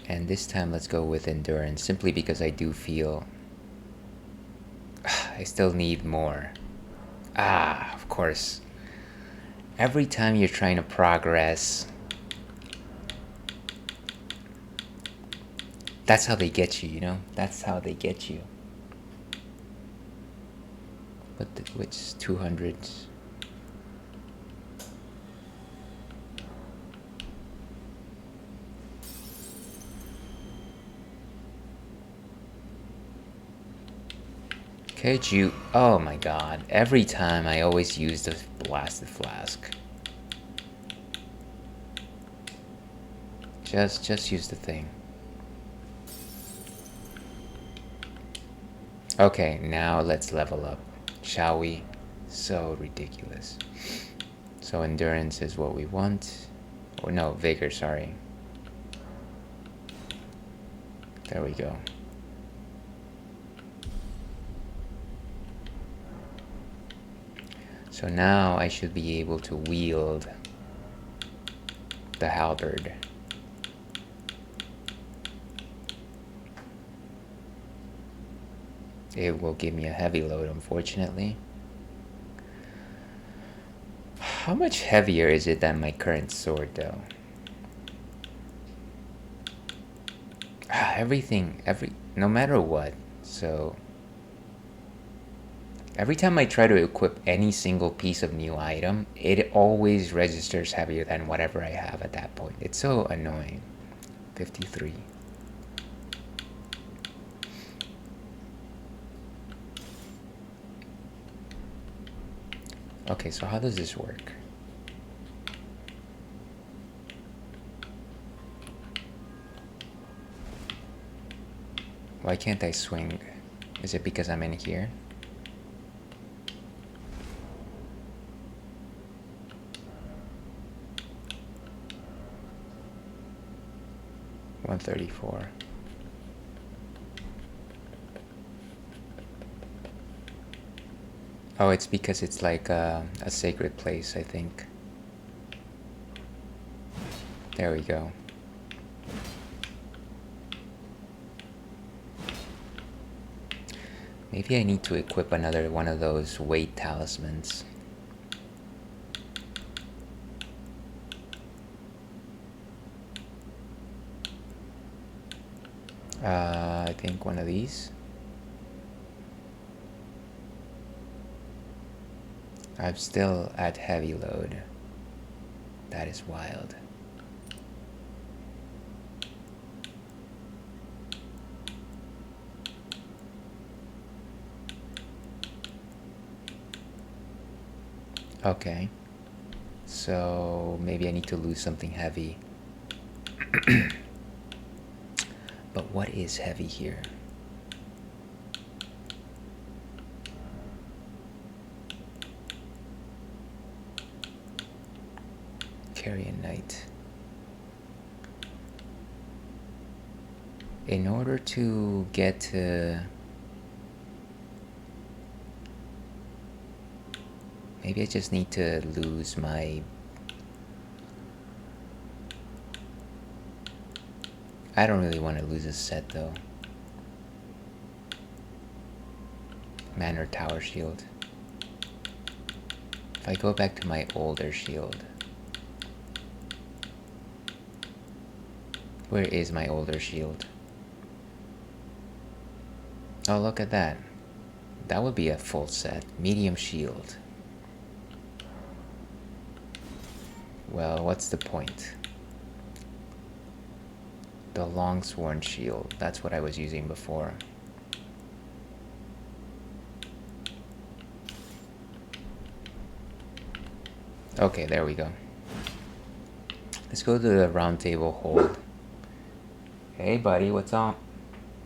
And this time let's go with endurance, simply because I do feel I still need more. Of course. Every time you're trying to progress, that's how they get you, you know? That's how they get you. Which 200? Could you? Oh my god. Every time I always use the blasted flask. Just use the thing. Okay, now let's level up, shall we? So ridiculous. So endurance is what we want. Or no, vigor, sorry. There we go. So now I should be able to wield the halberd. It will give me a heavy load, unfortunately. How much heavier is it than my current sword, though? No matter what. So every time I try to equip any single piece of new item, it always registers heavier than whatever I have at that point. It's so annoying. 53. Okay, so how does this work? Why can't I swing? Is it because I'm in here? $134. Oh, it's because it's like a sacred place, I think. There we go. Maybe I need to equip another one of those weight talismans. I think one of these. I'm still at heavy load. That is wild. Okay. So maybe I need to lose something heavy. But what is heavy here? Carrion Knight. In order to get to... Maybe I just need to lose my... I don't really want to lose a set though. Manor Tower Shield. If I go back to my older shield... Where is my older shield? Oh, look at that. That would be a full set. Medium shield. Well, what's the point? The Longsworn shield. That's what I was using before. Okay, there we go. Let's go to the round table hold. Hey buddy, what's up?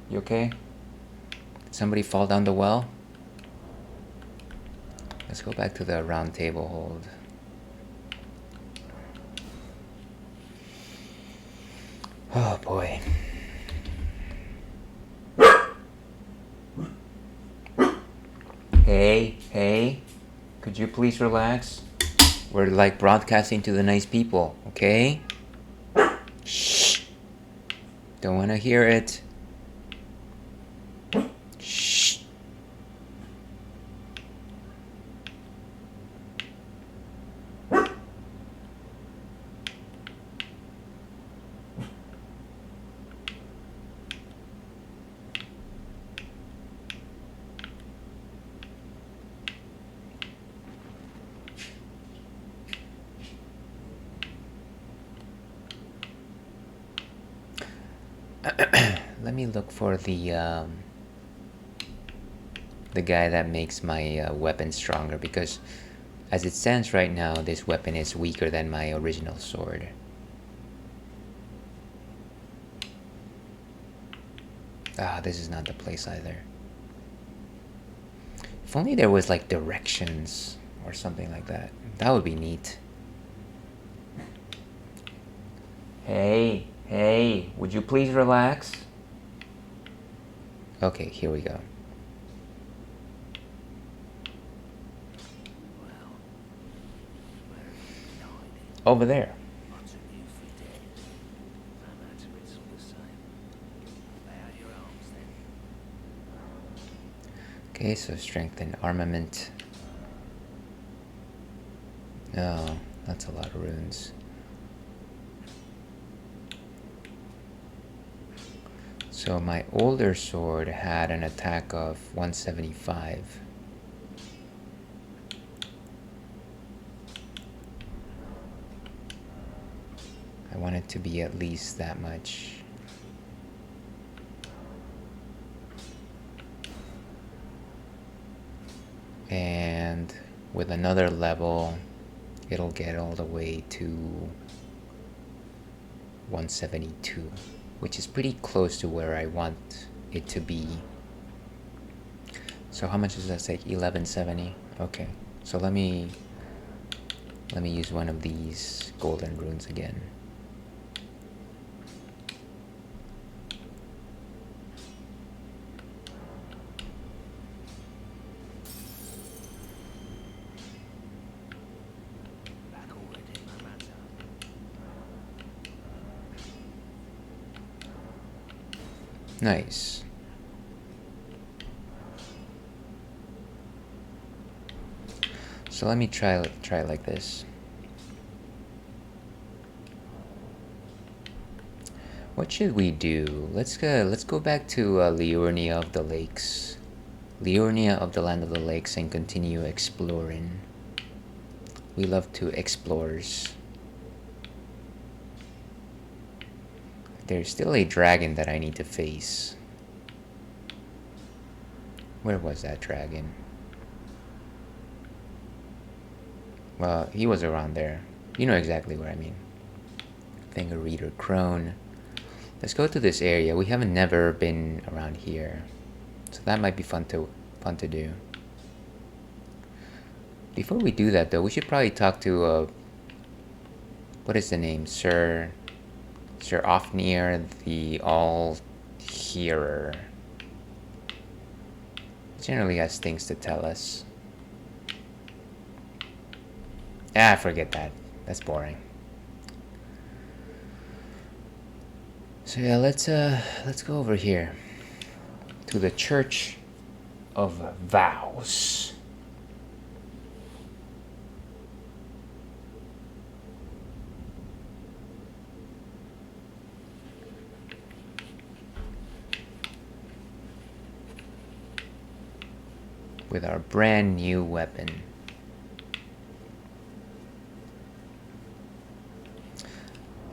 You okay? Did somebody fall down the well? Let's go back to the round table hold. Oh boy. Hey, could you please relax? We're like broadcasting to the nice people, okay? Shh. Don't want to hear it. Shh. Let me look for the guy that makes my weapon stronger, because as it stands right now, this weapon is weaker than my original sword. Ah, this is not the place either. If only there was like directions or something like that. That would be neat. Hey, would you please relax? Okay, here we go. Well, Over there. What's a new for days? I'm out of it all the same. Lay out your arms then. Okay, so strength and armament. Oh, that's a lot of runes. So my older sword had an attack of 175. I want it to be at least that much. And with another level, it'll get all the way to 172, which is pretty close to where I want it to be. So how much does that take? 1170. Okay, so let me use one of these golden runes again. Back already, my man's up. Nice. So let me try it like this. What should we do? Let's go back to Liurnia of the Lakes. Liurnia of the Land of the Lakes and continue exploring. We love to explorers. There's still a dragon that I need to face. Where was that dragon? Well, he was around there. You know exactly where I mean. Finger Reader Crone. Let's go to this area. We haven't never been around here, so that might be fun to do. Before we do that, though, we should probably talk to what is the name, Sir Ofnir the All-Hearer. Generally has things to tell us. Ah, forget that. That's boring. So yeah, let's go over here to the Church of Vows. With our brand new weapon.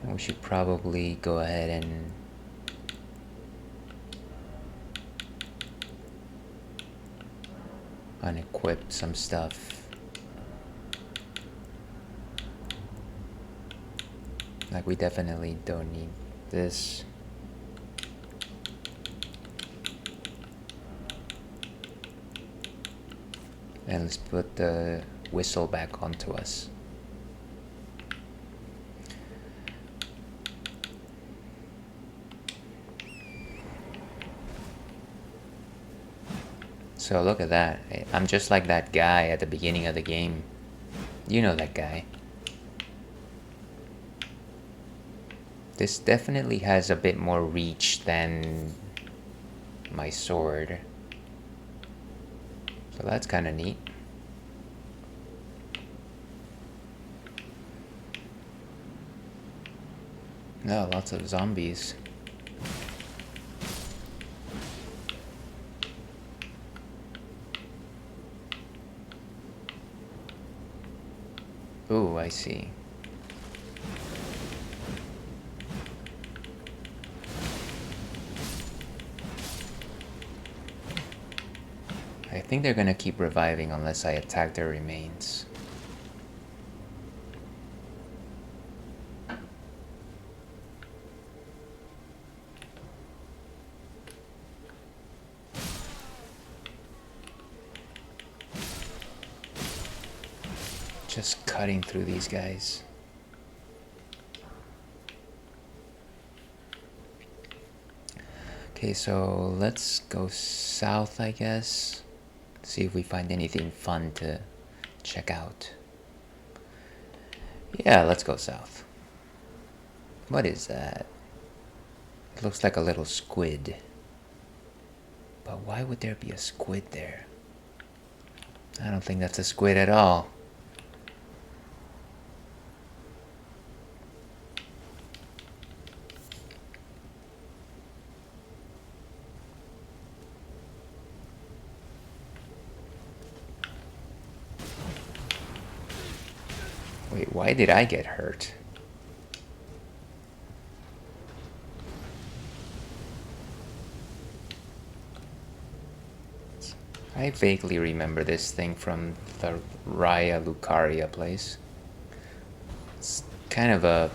And we should probably go ahead and unequip some stuff. Like, we definitely don't need this. And let's put the whistle back onto us. So look at that. I'm just like that guy at the beginning of the game. You know that guy. This definitely has a bit more reach than my sword. So that's kind of neat. No, lots of zombies. Ooh, I see. I think they're gonna keep reviving unless I attack their remains. Just cutting through these guys. Okay, so let's go south, I guess. See if we find anything fun to check out. Yeah, let's go south. What is that? It looks like a little squid. But why would there be a squid there? I don't think that's a squid at all. Wait, why did I get hurt? I vaguely remember this thing from the Raya Lucaria place. It's kind of a...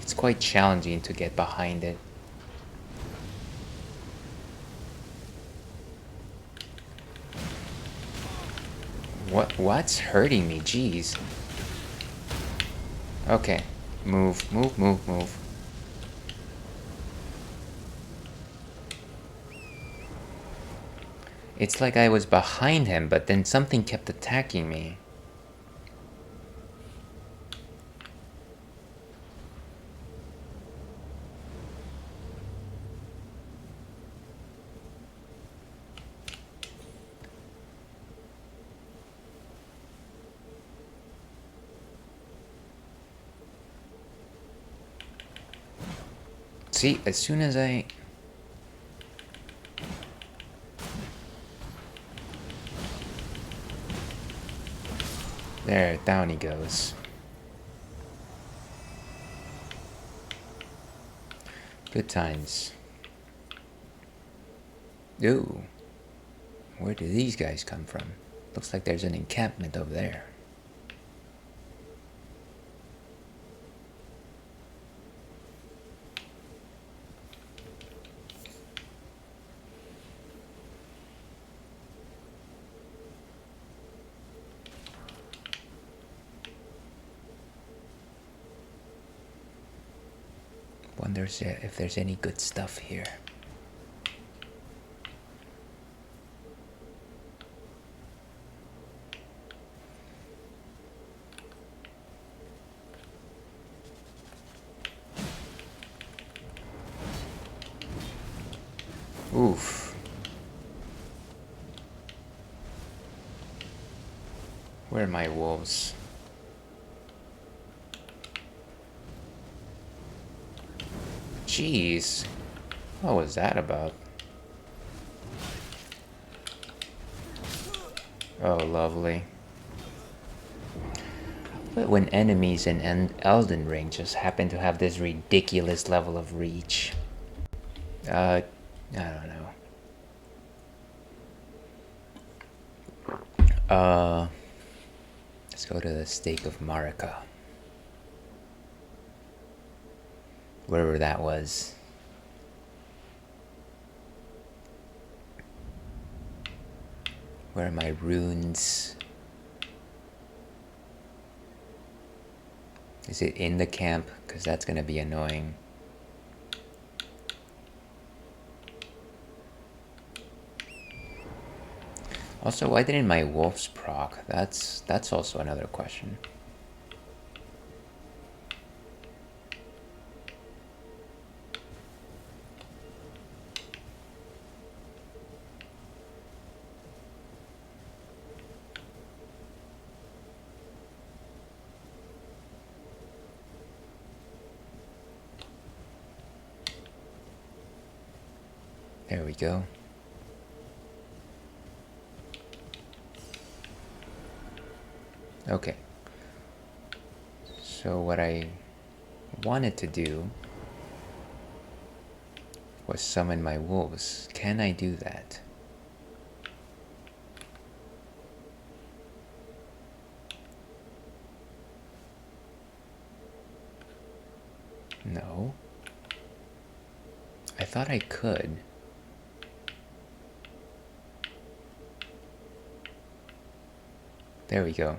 It's quite challenging to get behind it. What's hurting me? Jeez. Okay. Move, move, move, move. It's like I was behind him, but then something kept attacking me. See, as soon as I... There, down he goes. Good times. Ooh. Where do these guys come from? Looks like there's an encampment over there. Wonders if there's any good stuff here. Oof. Where are my wolves? Jeez. What was that about? Oh, lovely. But when enemies in Elden Ring just happen to have this ridiculous level of reach. I don't know. Let's go to the Stake of Marika. Wherever that was. Where are my runes? Is it in the camp? Because that's going to be annoying. Also, why didn't my wolves proc? That's also another question. There we go. Okay. So what I wanted to do was summon my wolves. Can I do that? No. I thought I could. There we go.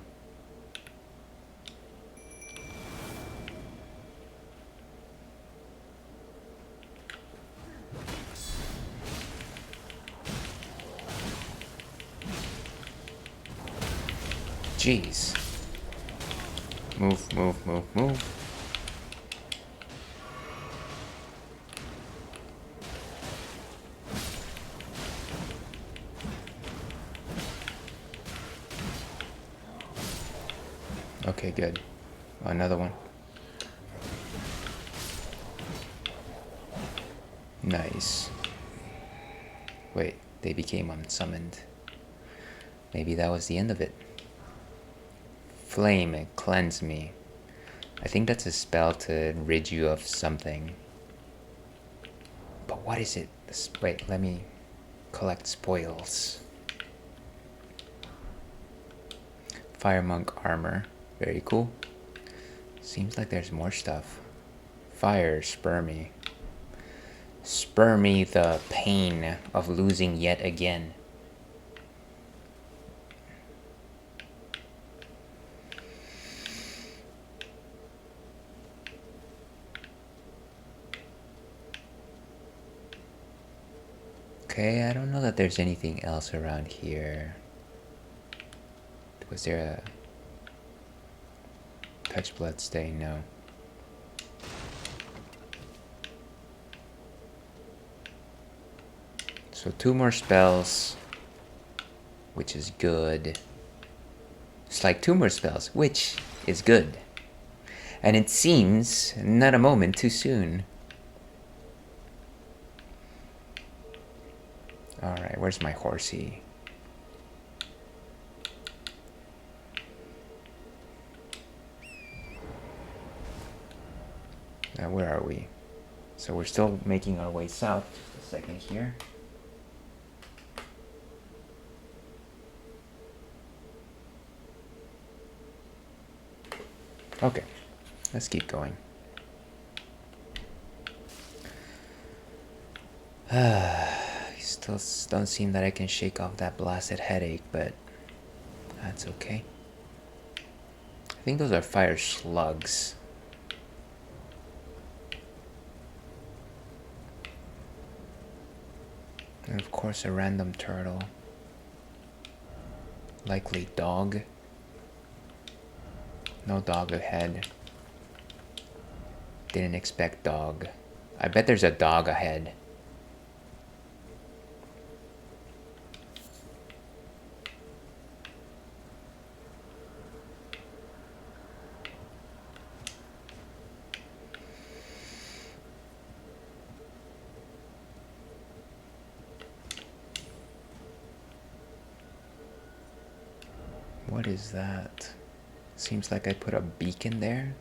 Jeez. Move, move, move, move. Okay, good. Another one. Nice. Wait, they became unsummoned. Maybe that was the end of it. Flame and cleanse me. I think that's a spell to rid you of something. But what is it? Wait, let me collect spoils. Fire monk armor. Very cool. Seems like there's more stuff. Fire, spur me. Spur me the pain of losing yet again. Okay, I don't know that there's anything else around here. Was there a touch blood stain? No. So 2 more spells, which is good. It's like 2 more spells, which is good. And it seems not a moment too soon. Alright, where's my horsey? Now, where are we? So we're still making our way south. Just a second here. Okay, let's keep going. Still don't seem that I can shake off that blasted headache, but that's okay. I think those are fire slugs. And of course a random turtle. Likely dog. No dog ahead. Didn't expect dog. I bet there's a dog ahead. What is that? Seems like I put a beacon there.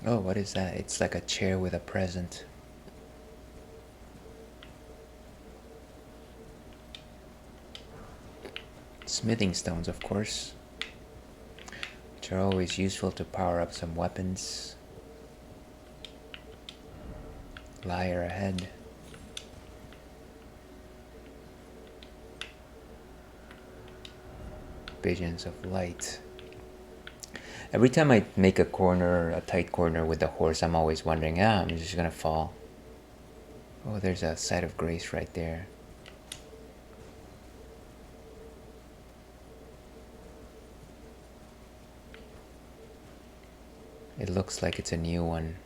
Oh, what is that? It's like a chair with a present. Smithing stones, of course, which are always useful to power up some weapons. Lyre ahead. Visions of light. Every time I make a corner, a tight corner with the horse, I'm always wondering, I'm just gonna fall. Oh, there's a site of grace right there. It looks like it's a new one.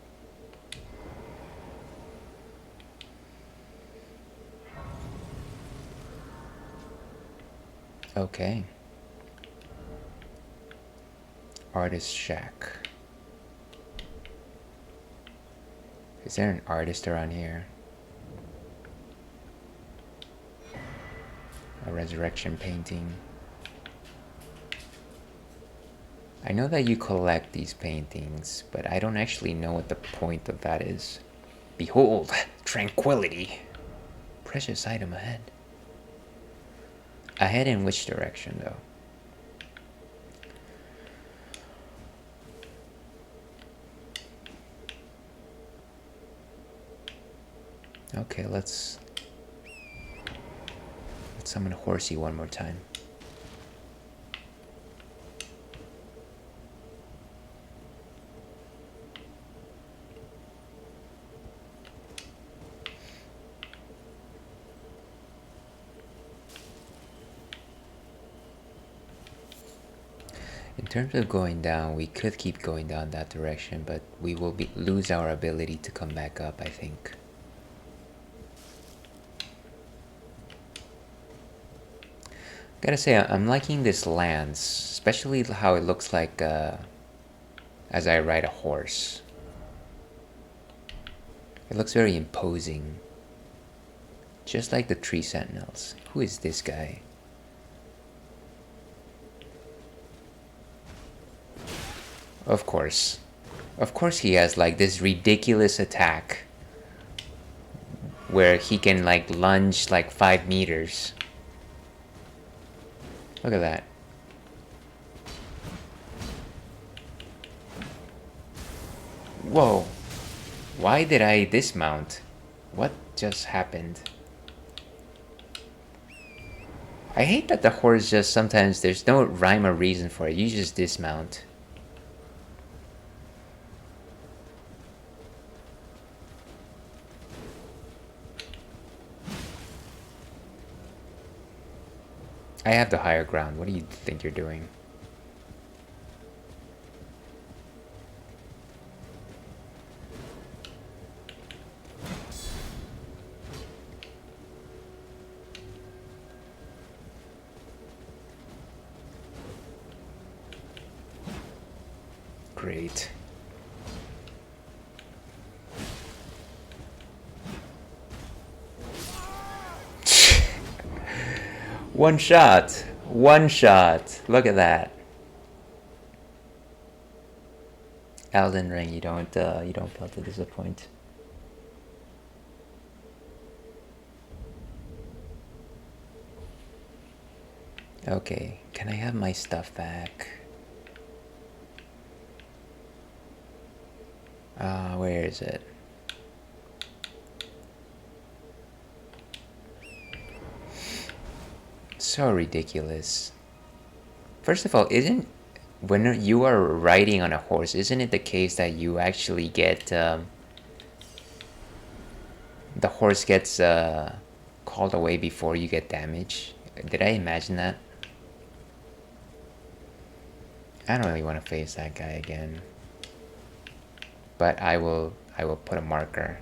Okay. Artist shack. Is there an artist around here? A resurrection painting. I know that you collect these paintings, but I don't actually know what the point of that is. Behold, tranquility. Precious item ahead. Ahead in which direction, though? Okay, let's summon Horsey one more time. In terms of going down, we could keep going down that direction, but we will lose our ability to come back up, I think. Gotta say, I'm liking this lance, especially how it looks like as I ride a horse. It looks very imposing. Just like the tree sentinels. Who is this guy? Of course. Of course he has like this ridiculous attack where he can like lunge like 5 meters. Look at that. Whoa. Why did I dismount? What just happened? I hate that the horse just sometimes there's no rhyme or reason for it. You just dismount. I have the higher ground. What do you think you're doing? Great. One shot. One shot. Look at that. Elden Ring, you don't fail to disappoint. Okay, can I have my stuff back? Where is it? So ridiculous. First of all, when you are riding on a horse, isn't it the case that you actually get the horse gets called away before you get damage? Did I imagine that? I don't really want to face that guy again. But I will put a marker.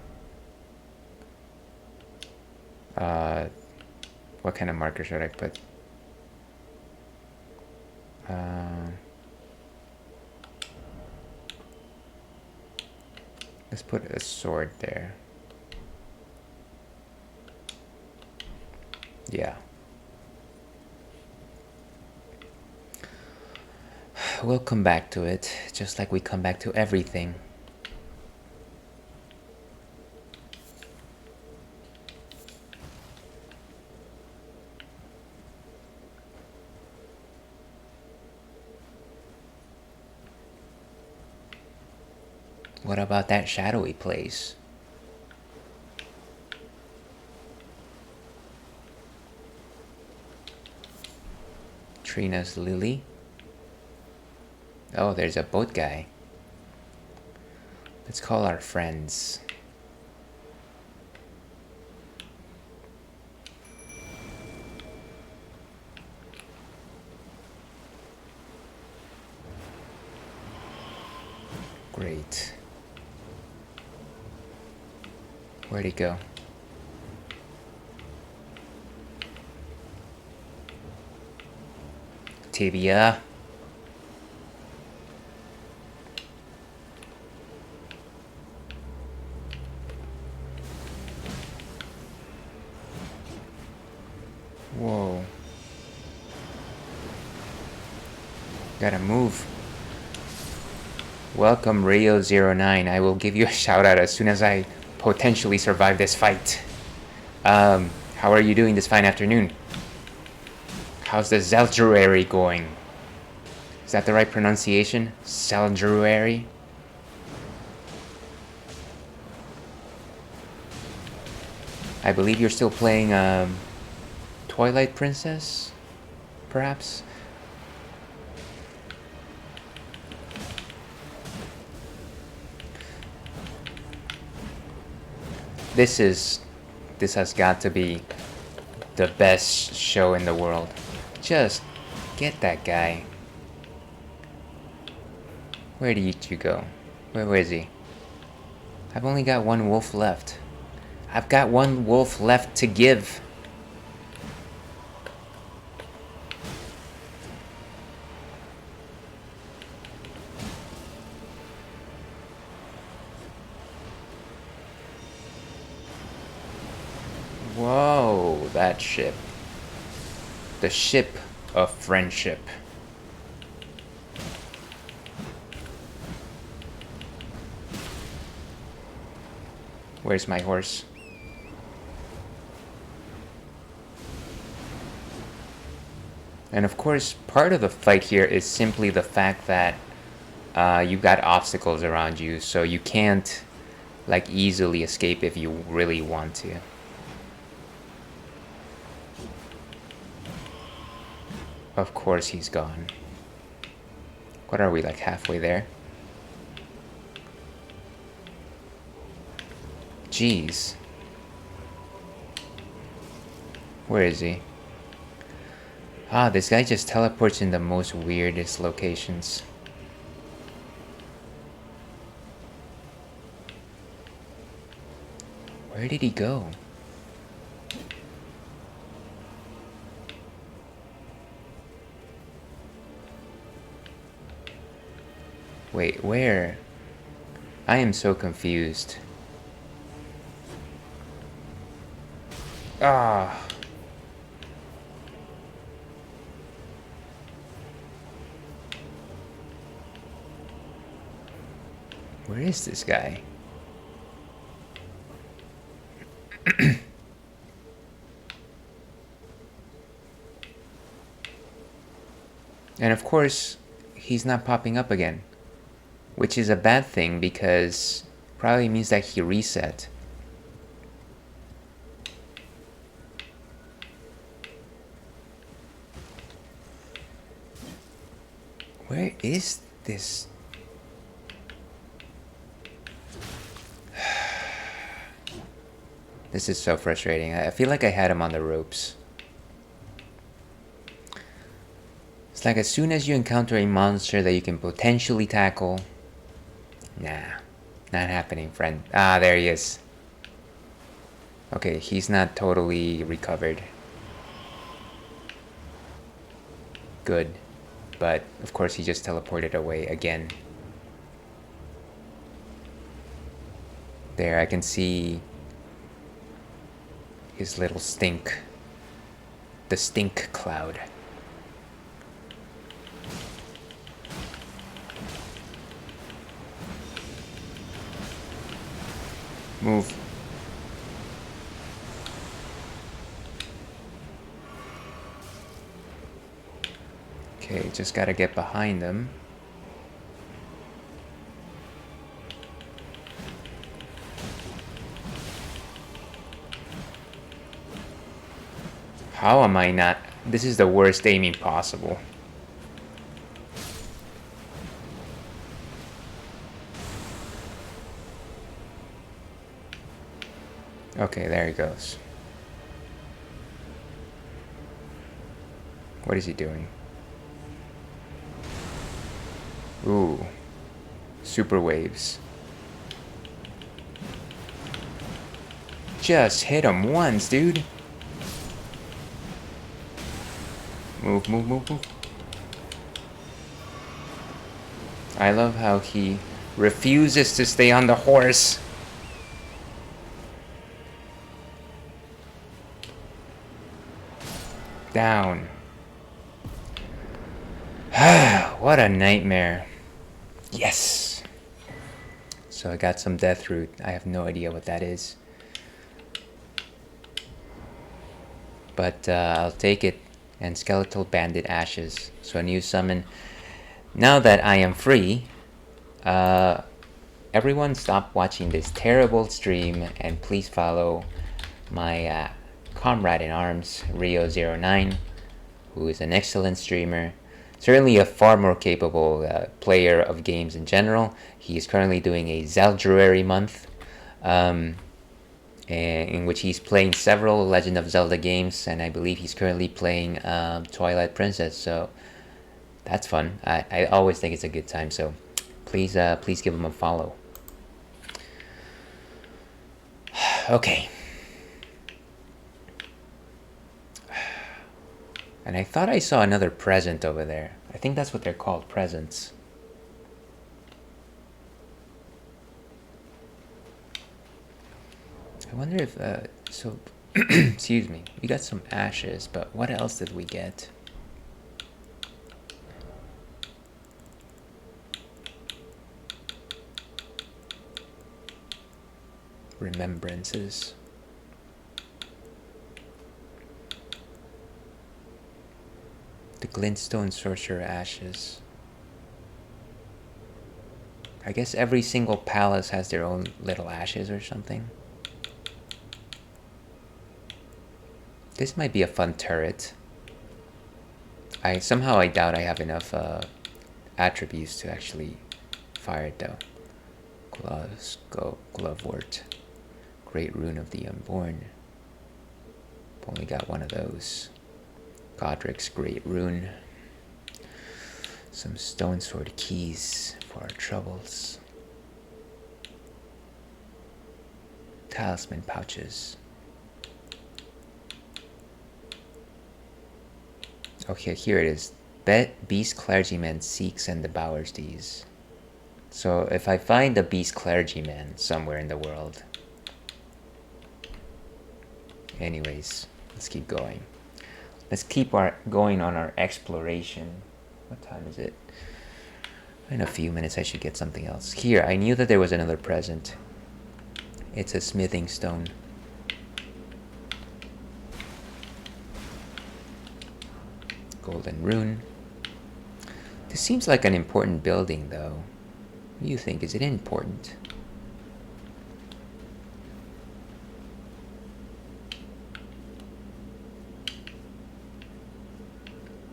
What kind of marker should I put? Let's put a sword there. Yeah. We'll come back to it, just like we come back to everything. What about that shadowy place? Trina's Lily. Oh, there's a boat guy. Let's call our friends. Great. Where'd he go? Tibia. Whoa. Gotta move. Welcome Rio09. I will give you a shout out as soon as I potentially survive this fight. How are you doing this fine afternoon? How's the Zeldruary going? Is that the right pronunciation? Zeldruary? I believe you're still playing Twilight Princess, perhaps? This has got to be the best show in the world. Just get that guy. Where did you go? Where is he? I've only got one wolf left. I've got one wolf left to give. Whoa, that ship. The ship of friendship. Where's my horse? And of course, part of the fight here is simply the fact that you've got obstacles around you, so you can't like easily escape if you really want to. Of course he's gone. What are we, like halfway there? Jeez. Where is he? Ah, this guy just teleports in the most weirdest locations. Where did he go? Wait, where? I am so confused. Ah. Where is this guy? And of course, he's not popping up again. Which is a bad thing because probably means that he reset. Where is this? This is so frustrating. I feel like I had him on the ropes. It's like as soon as you encounter a monster that you can potentially tackle. Nah, not happening, friend. Ah, there he is. Okay, he's not totally recovered. Good. But, of course, he just teleported away again. There, I can see his little stink. The stink cloud. Move. Okay, just gotta get behind them. How am I not? This is the worst aiming possible. Okay, there he goes. What is he doing? Ooh. Super waves. Just hit him once, dude. Move, move, move, move. I love how he refuses to stay on the horse. Down. What a nightmare. Yes. So I got some death root. I have no idea what that is. But I'll take it. And skeletal bandit ashes. So a new summon. Now that I am free, everyone stop watching this terrible stream and please follow my comrade in arms, Rio09, who is an excellent streamer. Certainly a far more capable player of games in general. He is currently doing a Zeldrary month, in which he's playing several Legend of Zelda games, and I believe he's currently playing Twilight Princess, so that's fun. I always think it's a good time, so please please give him a follow. Okay. And I thought I saw another present over there. I think that's what they're called, presents. I wonder if, so, excuse me, we got some ashes, but what else did we get? Remembrances. The glintstone sorcerer ashes. I guess every single palace has their own little ashes or something. This might be a fun turret. Somehow I doubt I have enough attributes to actually fire it though. Glovewort. Great Rune of the Unborn. Only got one of those. Godric's Great Rune. Some stone sword keys for our troubles. Talisman pouches. Okay, here it is. Beast Clergyman seeks and devours these. So if I find a Beast Clergyman somewhere in the world. Anyways, let's keep going. Let's keep going on our exploration. What time is it? In a few minutes I should get something else. Here, I knew that there was another present. It's a smithing stone. Golden rune. This seems like an important building though. What do you think? Is it important?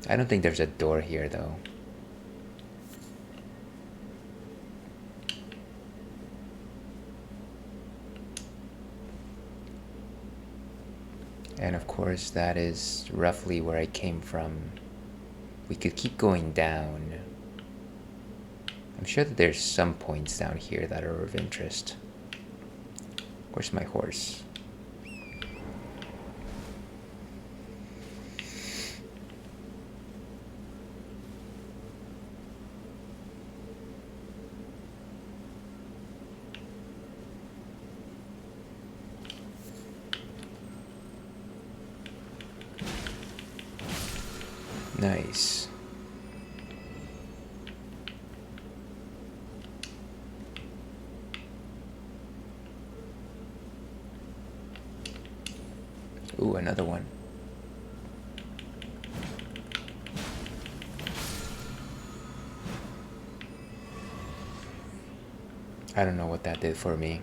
I don't think there's a door here though. And of course that is roughly where I came from. We could keep going down. I'm sure that there's some points down here that are of interest. Where's my horse? Nice. Ooh, another one. I don't know what that did for me.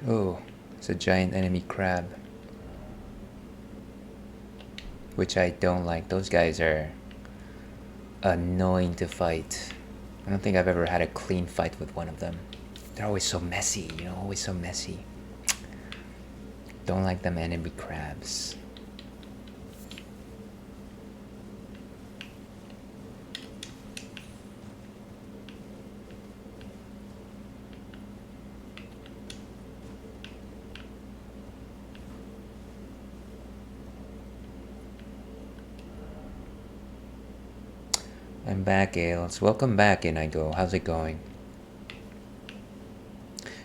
Oh, it's a giant enemy crab. Which I don't like. Those guys are annoying to fight. I don't think I've ever had a clean fight with one of them. They're always so messy, you know, always so messy. Don't like them enemy crabs. I'm back, Ailes. Welcome back, Inigo. How's it going?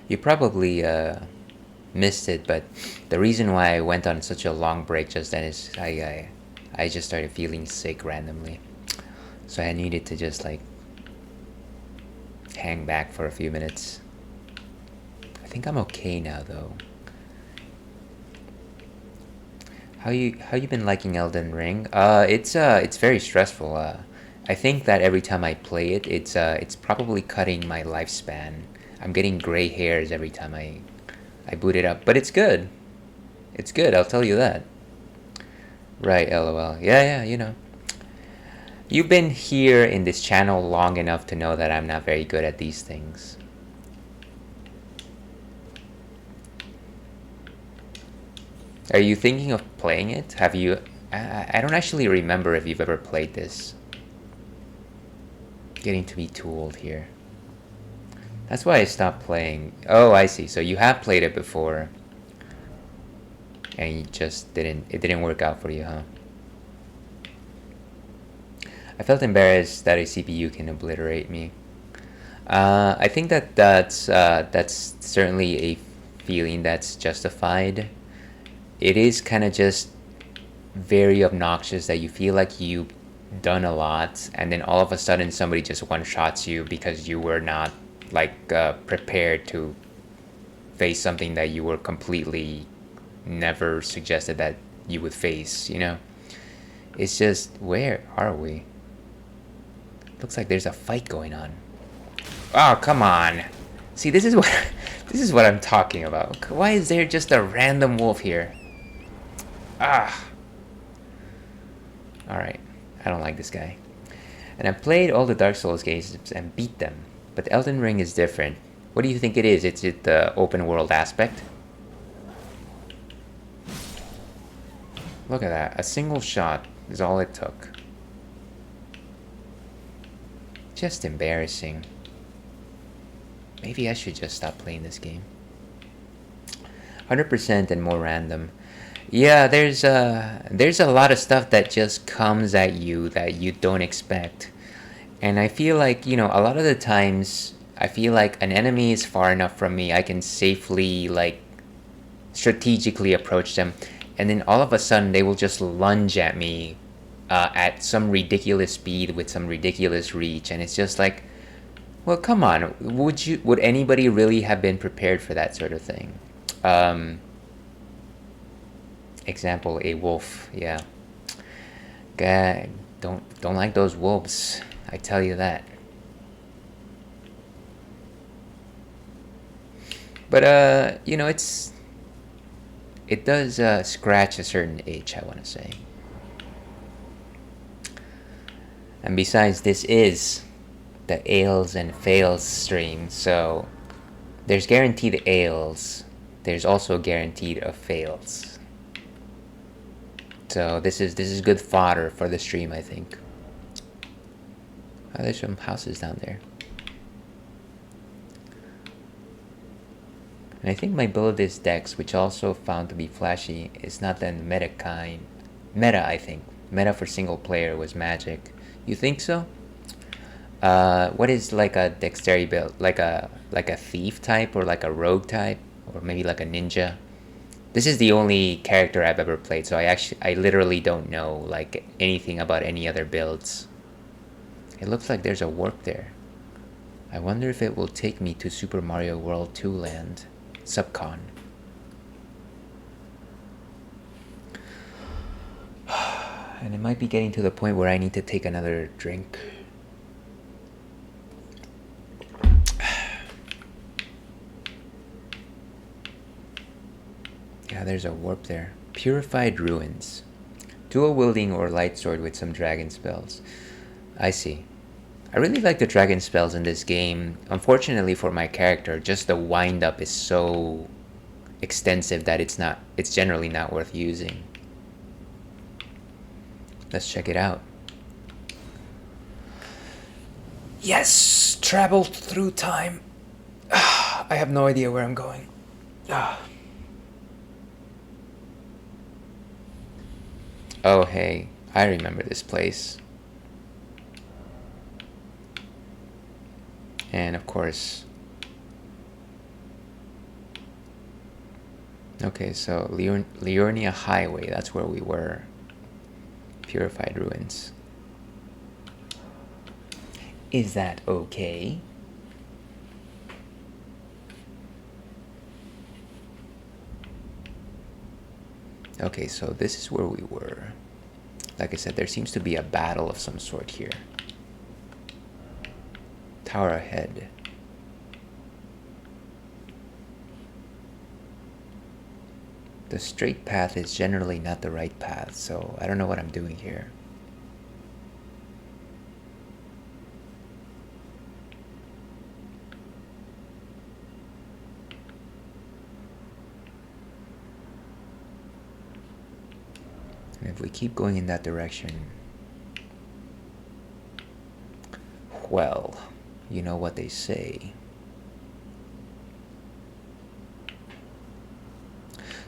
You probably missed it, but the reason why I went on such a long break just then is I just started feeling sick randomly. So I needed to just like hang back for a few minutes. I think I'm okay now though. How you been liking Elden Ring? It's very stressful. I think that every time I play it, it's probably cutting my lifespan. I'm getting gray hairs every time I boot it up, but it's good. It's good, I'll tell you that. Right, lol. Yeah, yeah, you know. You've been here in this channel long enough to know that I'm not very good at these things. Are you thinking of playing it? Have you... I don't actually remember if you've ever played this. Getting to be too old here. That's why I stopped playing. Oh, I see. So you have played it before. And you just didn't... It didn't work out for you, huh? I felt embarrassed that a CPU can obliterate me. I think that's certainly a feeling that's justified. It is kind of just very obnoxious that you feel like you've done a lot, and then all of a sudden somebody just one-shots you because you were not like prepared to face something that you were completely never suggested that you would face, you know? It's just, where are we? Looks like there's a fight going on. Oh, come on. See, this is what this is what I'm talking about. Why is there just a random wolf here? Ah. Alright. I don't like this guy. And I played all the Dark Souls games and beat them. But Elden Ring is different. What do you think it is? Is it the open world aspect? Look at that. A single shot is all it took. Just embarrassing. Maybe I should just stop playing this game. 100% and more random. Yeah, there's a lot of stuff that just comes at you that you don't expect. And I feel like, you know, a lot of the times I feel like an enemy is far enough from me, I can safely like strategically approach them, and then all of a sudden they will just lunge at me at some ridiculous speed with some ridiculous reach, and it's just like, well, come on, would anybody really have been prepared for that sort of thing? Example, a wolf. Yeah, God, don't like those wolves, I tell you that. But you know, it does scratch a certain itch, I want to say. And besides, this is the Ales and Fails stream, so there's guaranteed Ales. There's also guaranteed a Fails. So this is good fodder for the stream, I think. Oh, there's some houses down there. And I think my build is Dex, which also found to be flashy, is not the meta kind. Meta, I think. Meta for single player was magic. You think so? What is like a dexterity build? Like a thief type or like a rogue type? Or maybe like a ninja? This is the only character I've ever played, so I literally don't know like anything about any other builds. It looks like there's a warp there. I wonder if it will take me to Super Mario World 2 land. Subcon. And it might be getting to the point where I need to take another drink. Yeah, there's a warp there. Purified Ruins. Dual wielding or light sword with some dragon spells. I see. I really like the dragon spells in this game. Unfortunately for my character, just the wind up is so extensive that it's generally not worth using. Let's check it out. Yes! Travel through time. I have no idea where I'm going. Oh, hey. I remember this place. And of course... Okay, so Liurnia Highway, that's where we were. Purified Ruins. Is that okay? Okay, so this is where we were. Like I said, there seems to be a battle of some sort here. Tower ahead. The straight path is generally not the right path, so I don't know what I'm doing here. And if we keep going in that direction, well, you know what they say.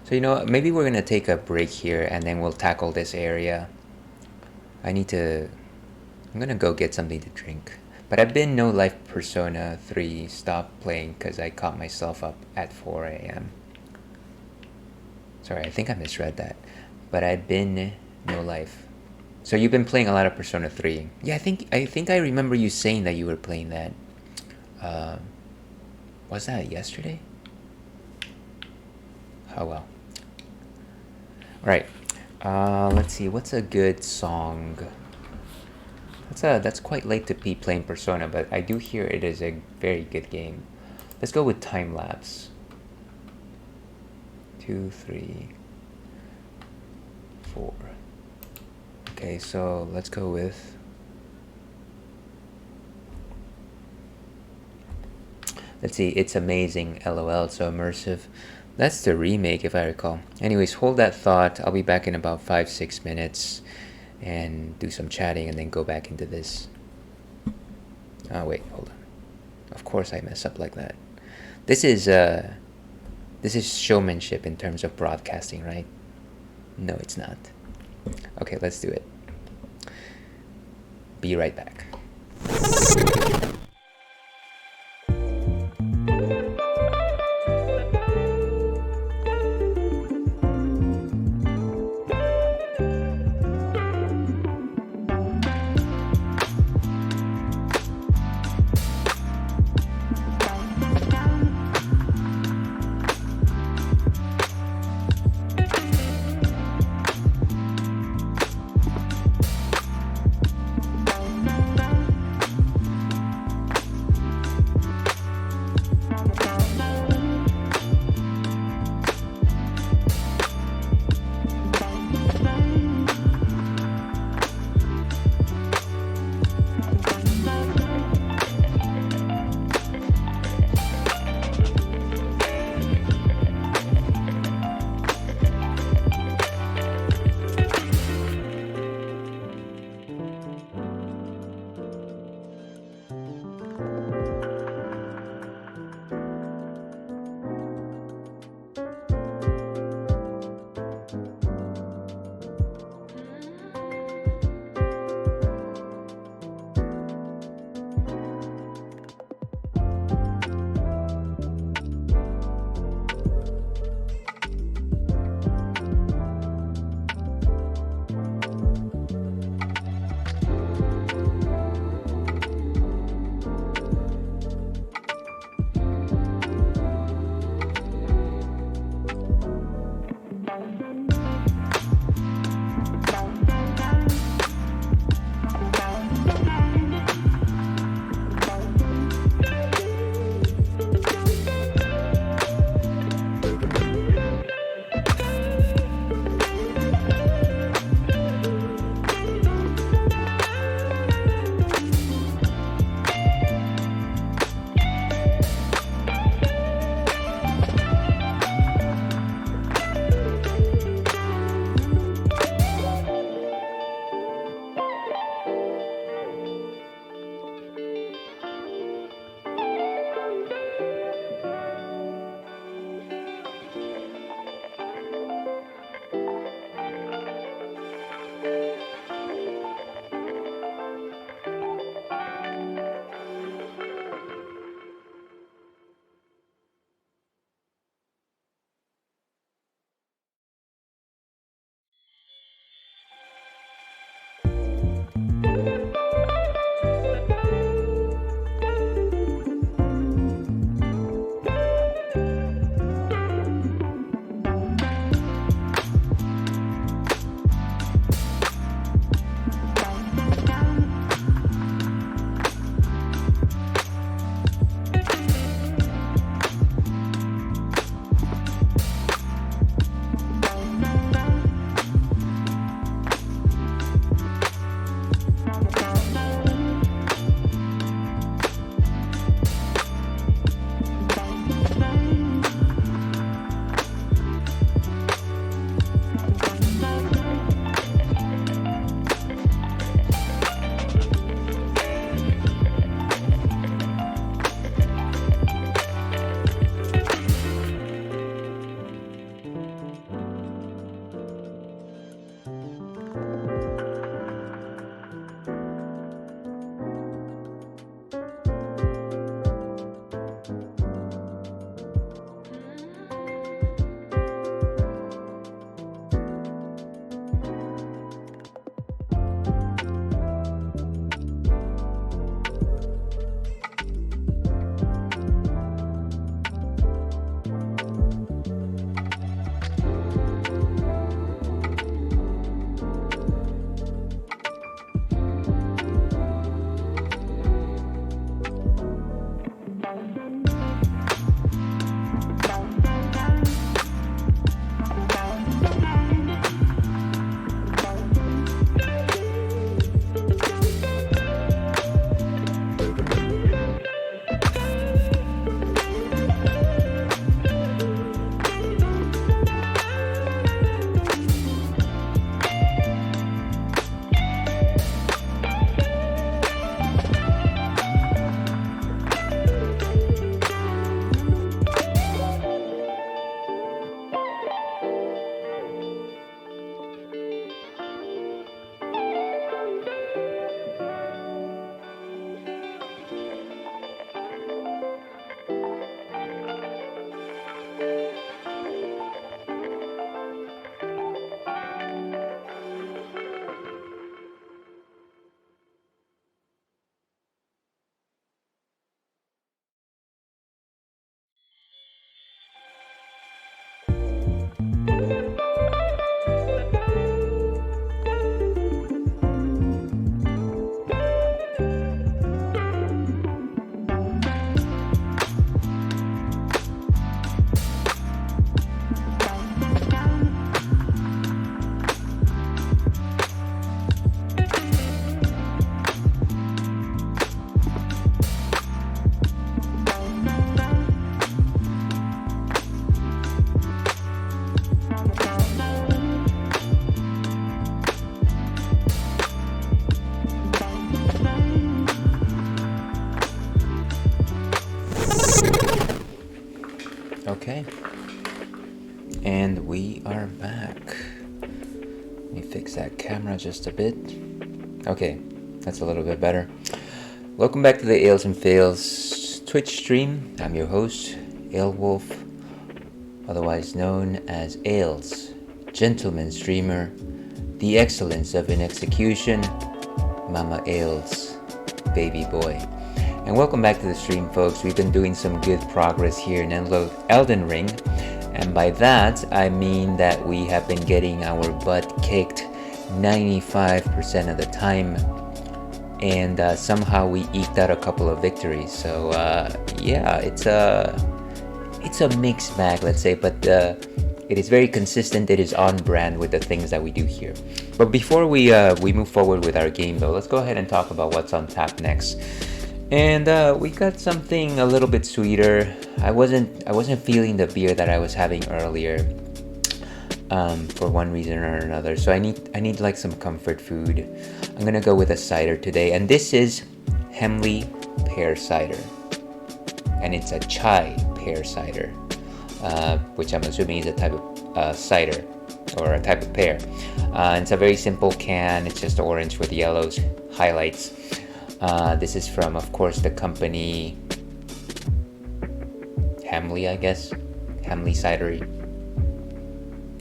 So, you know, maybe we're gonna take a break here and then we'll tackle this area. I'm gonna go get something to drink. But I've been No Life Persona 3 stopped playing because I caught myself up at 4 a.m. Sorry, I think I misread that. But I've been No Life. So you've been playing a lot of Persona 3. Yeah, I think I remember you saying that you were playing that. Was that yesterday? Oh well. Alright. Let's see, what's a good song? That's quite late to be playing Persona, but I do hear it is a very good game. Let's go with Time Lapse. 2, 3, 4. Okay, so let's go with let's see, It's Amazing, LOL, so immersive. That's the remake if I recall. Anyways, hold that thought. I'll be back in about 5-6 minutes and do some chatting and then go back into this. Oh wait, hold on. Of course I mess up like that. This is showmanship in terms of broadcasting, right? No, it's not. Okay, let's do it. Be right back. Okay. And we are back. Let me fix that camera just a bit. Okay, that's a little bit better. Welcome back to the Ales and Fails Twitch stream. I'm your host, Alewolf, otherwise known as Ales, gentleman streamer, the excellence of an execution, Mama Ales, baby boy. And welcome back to the stream, folks. We've been doing some good progress here in Elden Ring. And by that, I mean that we have been getting our butt kicked 95% of the time. And somehow we eked out a couple of victories. So yeah, it's a mixed bag, let's say. But it is very consistent. It is on brand with the things that we do here. But before we move forward with our game, though, let's go ahead and talk about what's on tap next. And we got something a little bit sweeter. I wasn't feeling the beer that I was having earlier, for one reason or another. So I need like some comfort food. I'm gonna go with a cider today, and this is Hemley pear cider, and it's a chai pear cider, which I'm assuming is a type of cider or a type of pear. It's a very simple can. It's just orange with yellows highlights. This is from, of course, the company Hemley, I guess. Hemley Cidery.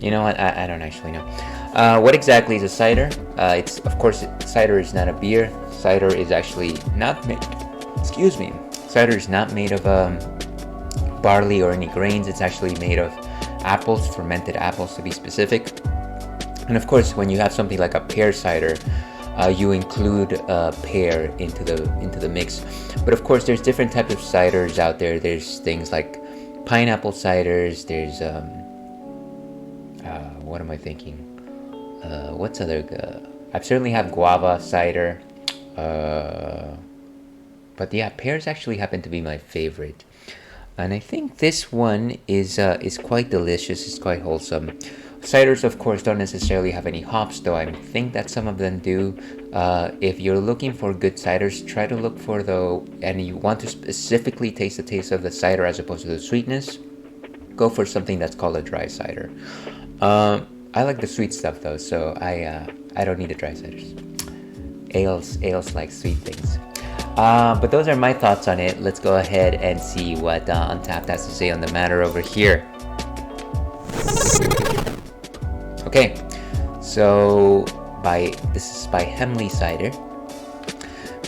You know what? I don't actually know. What exactly is a cider? It's, of course, cider is not a beer. Cider is actually not made... Excuse me. Cider is not made of barley or any grains. It's actually made of apples, fermented apples to be specific. And of course, when you have something like a pear cider, you include pear into the mix. But of course, there's different types of ciders out there. There's things like pineapple ciders. There's what am I thinking? What's other? I've certainly have guava cider. But yeah, pears actually happen to be my favorite. And I think this one is quite delicious. It's quite wholesome. Ciders, of course, don't necessarily have any hops, though I think that some of them do. If you're looking for good ciders, try to look for and you want to specifically taste the taste of the cider as opposed to the sweetness, go for something that's called a dry cider. I like the sweet stuff, though, so I don't need the dry ciders. Ales like sweet things. But those are my thoughts on it. Let's go ahead and see what Untapped has to say on the matter over here. Okay, so this is by Hemley Cider.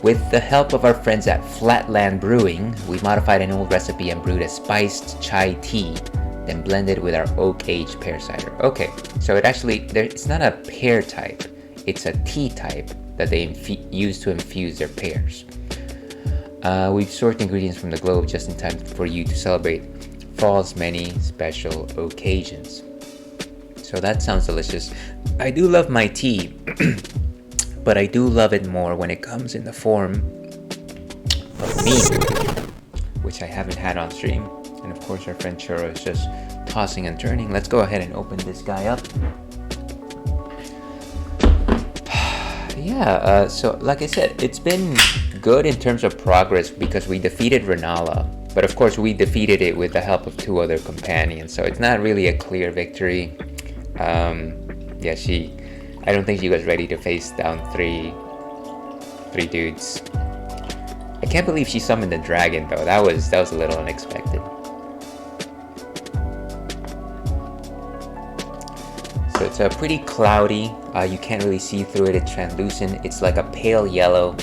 With the help of our friends at Flatland Brewing, we modified an old recipe and brewed a spiced chai tea, then blended with our oak-aged pear cider. Okay, so it's not a pear type, it's a tea type that they use to infuse their pears. We've sourced ingredients from the globe just in time for you to celebrate fall's many special occasions. So that sounds delicious. I do love my tea, but I do love it more when it comes in the form of meat, which I haven't had on stream. And of course our friend Churro is just tossing and turning. Let's go ahead and open this guy up. Yeah, so like I said, it's been good in terms of progress because we defeated Renala. But of course we defeated it with the help of two other companions. So it's not really a clear victory. Yeah, I don't think she was ready to face down three dudes. I can't believe she summoned the dragon, though. That was a little unexpected. So it's pretty cloudy. You can't really see through it. It's translucent. It's like a pale yellow.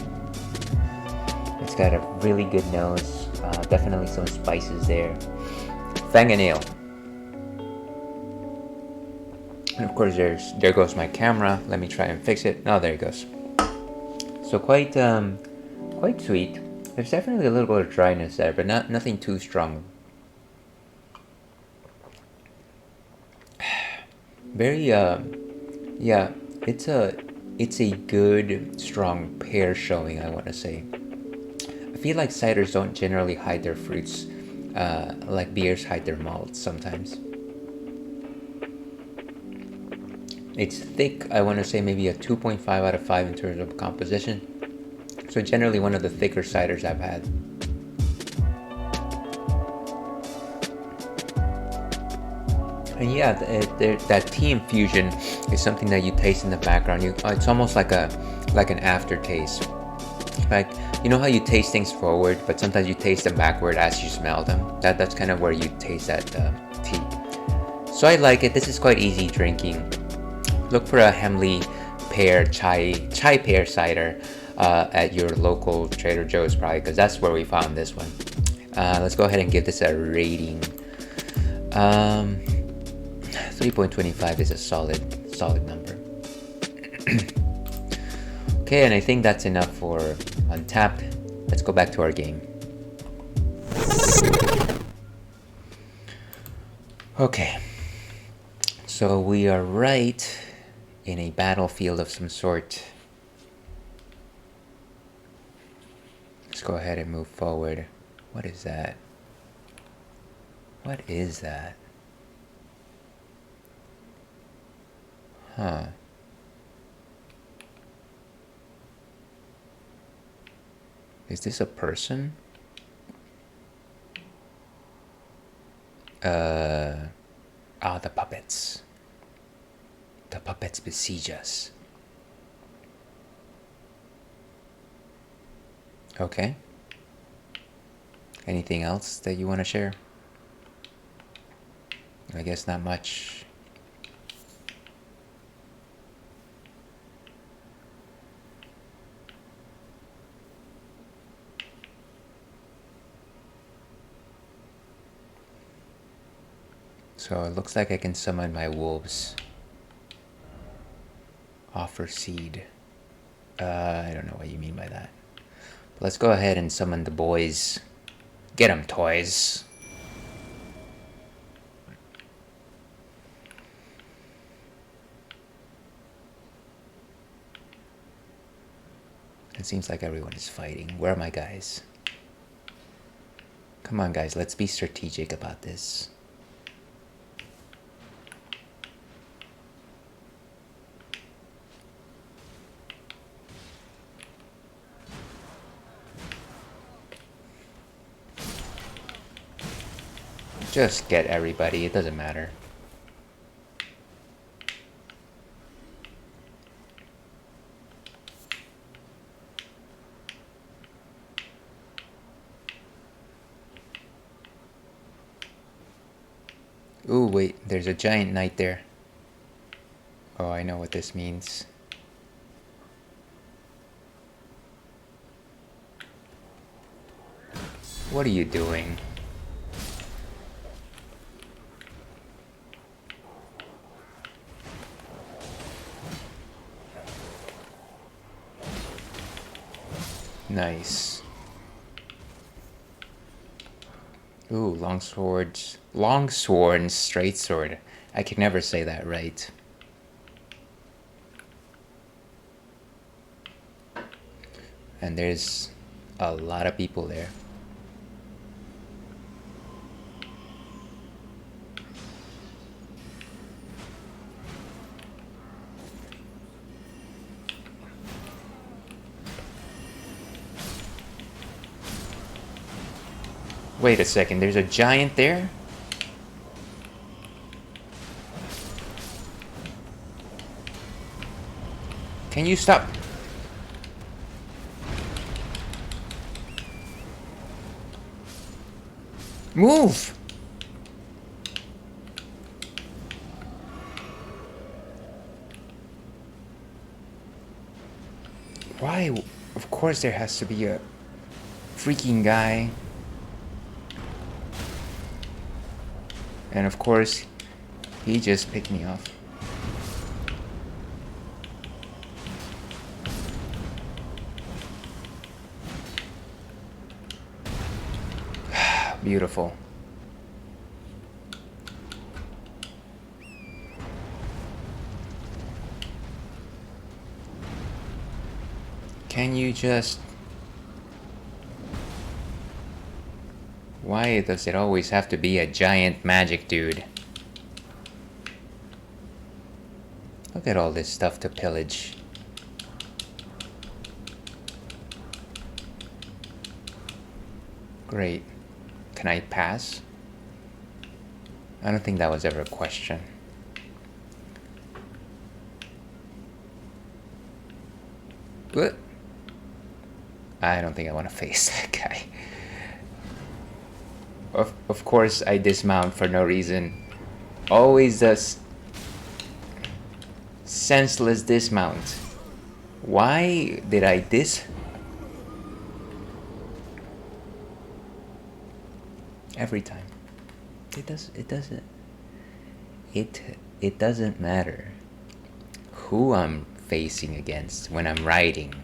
It's got a really good nose. Definitely some spices there. Fang and ale. And of course, there goes my camera. Let me try and fix it. Oh, there it goes. So quite sweet. There's definitely a little bit of dryness there, but nothing too strong. Very yeah, it's a good strong pear showing, I want to say. I feel like ciders don't generally hide their fruits like beers hide their malts sometimes. It's thick. I want to say maybe a 2.5 out of 5 in terms of composition. So generally one of the thicker ciders I've had. And yeah, that tea infusion is something that you taste in the background. It's almost like an aftertaste. Like, you know how you taste things forward, but sometimes you taste them backward as you smell them. That's kind of where you taste that tea. So I like it. This is quite easy drinking. Look for a Hemley pear chai pear cider at your local Trader Joe's probably, because that's where we found this one. Let's go ahead and give this a rating. 3.25 is a solid number. Okay, and I think that's enough for Untapped. Let's go back to our game. Okay, so we are right in a battlefield of some sort. Let's go ahead and move forward. What is that? What is that? Huh. Is this a person? The puppets. The puppets besiege us. Okay. Anything else that you want to share? I guess not much. So it looks like I can summon my wolves. Offer seed. I don't know what you mean by that. But let's go ahead and summon the boys. Get 'em, toys. It seems like everyone is fighting. Where are my guys? Come on, guys. Let's be strategic about this. Just get everybody, it doesn't matter. Ooh, wait, there's a giant knight there. Oh, I know what this means. What are you doing? Nice. Ooh, long swords. Long sword and straight sword. I can never say that right. And there's a lot of people there. Wait a second, there's a giant there? Can you stop? Move! Why? Of course there has to be a freaking guy. And of course, he just picked me off. Beautiful. Can you just... Why does it always have to be a giant magic dude? Look at all this stuff to pillage. Great. Can I pass? I don't think that was ever a question. What? I don't think I want to face that guy. Of course, I dismount for no reason. Always this senseless dismount. Why did I every time? It doesn't matter who I'm facing against when I'm riding.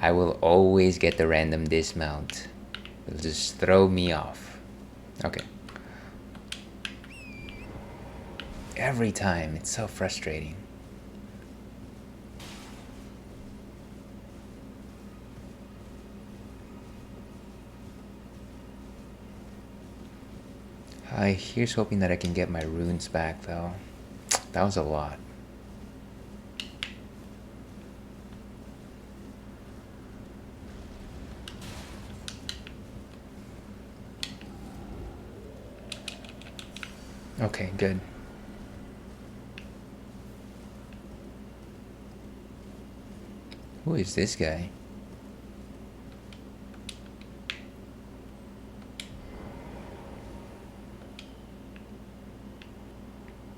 I will always get the random dismount. It'll just throw me off. Okay. Every time, it's so frustrating. Here's hoping that I can get my runes back, though. That was a lot. Okay, good. Who is this guy?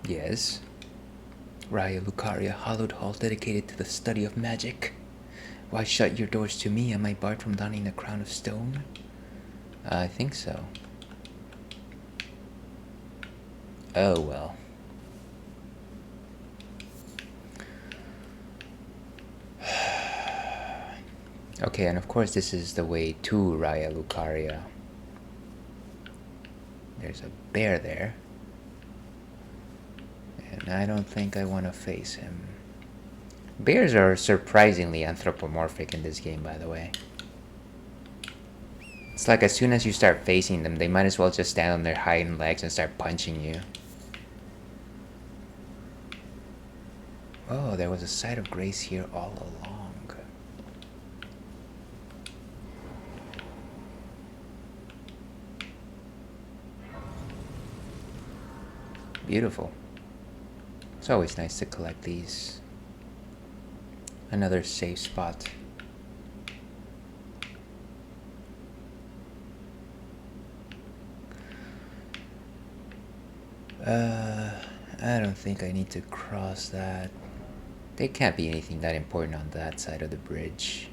Yes. Raya Lucaria, hallowed hall dedicated to the study of magic. Why shut your doors to me? Am I barred from donning the crown of stone? I think so. Oh well. Okay, and of course this is the way to Raya Lucaria. There's a bear there. And I don't think I want to face him. Bears are surprisingly anthropomorphic in this game, by the way. It's like as soon as you start facing them, they might as well just stand on their hind legs and start punching you. Oh, there was a site of grace here all along. Beautiful. It's always nice to collect these. Another safe spot. I don't think I need to cross that. There can't be anything that important on that side of the bridge.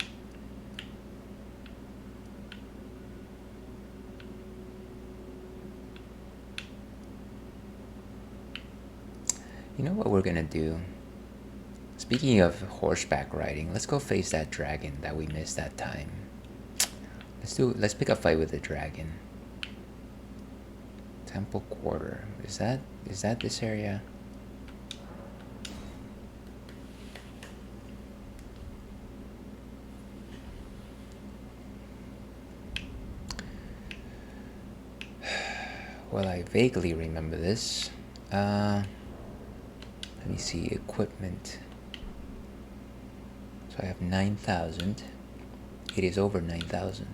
You know what we're gonna do? Speaking of horseback riding, let's go face that dragon that we missed that time. Let's pick a fight with the dragon. Temple Quarter. Is that this area? Well, I vaguely remember this. Let me see, equipment. So I have 9,000. It is over 9,000.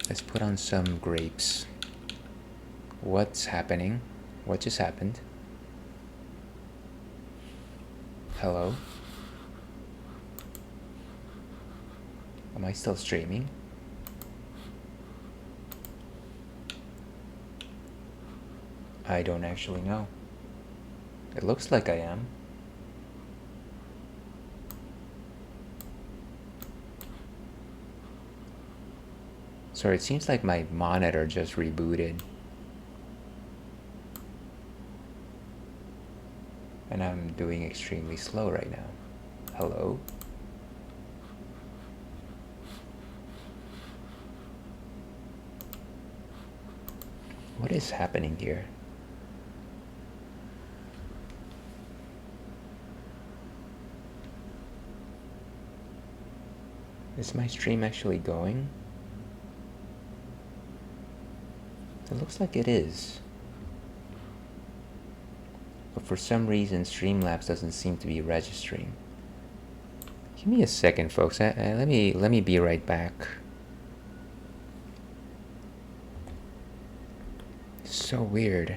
Let's put on some grapes. What's happening? What just happened? Hello? Am I still streaming? I don't actually know. It looks like I am. Sorry, it seems like my monitor just rebooted. And I'm doing extremely slow right now. Hello? What is happening here? Is my stream actually going? It looks like it is. But for some reason, Streamlabs doesn't seem to be registering. Give me a second, folks. Let me be right back. So weird.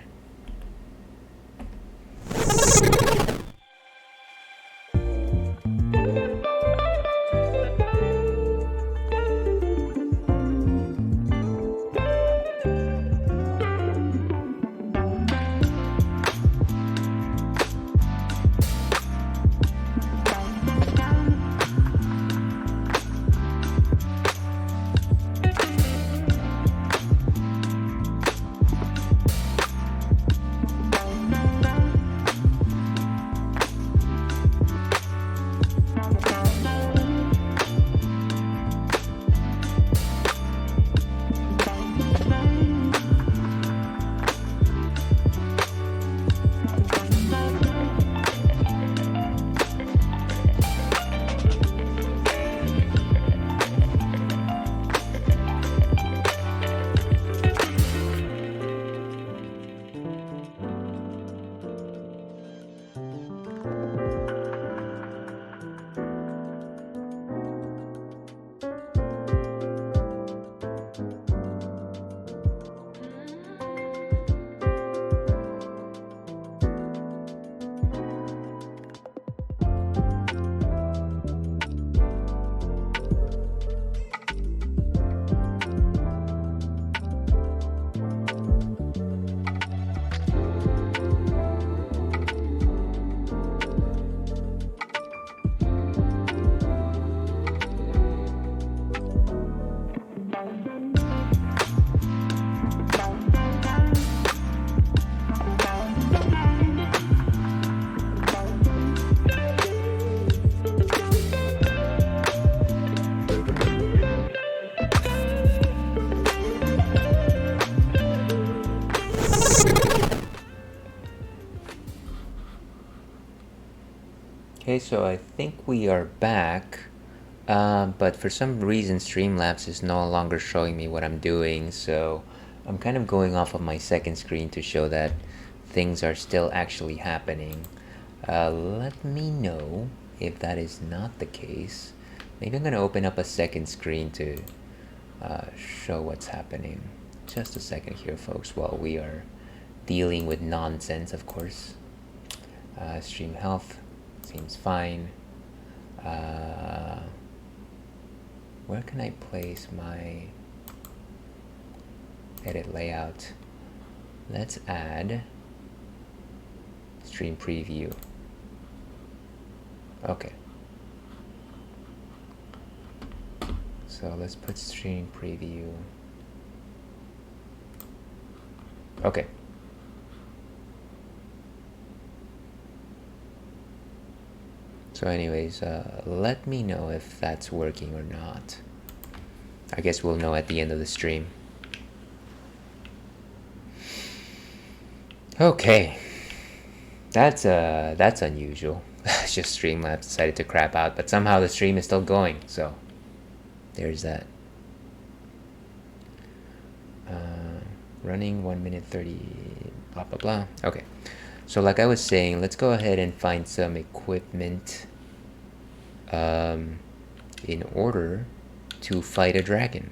Okay, so I think we are back, but for some reason Streamlabs is no longer showing me what I'm doing, so I'm kind of going off of my second screen to show that things are still actually happening. Let me know if that is not the case. Maybe I'm gonna open up a second screen to show what's happening. Just a second here, folks, while we are dealing with nonsense, of course. Stream health seems fine. Where can I place my edit layout? Let's add stream preview. Okay. So let's put stream preview. Okay. So anyways, let me know if that's working or not. I guess we'll know at the end of the stream. Okay. That's unusual. It's just Streamlabs decided to crap out, but somehow the stream is still going, so there's that. Running 1 minute 30, blah blah blah. Okay. So like I was saying, let's go ahead and find some equipment in order to fight a dragon.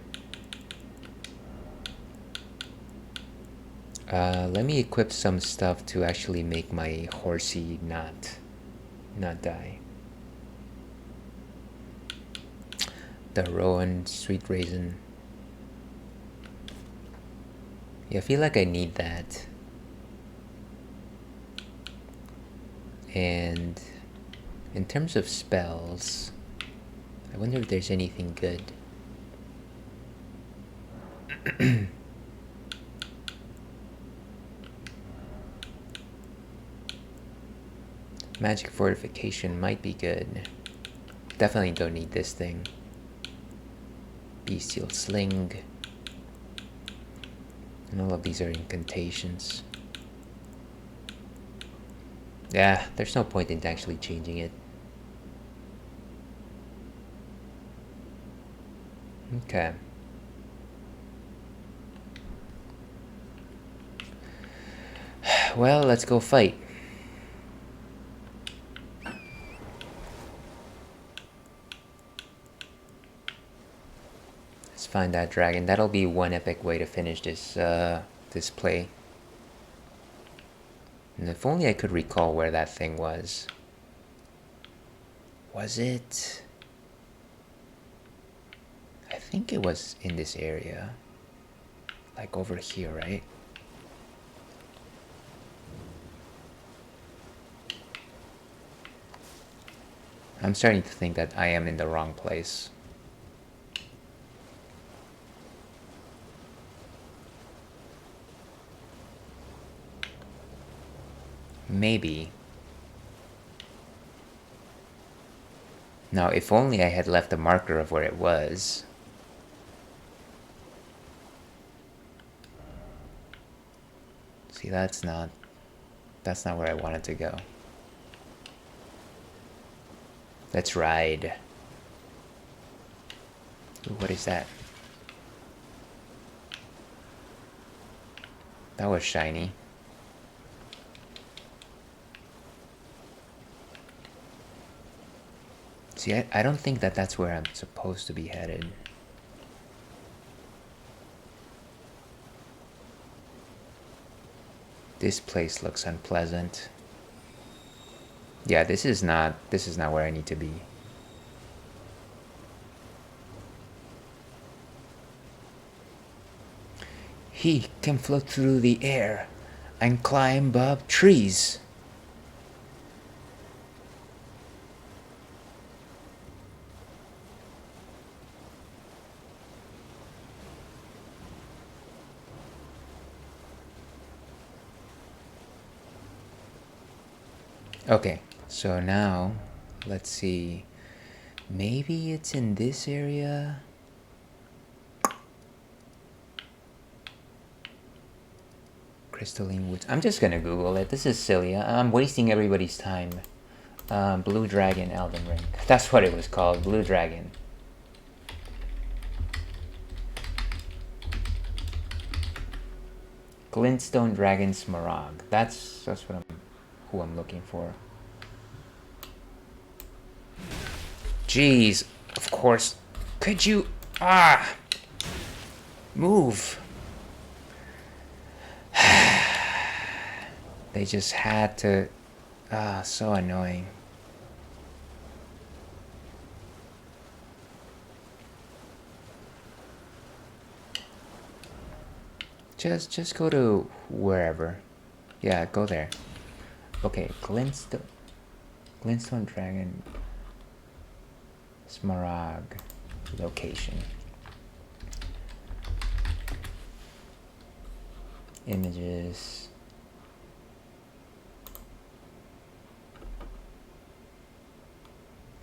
Let me equip some stuff to actually make my horsey not die. The Rowan Sweet Raisin. Yeah, I feel like I need that. And in terms of spells, I wonder if there's anything good. Magic fortification might be good. Definitely don't need this thing. Bestial sling. And all of these are incantations. Yeah, there's no point in actually changing it. Okay. Well, let's go fight. find that dragon. That'll be one epic way to finish this play. And if only I could recall where that thing was. Was it? I think it was in this area. Like over here, right? I'm starting to think that I am in the wrong place. Maybe. Now, if only I had left a marker of where it was. See, that's not where I wanted to go. Let's ride. Ooh, what is that? That was shiny. See, I don't think that that's where I'm supposed to be headed. This place looks unpleasant. Yeah, this is not where I need to be. He can float through the air and climb up trees. Okay, so now let's see. Maybe it's in this area. Crystalline woods. I'm just gonna Google it. This is silly. I'm wasting everybody's time. Blue Dragon Elden Ring. That's what it was called. Blue Dragon. Glintstone Dragon Smaragd. That's who I'm looking for. Jeez, of course. Could you move? They just had to. So annoying. Just go to wherever. Yeah, go there. Okay, Glintstone Dragon Smaragd location. Images.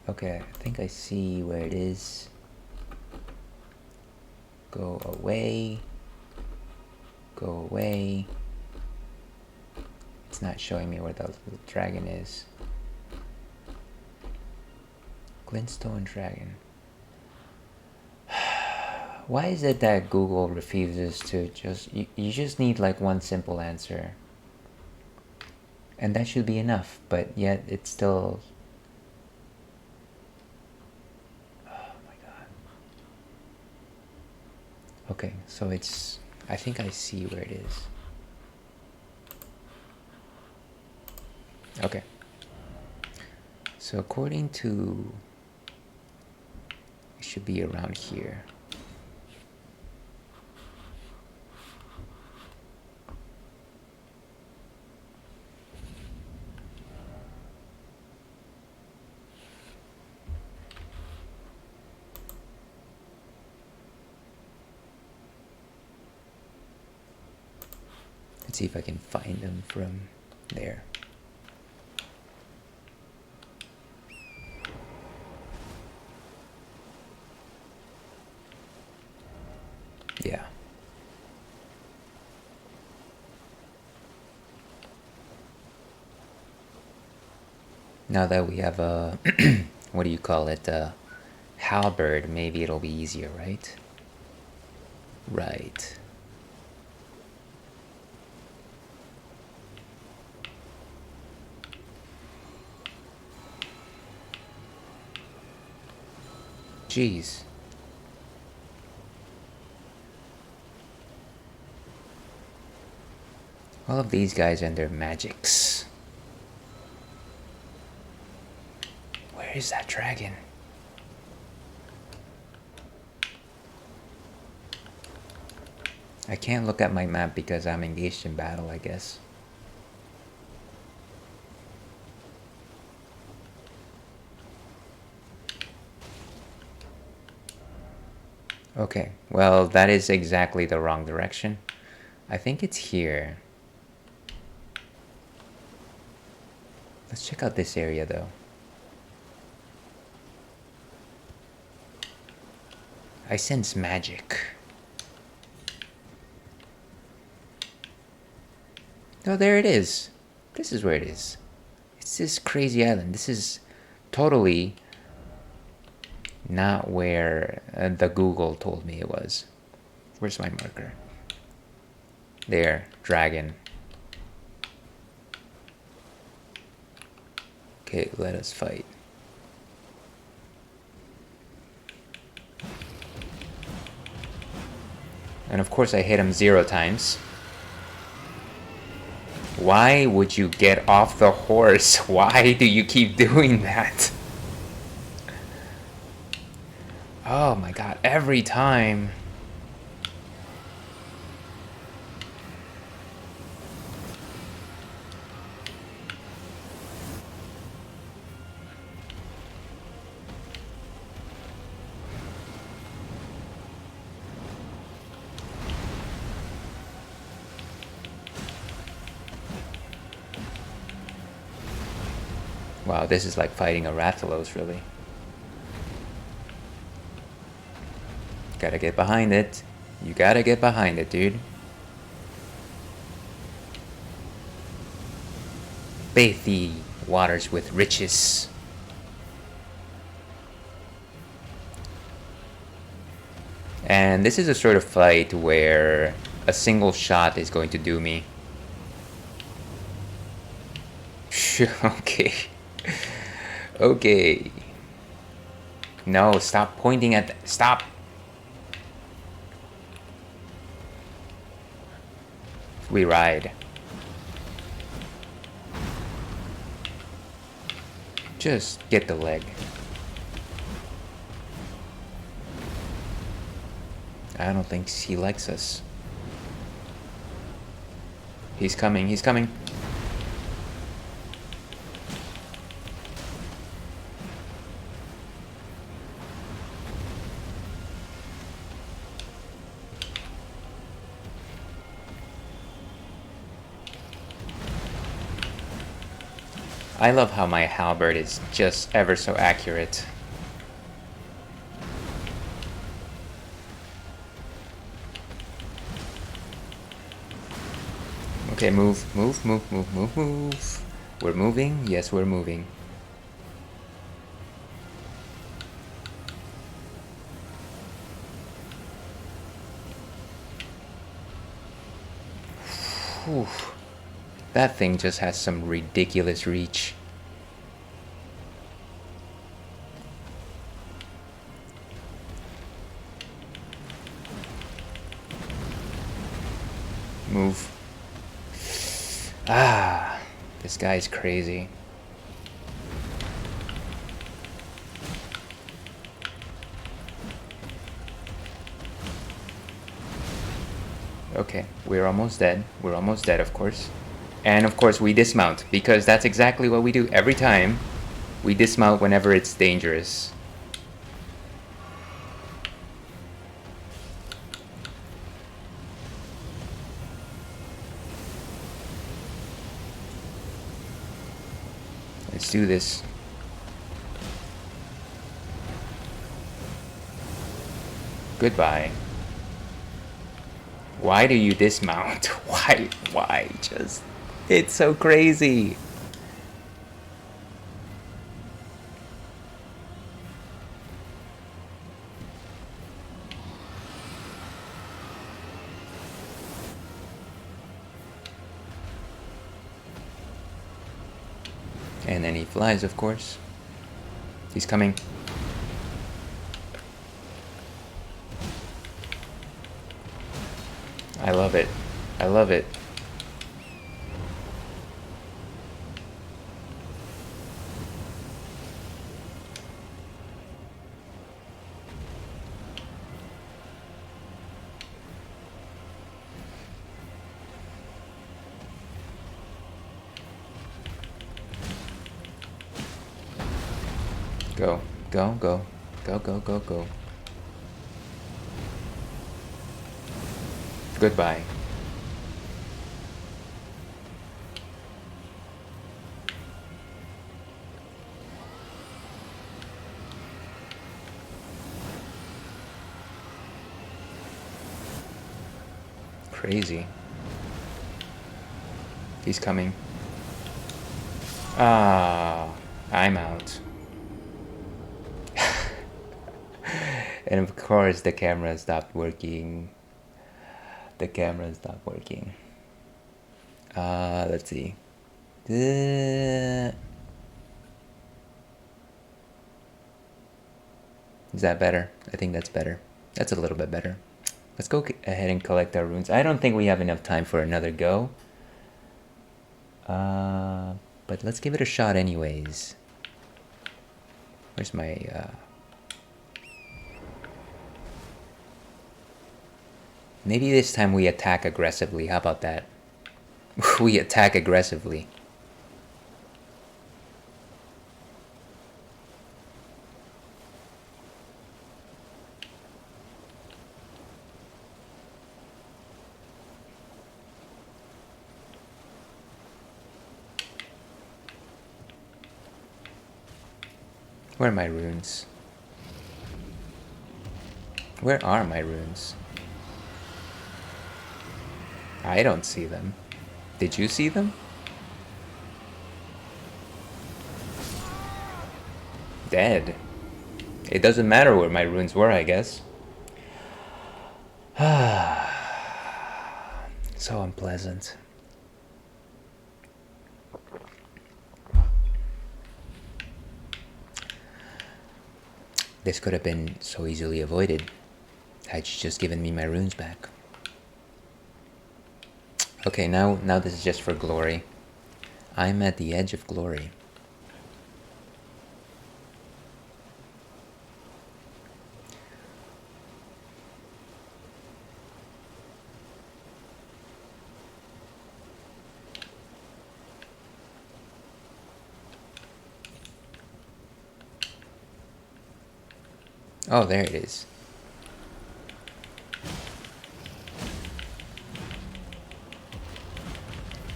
Okay, I think I see where it is. Go away. Go away. It's not showing me where the little dragon is. Glintstone Dragon. Why is it that Google refuses to you just need like one simple answer? And that should be enough, but yet it's still... Oh my god. Okay, so it's... I think I see where it is. Okay. So according to... It should be around here. Let's see if I can find them from there. Yeah. Now that we have a, what do you call it, halberd, maybe it'll be easier, right? Right. Jeez. All of these guys and their magics. Where is that dragon? I can't look at my map because I'm engaged in battle, I guess. Okay, well, that is exactly the wrong direction. I think it's here. Let's check out this area, though. I sense magic. Oh, there it is. This is where it is. It's this crazy island. This is totally not where the Google told me it was. Where's my marker? There, dragon. Okay, let us fight. And of course I hit him 0 times. Why would you get off the horse? Why do you keep doing that? Oh my god, every time. Wow, this is like fighting a Rathalos, really. Gotta get behind it. You gotta get behind it, dude. Bathe the waters with riches. And this is a sort of fight where a single shot is going to do me. Okay. Okay. No, stop pointing at... Stop! We ride. Just get the leg. I don't think he likes us. He's coming, he's coming. I love how my halberd is just ever so accurate. Okay, move, move, move, move, move, move. We're moving. Yes, we're moving. Whew. That thing just has some ridiculous reach. Move. Ah, this guy's crazy. Okay, we're almost dead. We're almost dead, of course. And of course we dismount, because that's exactly what we do every time. We dismount whenever it's dangerous. Let's do this. Goodbye. Why do you dismount? Why? Just... It's so crazy. And then he flies, of course. He's coming. I love it. I love it. Go, go, go, go, go, go, go. Goodbye. Crazy. He's coming. Ah, I'm out. And of course the camera stopped working. The camera stopped working. Let's see. Is that better? I think that's better. That's a little bit better. Let's go ahead and collect our runes. I don't think we have enough time for another go. But let's give it a shot anyways. Where's my... Maybe this time we attack aggressively. How about that? We attack aggressively. Where are my runes? Where are my runes? I don't see them. Did you see them? Dead. It doesn't matter where my runes were, I guess. So unpleasant. This could have been so easily avoided had you just given me my runes back. Okay, now this is just for glory. I'm at the edge of glory. Oh, there it is.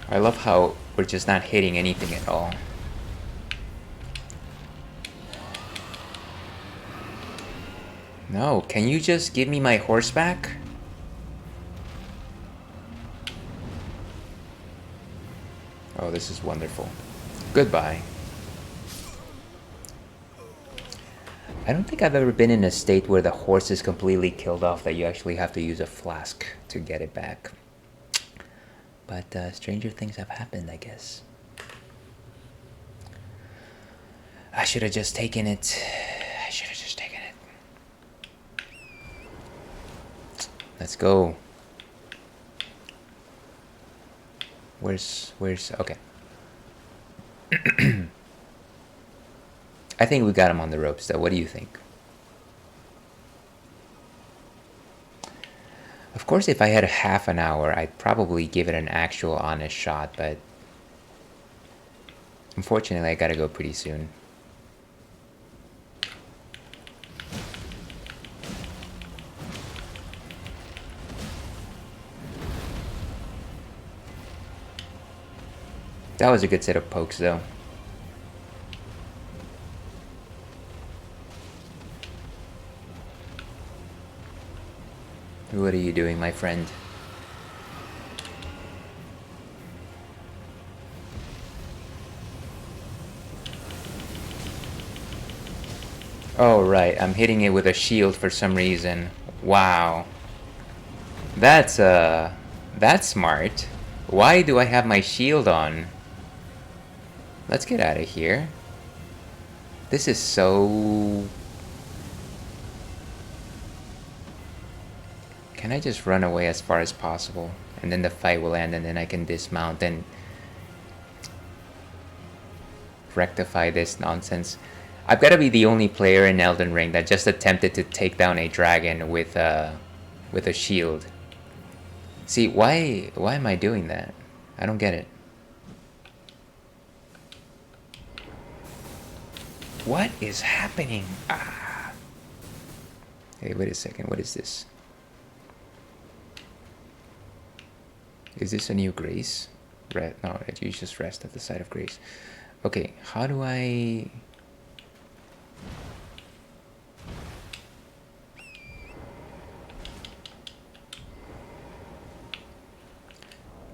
I love how we're just not hitting anything at all. No, can you just give me my horse back? Oh, this is wonderful. Goodbye. I don't think I've ever been in a state where the horse is completely killed off that you actually have to use a flask to get it back. But stranger things have happened, I guess. I should have just taken it. I should have just taken it. Let's go. Where's okay. I think we got him on the ropes though. What do you think? Of course, if I had a half an hour, I'd probably give it an actual honest shot, but unfortunately I gotta go pretty soon. That was a good set of pokes though. What are you doing, my friend? Oh, right. I'm hitting it with a shield for some reason. Wow. That's smart. Why do I have my shield on? Let's get out of here. This is so... Can I just run away as far as possible? And then the fight will end and then I can dismount and rectify this nonsense. I've got to be the only player in Elden Ring that just attempted to take down a dragon with a shield. See, why am I doing that? I don't get it. What is happening? Ah. Hey, wait a second. What is this? Is this a new grace? No, you just rest at the side of grace. Okay, how do I...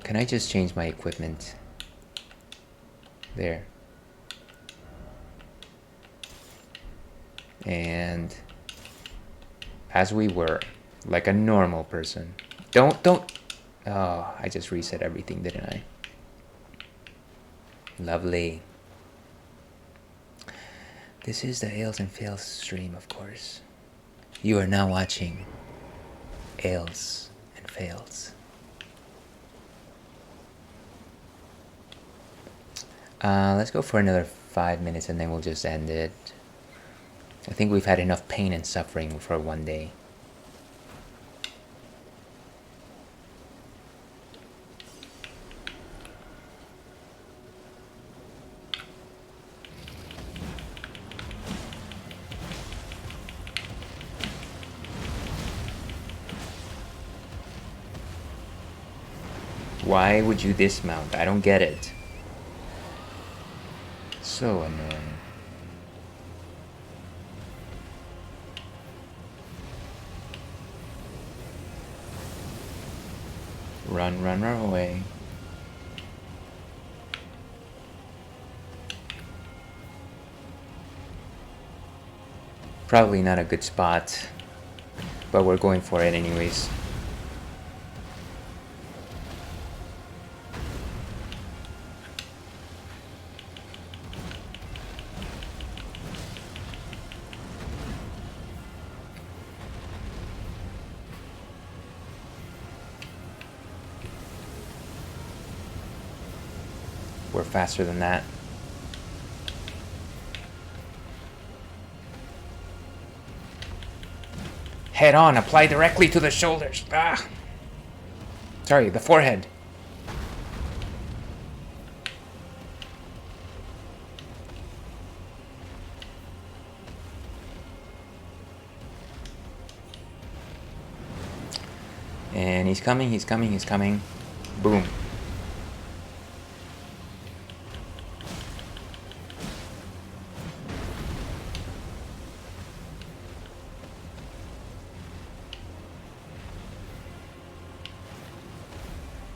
Can I just change my equipment? There. And as we were, like a normal person. Don't. Oh, I just reset everything, didn't I? Lovely. This is the Ales and Fails stream, of course. You are now watching Ales and Fails. Let's go for another 5 minutes and then we'll just end it. I think we've had enough pain and suffering for one day. Why would you dismount? I don't get it. So annoying. Run away. Probably not a good spot, but we're going for it anyways. We're faster than that. Head on, apply directly to the shoulders. Ah! Sorry, the forehead. And he's coming. Boom.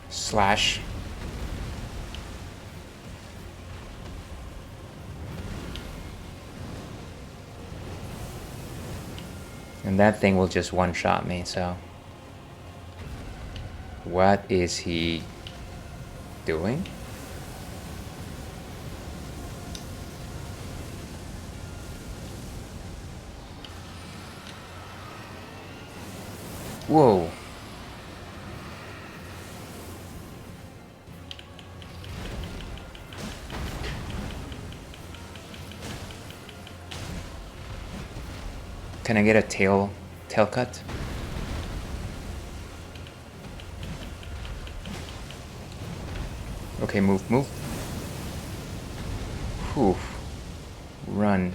Slash. And that thing will just one-shot me, so... What is he doing? Whoa. Can I get a tail cut? Okay, move. Whew. Run.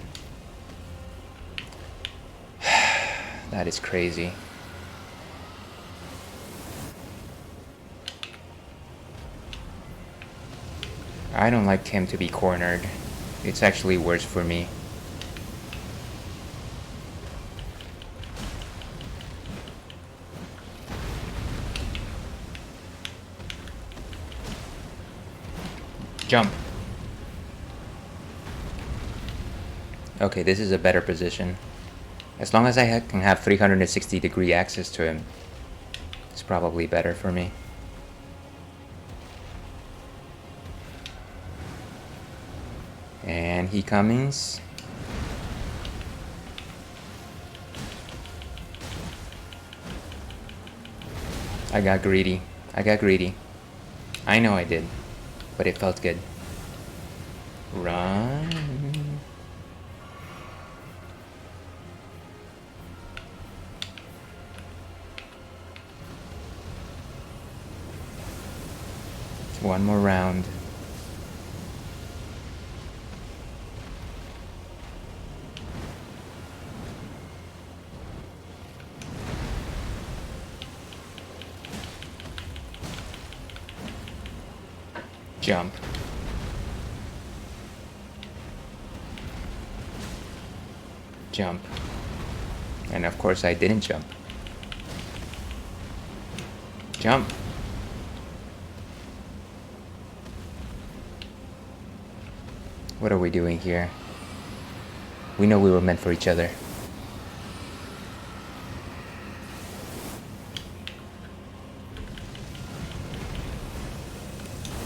That is crazy. I don't like him to be cornered. It's actually worse for me. Jump. Okay, this is a better position. As long as I can have 360-degree access to him, it's probably better for me. And he comes. I got greedy. I know I did, but it felt good. Run. One more round. Jump. Jump. And of course I didn't jump. Jump. What are we doing here? We know we were meant for each other.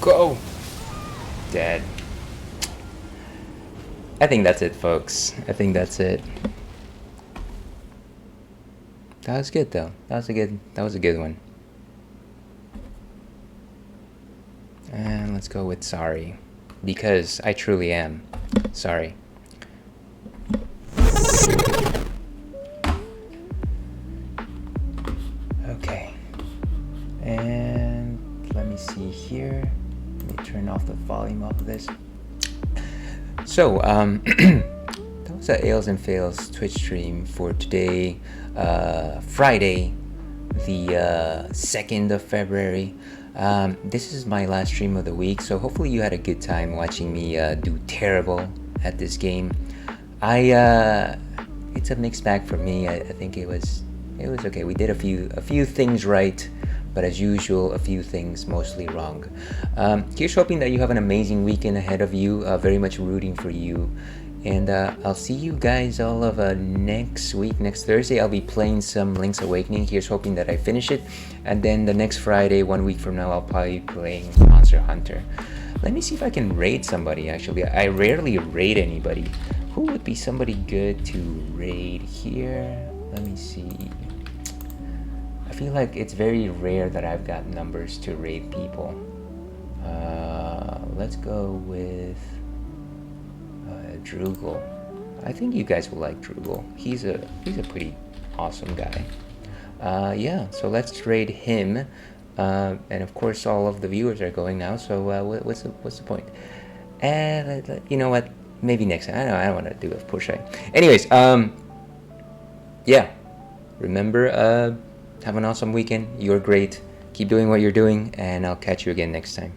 Go! Dead. I think that's it, folks. I think that's it. That was good though. That was a good one. And let's go with sorry. Because I truly am sorry. Okay. And let me see here. Let me turn off the volume of this. So, that was a Ales and Fails Twitch stream for today, Friday, the 2nd of February. This is my last stream of the week, so hopefully you had a good time watching me do terrible at this game. It's a mixed bag for me. I think it was okay. We did a few things right, but as usual, a few things mostly wrong. Here's hoping that you have an amazing weekend ahead of you. Very much rooting for you. And I'll see you guys all of next week. Next Thursday, I'll be playing some Link's Awakening. Here's hoping that I finish it. And then the next Friday, 1 week from now, I'll probably be playing Monster Hunter. Let me see if I can raid somebody, actually. I rarely raid anybody. Who would be somebody good to raid here? Let me see. I feel like it's very rare that I've got numbers to raid people. Let's go with Droogle. I think you guys will like Droogle. He's a pretty awesome guy. Yeah, so let's trade him. And of course, all of the viewers are going now. So what's the point? And you know what? Maybe next time. I don't want to do a push. Anyways, yeah. Remember, have an awesome weekend. You're great. Keep doing what you're doing, and I'll catch you again next time.